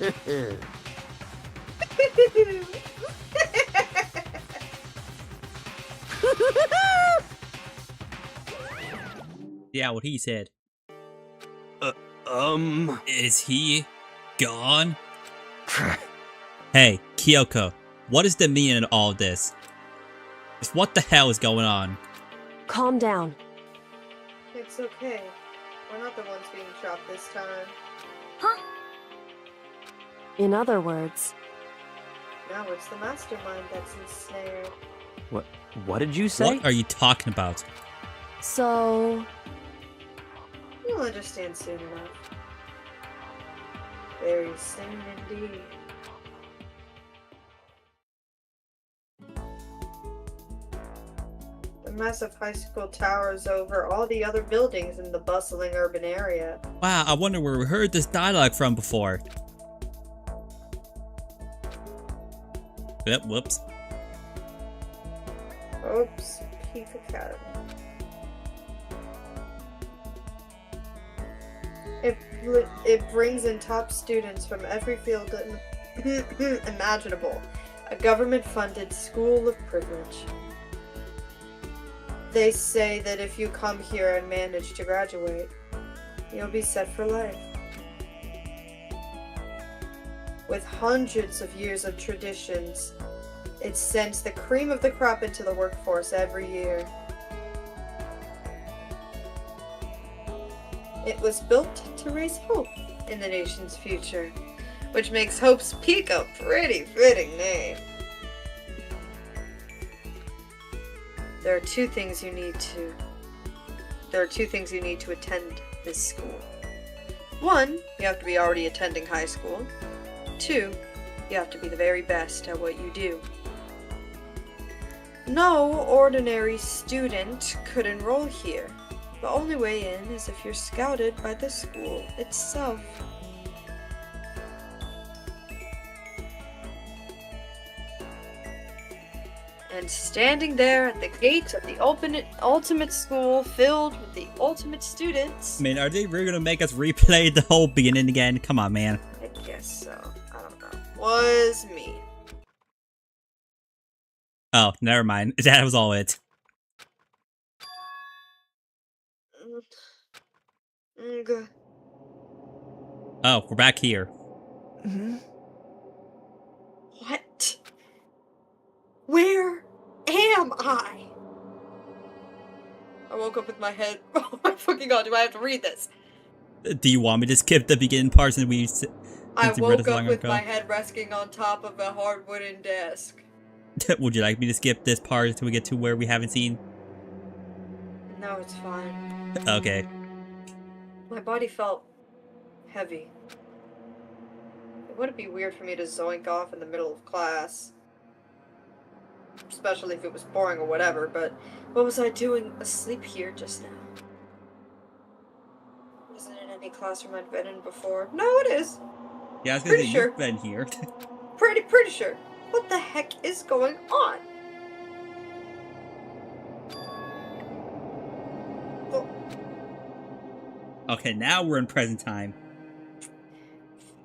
Yeah, what he said. Is he gone? Hey, Kyoko, what is the meaning of all this? Just what the hell is going on? Calm down. It's okay. We're not the ones being trapped this time. Huh? In other words, Now it's the mastermind that's ensnared. What did you say? What are you talking about? so You'll understand soon enough. Very soon indeed. The massive high school towers over all the other buildings in the bustling urban area. Wow, I wonder where we heard this dialogue from before. Yep, whoops. Oops, Peak Academy. It brings in top students from every field imaginable. A government-funded school of privilege. They say that if you come here and manage to graduate, you'll be set for life. With hundreds of years of traditions, it sends the cream of the crop into the workforce every year. It was built to raise hope in the nation's future, which makes Hope's Peak a pretty fitting name. There are two things you need to attend this school. One, you have to be already attending high school. Two, you have to be the very best at what you do. No ordinary student could enroll here. The only way in is if you're scouted by the school itself. And standing there at the gate of the ultimate school filled with the ultimate students. I mean, are they really gonna make us replay the whole beginning again? Come on, man. I guess so. I don't know. Was me. Oh, never mind. That was all it. Good. Oh, we're back here. What? Where am I? I woke up with my head. Oh my fucking god, do I have to read this? Do you want me to skip the beginning part since we I read woke this up long with ago? my head resting on top of a hard wooden desk. Would you like me to skip this part until we get to where we haven't seen? No, it's fine. Okay. My body felt heavy. It wouldn't be weird for me to zoink off in the middle of class. Especially if it was boring or whatever, but what was I doing asleep here just now? Isn't it any classroom I'd been in before? No, it is. Yeah, I was gonna Pretty say, sure. you've been here. Pretty sure. What the heck is going on? Okay, now we're in present time.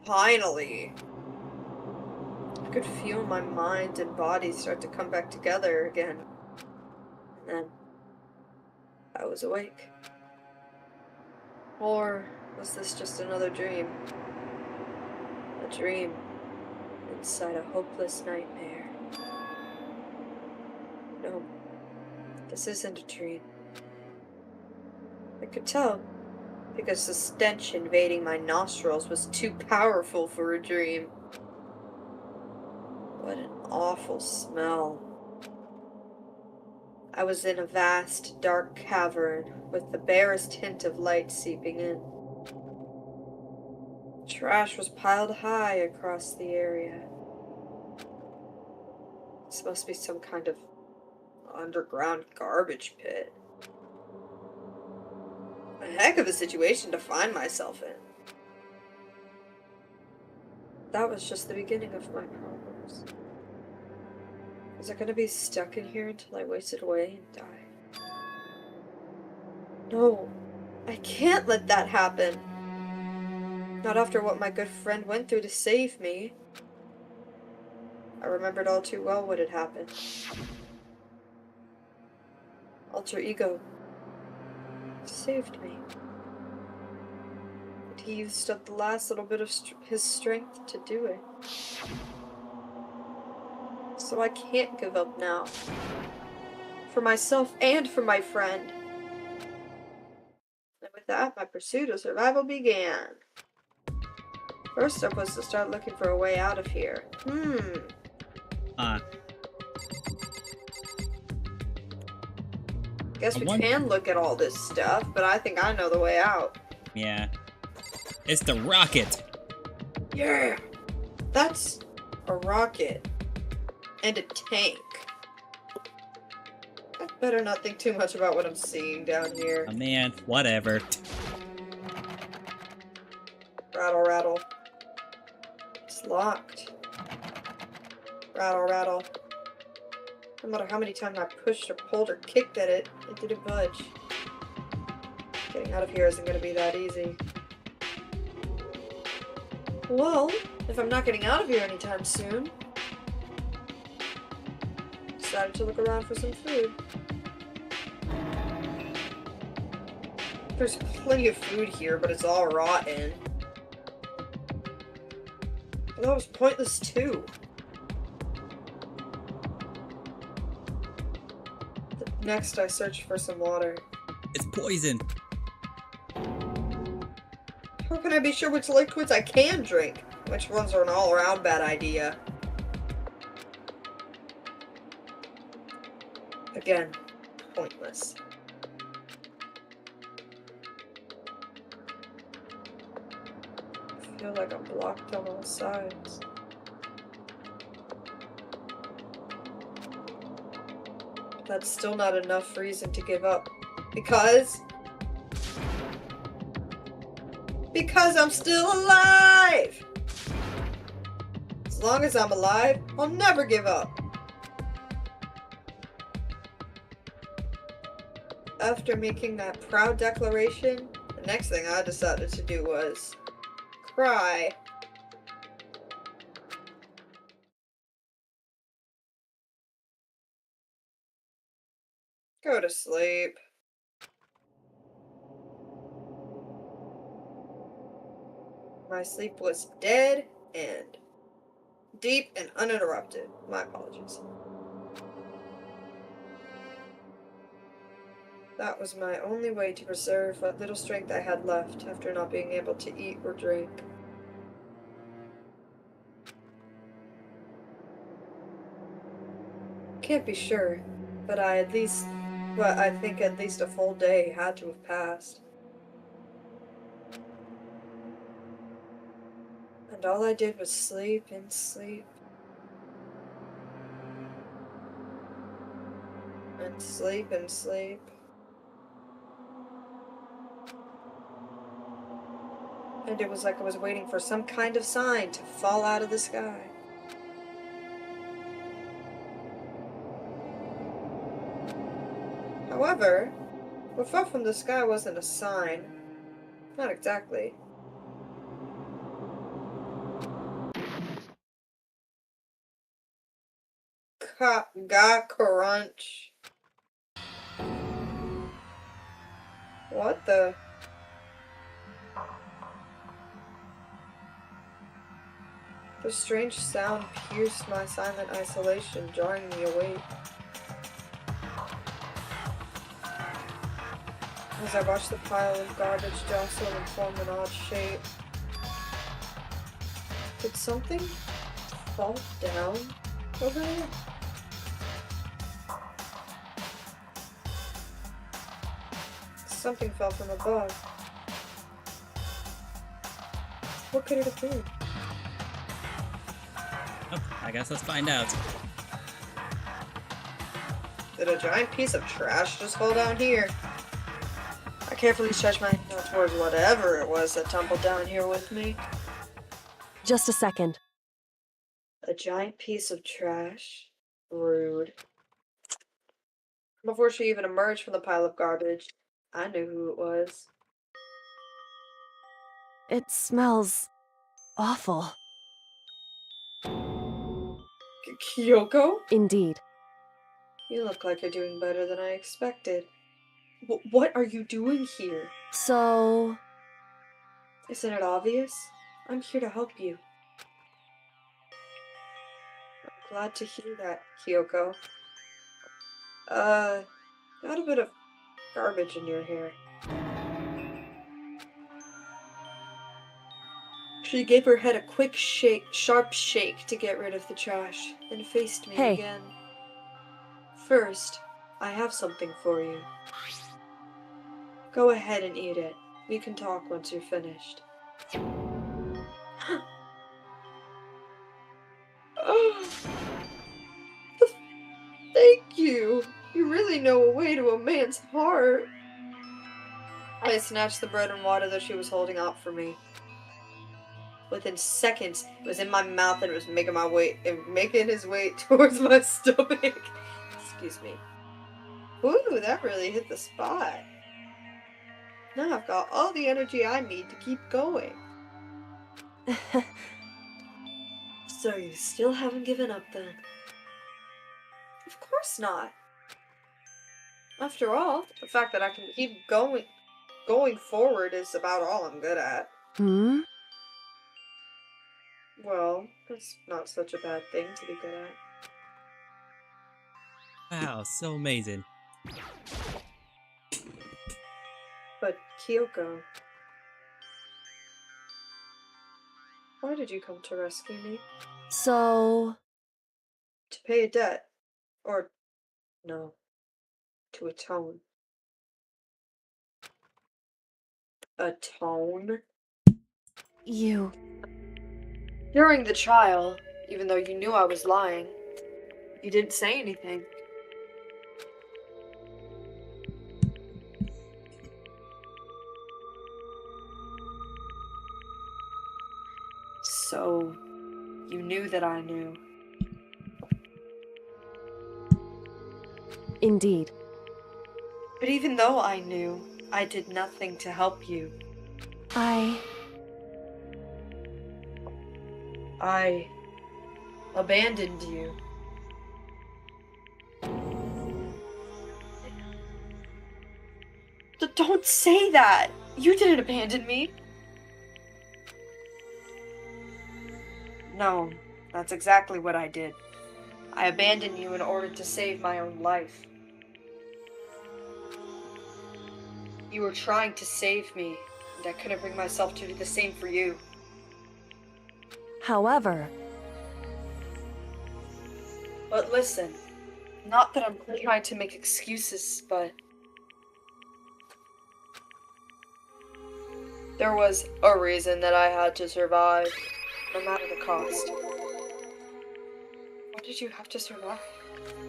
Finally. I could feel my mind and body start to come back together again. And then I was awake. Or was this just another dream? A dream inside a hopeless nightmare. No, this isn't a dream. I could tell, because the stench invading my nostrils was too powerful for a dream. What an awful smell. I was in a vast, dark cavern with the barest hint of light seeping in. Trash was piled high across the area. This must be some kind of underground garbage pit. A heck of a situation to find myself in. That was just the beginning of my problems. Was I gonna be stuck in here until I wasted away and die? No, I can't let that happen. Not after what my good friend went through to save me. I remembered all too well what had happened. Alter Ego saved me. And he used up the last little bit of his strength to do it. So I can't give up now. For myself and for my friend. And with that, my pursuit of survival began. First step was to start looking for a way out of here. Guess we can look at all this stuff, but I think I know the way out. Yeah. It's the rocket! Yeah! That's a rocket. And a tank. I better not think too much about what I'm seeing down here. Oh man, whatever. Rattle, rattle. It's locked. Rattle, rattle. No matter how many times I pushed or pulled or kicked at it, it didn't budge. Getting out of here isn't going to be that easy. Well, if I'm not getting out of here anytime soon, decided to look around for some food. There's plenty of food here, but it's all rotten. Well, that was pointless too. Next, I searched for some water. It's poison. How can I be sure which liquids I can drink? Which ones are an all-around bad idea? Again, pointless. I feel like I'm blocked on all sides. That's still not enough reason to give up. Because I'm still alive! As long as I'm alive, I'll never give up. After making that proud declaration, the next thing I decided to do was cry. Go to sleep. My sleep was dead and deep and uninterrupted. My apologies. That was my only way to preserve what little strength I had left after not being able to eat or drink. Can't be sure, but I think at least a full day had to have passed. And all I did was sleep and sleep. And sleep and sleep. And it was like I was waiting for some kind of sign to fall out of the sky. However, what fell from the sky wasn't a sign. Not exactly. Got crunch. What the? The strange sound pierced my silent isolation, jarring me awake. As I watched the pile of garbage jostle and form an odd shape. Did something fall down over there? Something fell from above. What could it have been? Oh, I guess let's find out. Did a giant piece of trash just fall down here? I carefully stretched my hand out towards whatever it was that tumbled down here with me. Just a second. A giant piece of trash? Rude. Before she even emerged from the pile of garbage, I knew who it was. It smells awful. Kyoko? Indeed. You look like you're doing better than I expected. What are you doing here? So... Isn't it obvious? I'm here to help you. I'm glad to hear that, Kyoko. Got a bit of garbage in your hair. She gave her head a quick shake, sharp shake to get rid of the trash, then faced me Hey. again. First, I have something for you. Go ahead and eat it. We can talk once you're finished. Oh, thank you. You really know a way to a man's heart. I snatched the bread and water that she was holding out for me. Within seconds, it was in my mouth and it was making his way towards my stomach. Excuse me. Ooh, that really hit the spot. Now I've got all the energy I need to keep going. So you still haven't given up then? Of course not. After all, the fact that I can keep going forward is about all I'm good at. Hmm? Well, that's not such a bad thing to be good at. Wow, so amazing. But Kyoko, why did you come to rescue me? So... To pay a debt. Or, no, to atone. Atone? You... During the trial, even though you knew I was lying, you didn't say anything. So, you knew that I knew. Indeed. But even though I knew, I did nothing to help you. I abandoned you. Don't say that! You didn't abandon me! No, that's exactly what I did. I abandoned you in order to save my own life. You were trying to save me, and I couldn't bring myself to do the same for you. However... But listen, not that I'm trying to make excuses, but... there was a reason that I had to survive, no matter the cost. Why did you have to survive?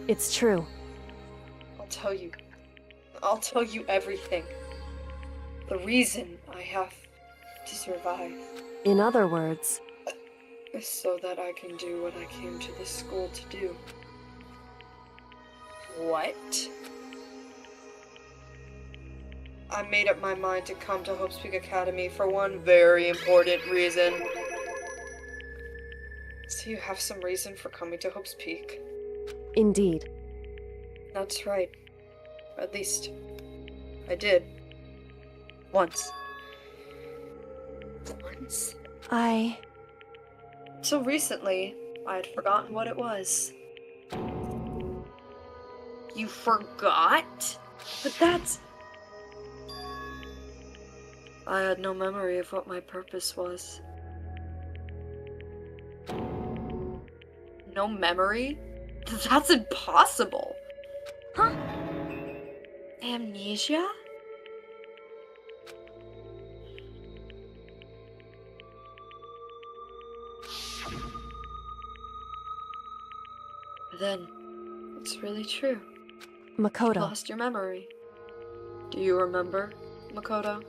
It's true. I'll tell you. I'll tell you everything. The reason I have to survive In other words... is so that I can do what I came to this school to do. What? I made up my mind to come to Hope's Peak Academy for one very important reason. So you have some reason for coming to Hope's Peak? Indeed. That's right. At least, I did. Once. Once? So recently, I had forgotten what it was. You forgot? But that's... I had no memory of what my purpose was. No memory? That's impossible! Huh? Amnesia? Then, it's really true. Makoto. You lost your memory. Do you remember, Makoto?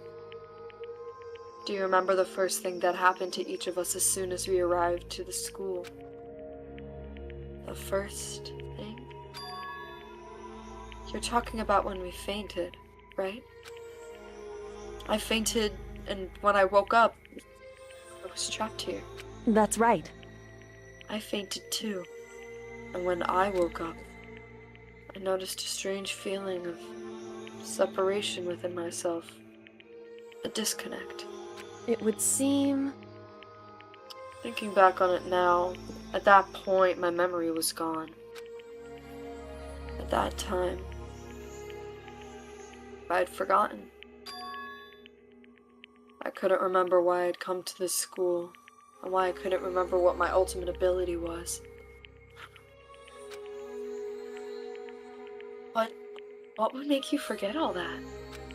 Do you remember the first thing that happened to each of us as soon as we arrived to the school? The first thing? You're talking about when we fainted, right? I fainted, and when I woke up, I was trapped here. That's right. I fainted too. And when I woke up, I noticed a strange feeling of separation within myself. A disconnect. It would seem... Thinking back on it now, at that point my memory was gone. At that time, I had forgotten. I couldn't remember why I'd come to this school, and why I couldn't remember what my ultimate ability was. What would make you forget all that?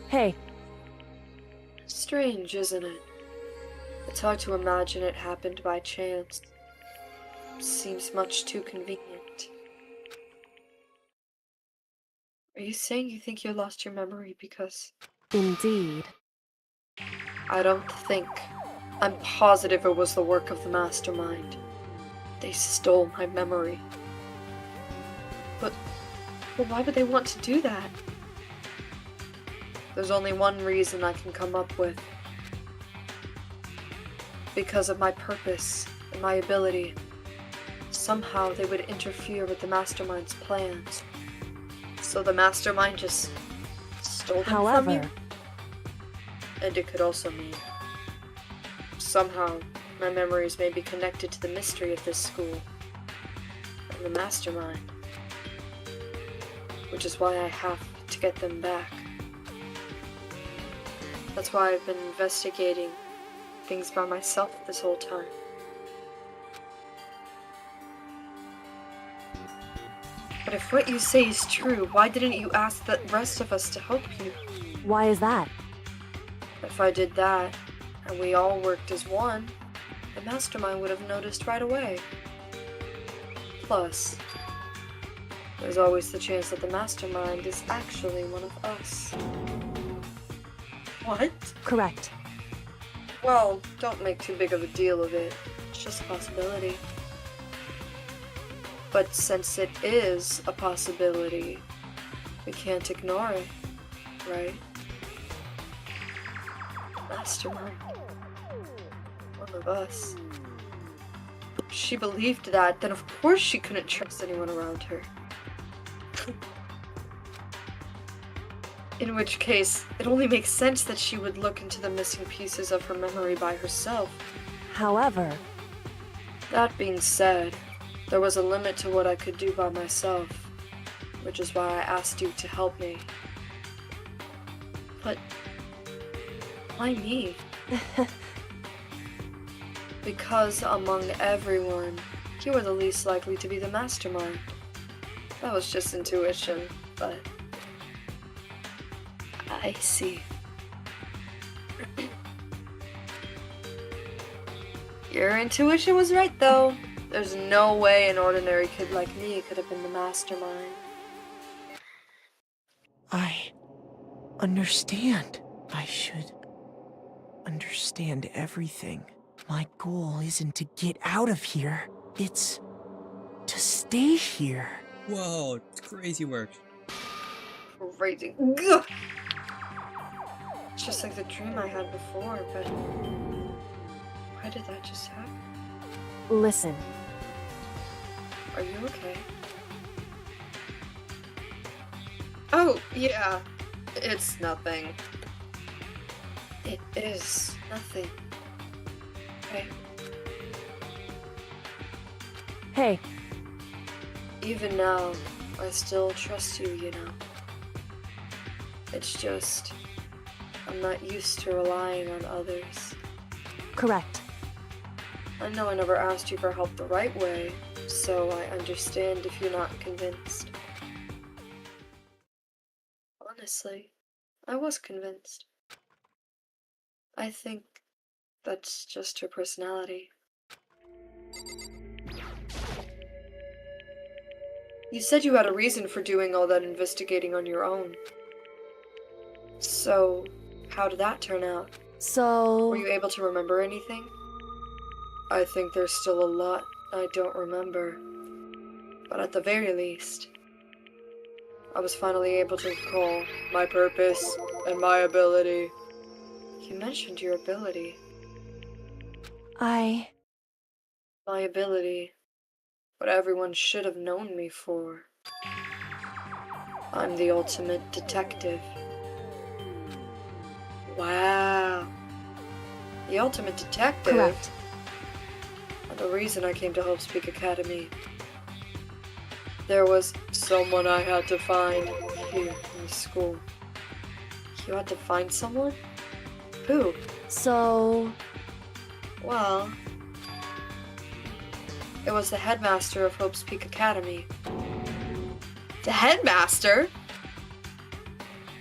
Hey, Strange, isn't it? It's hard to imagine it happened by chance. Seems much too convenient. Are you saying you think you lost your memory because... indeed. I don't think. I'm positive it was the work of the mastermind. They stole my memory. But why would they want to do that? There's only one reason I can come up with. Because of my purpose and my ability. Somehow they would interfere with the mastermind's plans. So the mastermind just stole them from you? And it could also mean somehow my memories may be connected to the mystery of this school and the mastermind. Which is why I have to get them back. That's why I've been investigating things by myself this whole time. But if what you say is true, why didn't you ask the rest of us to help you? Why is that? If I did that, and we all worked as one, the mastermind would have noticed right away. Plus, there's always the chance that the mastermind is actually one of us. What? Correct. Well, don't make too big of a deal of it. It's just a possibility. But since it is a possibility, we can't ignore it, right? Mastermind. One of us. If she believed that, then of course she couldn't trust anyone around her. In which case, it only makes sense that she would look into the missing pieces of her memory by herself. However, that being said, there was a limit to what I could do by myself, which is why I asked you to help me. But why me? Because among everyone, you were the least likely to be the mastermind. That was just intuition, but I see. Your intuition was right, though. There's no way an ordinary kid like me could have been the mastermind. I understand. I should understand everything. My goal isn't to get out of here. It's to stay here. Whoa, it's crazy work. Crazy. Gah! It's just like the dream I had before, but why did that just happen? listen. Are you okay? Oh, yeah. It's nothing. It is nothing. Okay. Hey. Even now, I still trust you, you know. It's just, I'm not used to relying on others. Correct. I know I never asked you for help the right way, so I understand if you're not convinced. Honestly, I was convinced. I think that's just her personality. You said you had a reason for doing all that investigating on your own. So, how did that turn out? So... Were you able to remember anything? I think there's still a lot I don't remember. But at the very least, I was finally able to recall my purpose and my ability. You mentioned your ability. My ability. What everyone should have known me for. I'm the ultimate detective. Wow. The ultimate detective? Correct. And the reason I came to Hope Speak Academy. There was someone I had to find here in the school. You had to find someone? Who? So... Well, It was the headmaster of Hope's Peak Academy. The headmaster?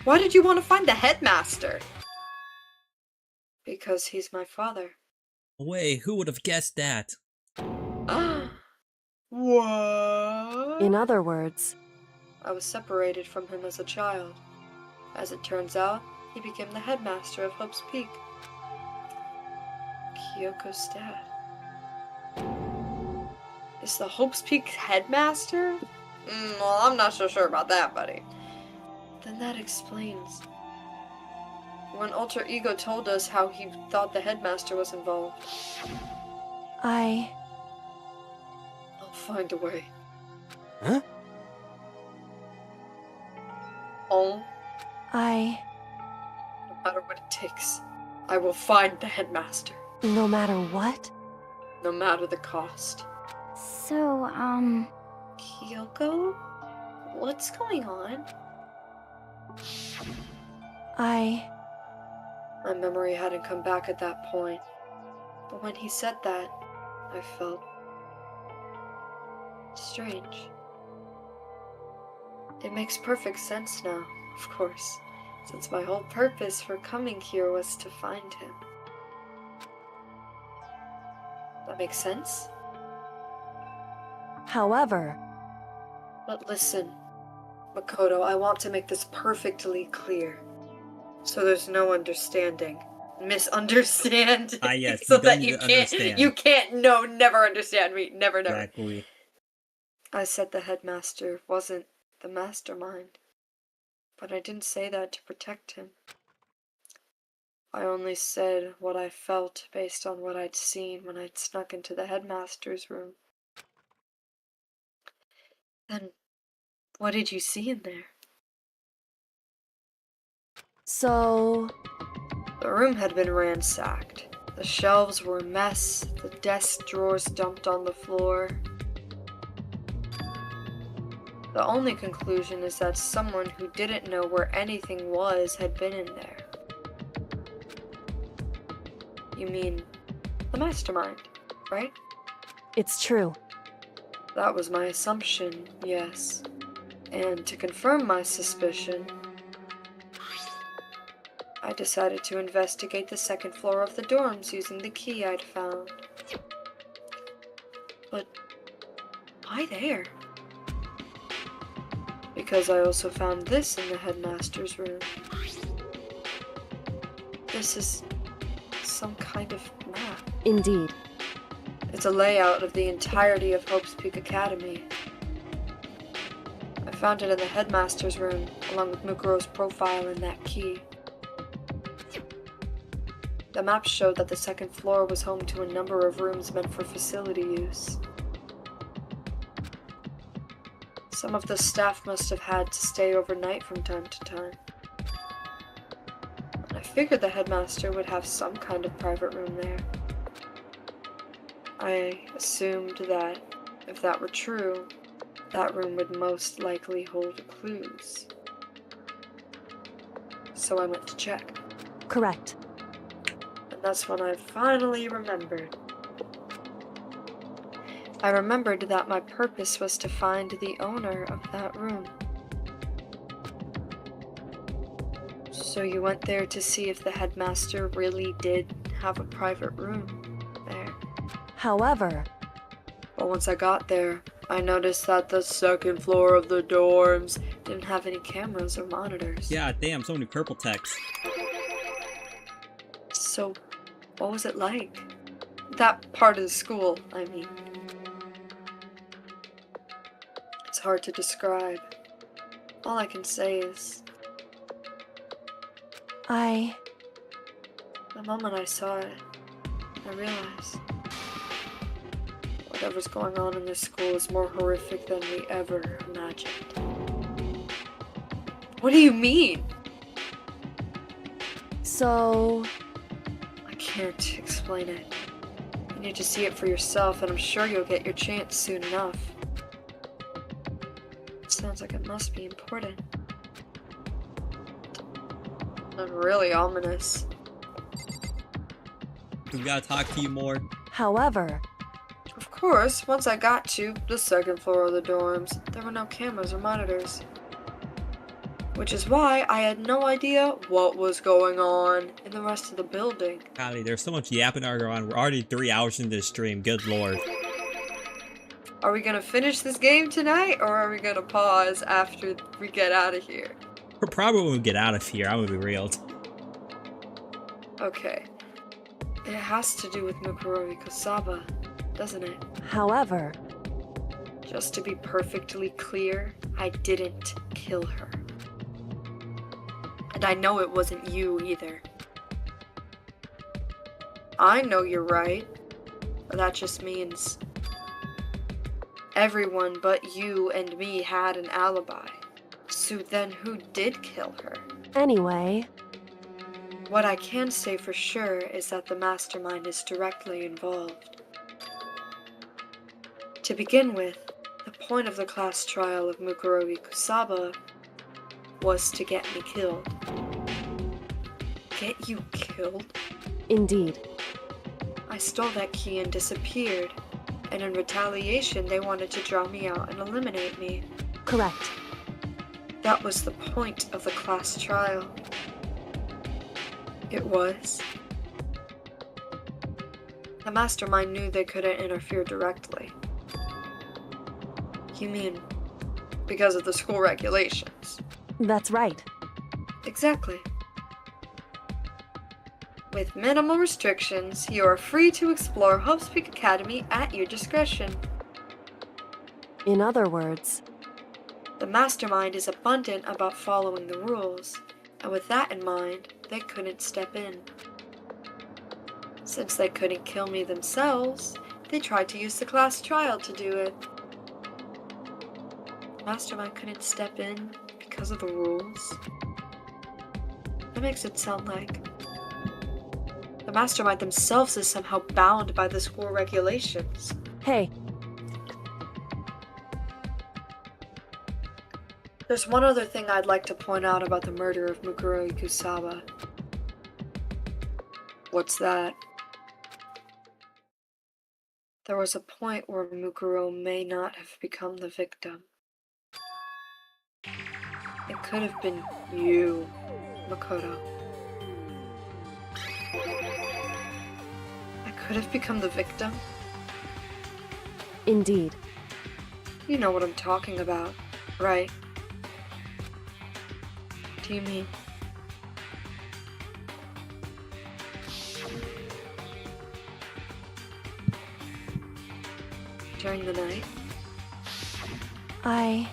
Why did you want to find the headmaster? Because he's my father. Wait, who would have guessed that? What? In other words, I was separated from him as a child. As it turns out, he became the headmaster of Hope's Peak. Kyoko's dad. Is the Hope's Peak headmaster? Well, I'm not so sure about that, buddy. Then that explains. When Alter Ego told us how he thought the headmaster was involved. I'll find a way. Huh? Oh, no matter what it takes, I will find the headmaster. no matter what? No matter the cost. So, Kyoko? What's going on? My memory hadn't come back at that point. But when he said that, I felt strange. It makes perfect sense now, of course, since my whole purpose for coming here was to find him. That makes sense? However... But listen, Makoto, I want to make this perfectly clear. So there's no misunderstanding. Yes, so you that don't you can't, understand. you can't, no, never understand me. Never. Exactly. I said the headmaster wasn't the mastermind. But I didn't say that to protect him. I only said what I felt based on what I'd seen when I'd snuck into the headmaster's room. Then, what did you see in there? So... The room had been ransacked. The shelves were a mess, the desk drawers dumped on the floor. The only conclusion is that someone who didn't know where anything was had been in there. You mean the mastermind, right? It's true. That was my assumption, yes. And to confirm my suspicion, I decided to investigate the second floor of the dorms using the key I'd found. But why there? Because I also found this in the headmaster's room. This is some kind of map. Indeed. It's a layout of the entirety of Hope's Peak Academy. I found it in the headmaster's room, along with Mukuro's profile and that key. The map showed that the second floor was home to a number of rooms meant for facility use. Some of the staff must have had to stay overnight from time to time. I figured the headmaster would have some kind of private room there. I assumed that, if that were true, that room would most likely hold clues. So I went to check. Correct. And that's when I finally remembered. I remembered that my purpose was to find the owner of that room. So you went there to see if the headmaster really did have a private room there. However... But once I got there, I noticed that the second floor of the dorms didn't have any cameras or monitors. Yeah, damn, so many purple text. So, what was it like? That part of the school, I mean. It's hard to describe. All I can say is... The moment I saw it, I realized... whatever's going on in this school is more horrific than we ever imagined. What do you mean? So... I can't explain it. You need to see it for yourself, and I'm sure you'll get your chance soon enough. It sounds like it must be important. And really ominous. We gotta talk to you more. However... Of course, once I got to the second floor of the dorms, there were no cameras or monitors. Which is why I had no idea what was going on in the rest of the building. Golly, there's so much yapping going on. We're already 3 hours into this stream. Good lord. Are we gonna finish this game tonight, or are we gonna pause after we get out of here? We're probably when we get out of here. I'm gonna be real. Okay. It has to do with Mukurori Kusaba, doesn't it? However, just to be perfectly clear, I didn't kill her. And I know it wasn't you either. I know you're right, but that just means everyone but you and me had an alibi. So then who did kill her? anyway, What I can say for sure is that the mastermind is directly involved. To begin with, the point of the class trial of Mukurori Kusaba was to get me killed. Get you killed? indeed. I stole that key and disappeared, and in retaliation they wanted to draw me out and eliminate me. Correct. That was the point of the class trial. It was. The mastermind knew they couldn't interfere directly. You mean because of the school regulations? That's right. Exactly. With minimal restrictions, you are free to explore Hope's Peak Academy at your discretion. In other words, the mastermind is abundant about following the rules, and with that in mind, they couldn't step in. Since they couldn't kill me themselves, they tried to use the class trial to do it. The mastermind couldn't step in because of the rules. That makes it sound like the mastermind themselves is somehow bound by the school regulations. Hey. There's one other thing I'd like to point out about the murder of Mukurori Kusaba. What's that? There was a point where Mukuro may not have become the victim. It could have been you, Makoto. I could have become the victim? Indeed. You know what I'm talking about, right? Do you mean? During the night? I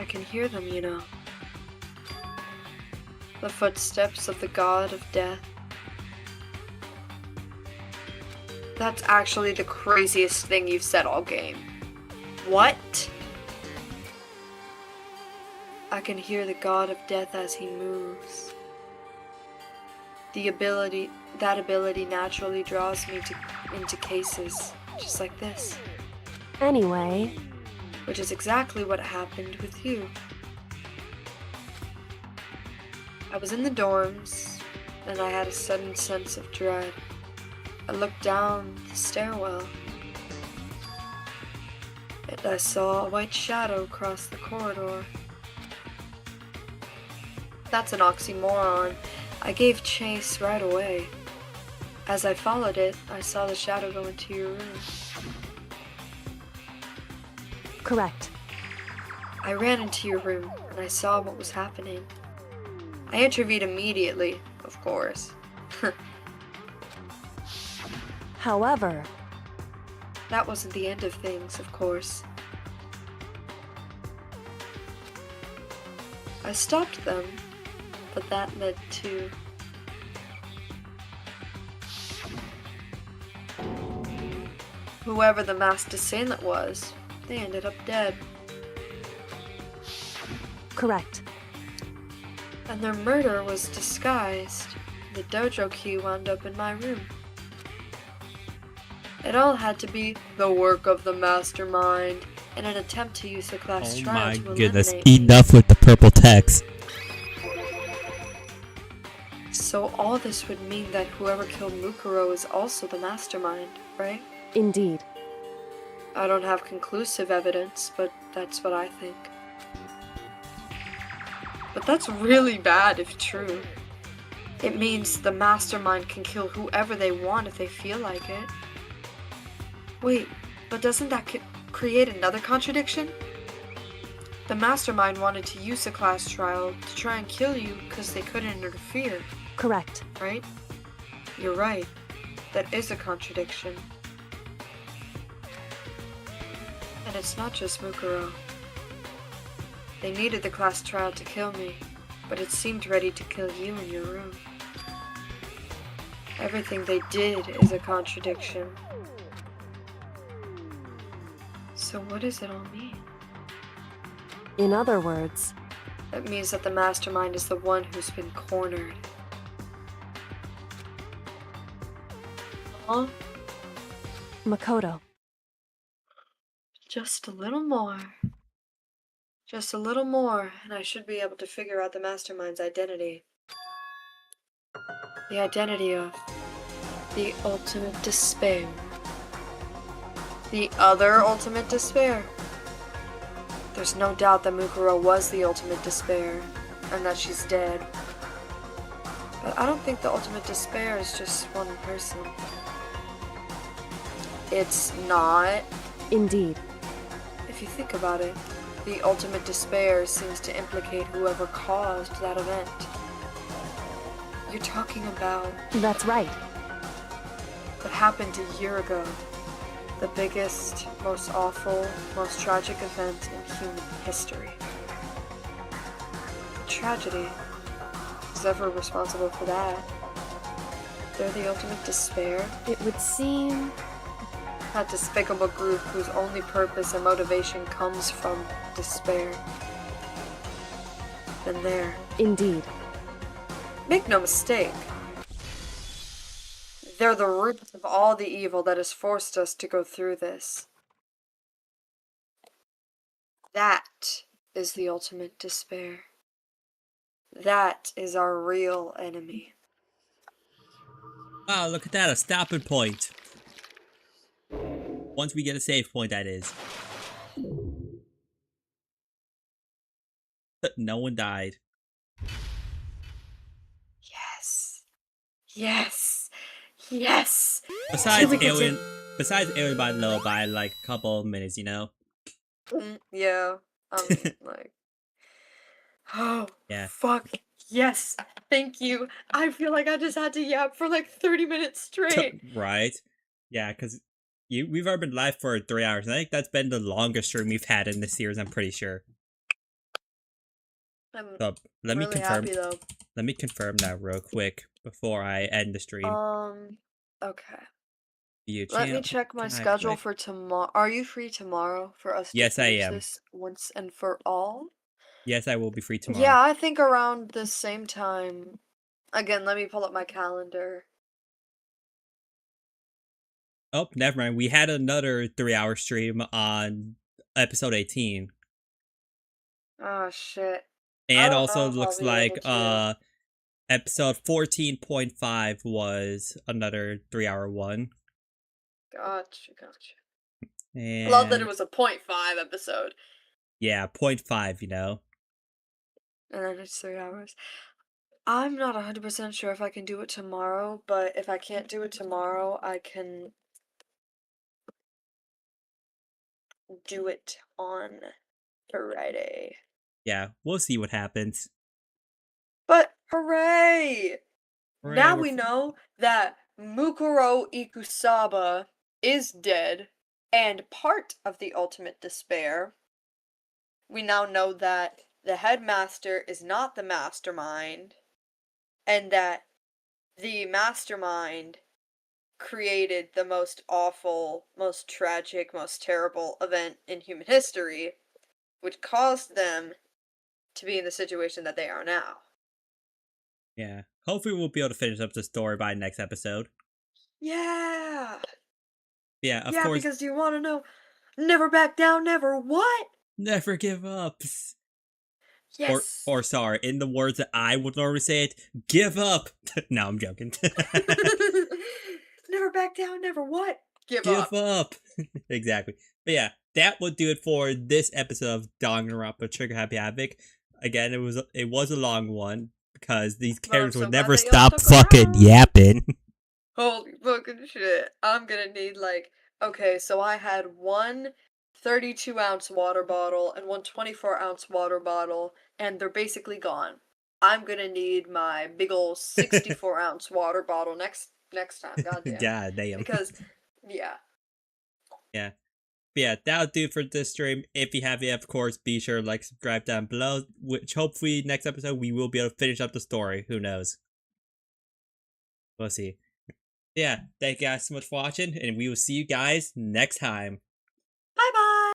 can hear them, you know. The footsteps of the god of death. That's actually the craziest thing you've said all game. What? I can hear the god of death as he moves. That ability naturally draws me into cases just like this. Anyway. Which is exactly what happened with you. I was in the dorms, and I had a sudden sense of dread. I looked down the stairwell, and I saw a white shadow cross the corridor. That's an oxymoron. I gave chase right away. As I followed it, I saw the shadow go into your room. Correct. I ran into your room, and I saw what was happening. I intervened immediately, of course. However, that wasn't the end of things, of course. I stopped them, but that led to... whoever the masked assailant was, they ended up dead. Correct. And their murder was disguised. The dojo key wound up in my room. It all had to be the work of the mastermind in an attempt to use the class trial to eliminate me. Oh my goodness, enough with the purple text. So all this would mean that whoever killed Mukuro is also the mastermind, right? Indeed. I don't have conclusive evidence, but that's what I think. But that's really bad if true. It means the mastermind can kill whoever they want if they feel like it. Wait, but doesn't that create another contradiction? The mastermind wanted to use the class trial to try and kill you because they couldn't interfere. Correct. Right? You're right. That is a contradiction. And it's not just Mukuro. They needed the class trial to kill me, but it seemed ready to kill you in your room. Everything they did is a contradiction. So what does it all mean? In other words, It means that the mastermind is the one who's been cornered. Huh? Makoto. Just a little more. Just a little more, and I should be able to figure out the mastermind's identity. The identity of the ultimate despair. The other ultimate despair. There's no doubt that Mukuro was the ultimate despair, and that she's dead. But I don't think the ultimate despair is just one person. It's not. Indeed. If you think about it, the ultimate despair seems to implicate whoever caused that event. You're talking about That's right. what happened a year ago. The biggest, most awful, most tragic event in human history. The tragedy. Who's ever responsible for that? They're the ultimate despair? It would seem... That despicable group whose only purpose and motivation comes from despair. Been there. Indeed. Make no mistake. They're the root of all the evil that has forced us to go through this. That is the ultimate despair. That is our real enemy. Wow, look at that, a stopping point. Once we get a save point, that is. No one died. Yes. Yes. Yes. Besides Alien by low by like a couple of minutes, you know? Yeah. Like, oh, yeah. Fuck. Yes. Thank you. I feel like I just had to yap for like 30 minutes straight. Right. Yeah, because we've already been live for 3 hours. I think that's been the longest stream we've had in this series, I'm pretty sure. So, let me confirm. Happy, though. Let me confirm that real quick before I end the stream. Okay. Let me check my schedule for tomorrow. Are you free tomorrow for us to finish this once and for all? Yes, I will be free tomorrow. Yeah, I think around the same time. Again, let me pull up my calendar. Oh, never mind. We had another 3-hour stream on episode 18. Oh, shit. And also looks like episode 14.5 was another 3-hour one. Gotcha. And I love that it was a 0.5 episode. Yeah, 0.5, you know. And then it's 3 hours. I'm not 100% sure if I can do it tomorrow, but if I can't do it tomorrow, I can do it on Friday. Yeah, we'll see what happens. But hooray! Now we know that Mukuro Ikusaba is dead and part of the ultimate despair. We now know that the headmaster is not the mastermind, and that the mastermind created the most awful, most tragic, most terrible event in human history, which caused them to be in the situation that they are now. Yeah. Hopefully we'll be able to finish up the story by next episode. Yeah! Yeah, of course. Yeah, because do you want to know? Never back down, never what? Never give up. Yes. Or sorry, in the words that I would normally say it, give up. No, I'm joking. Never back down, never what? Give up. Exactly. But yeah, that will do it for this episode of Danganronpa Trigger Happy Havoc. Again, it was a long one because these characters would never stop fucking yapping. Holy fucking shit. I'm gonna need like, okay, so I had one 32-ounce water bottle and one 24-ounce water bottle, and they're basically gone. I'm gonna need my big ol' 64-ounce water bottle next time. Goddamn. God damn. Because, yeah. Yeah. But yeah, that'll do for this stream. If you have yet, of course, be sure to like, subscribe down below, which hopefully next episode we will be able to finish up the story. Who knows? We'll see. Yeah, thank you guys so much for watching, and we will see you guys next time.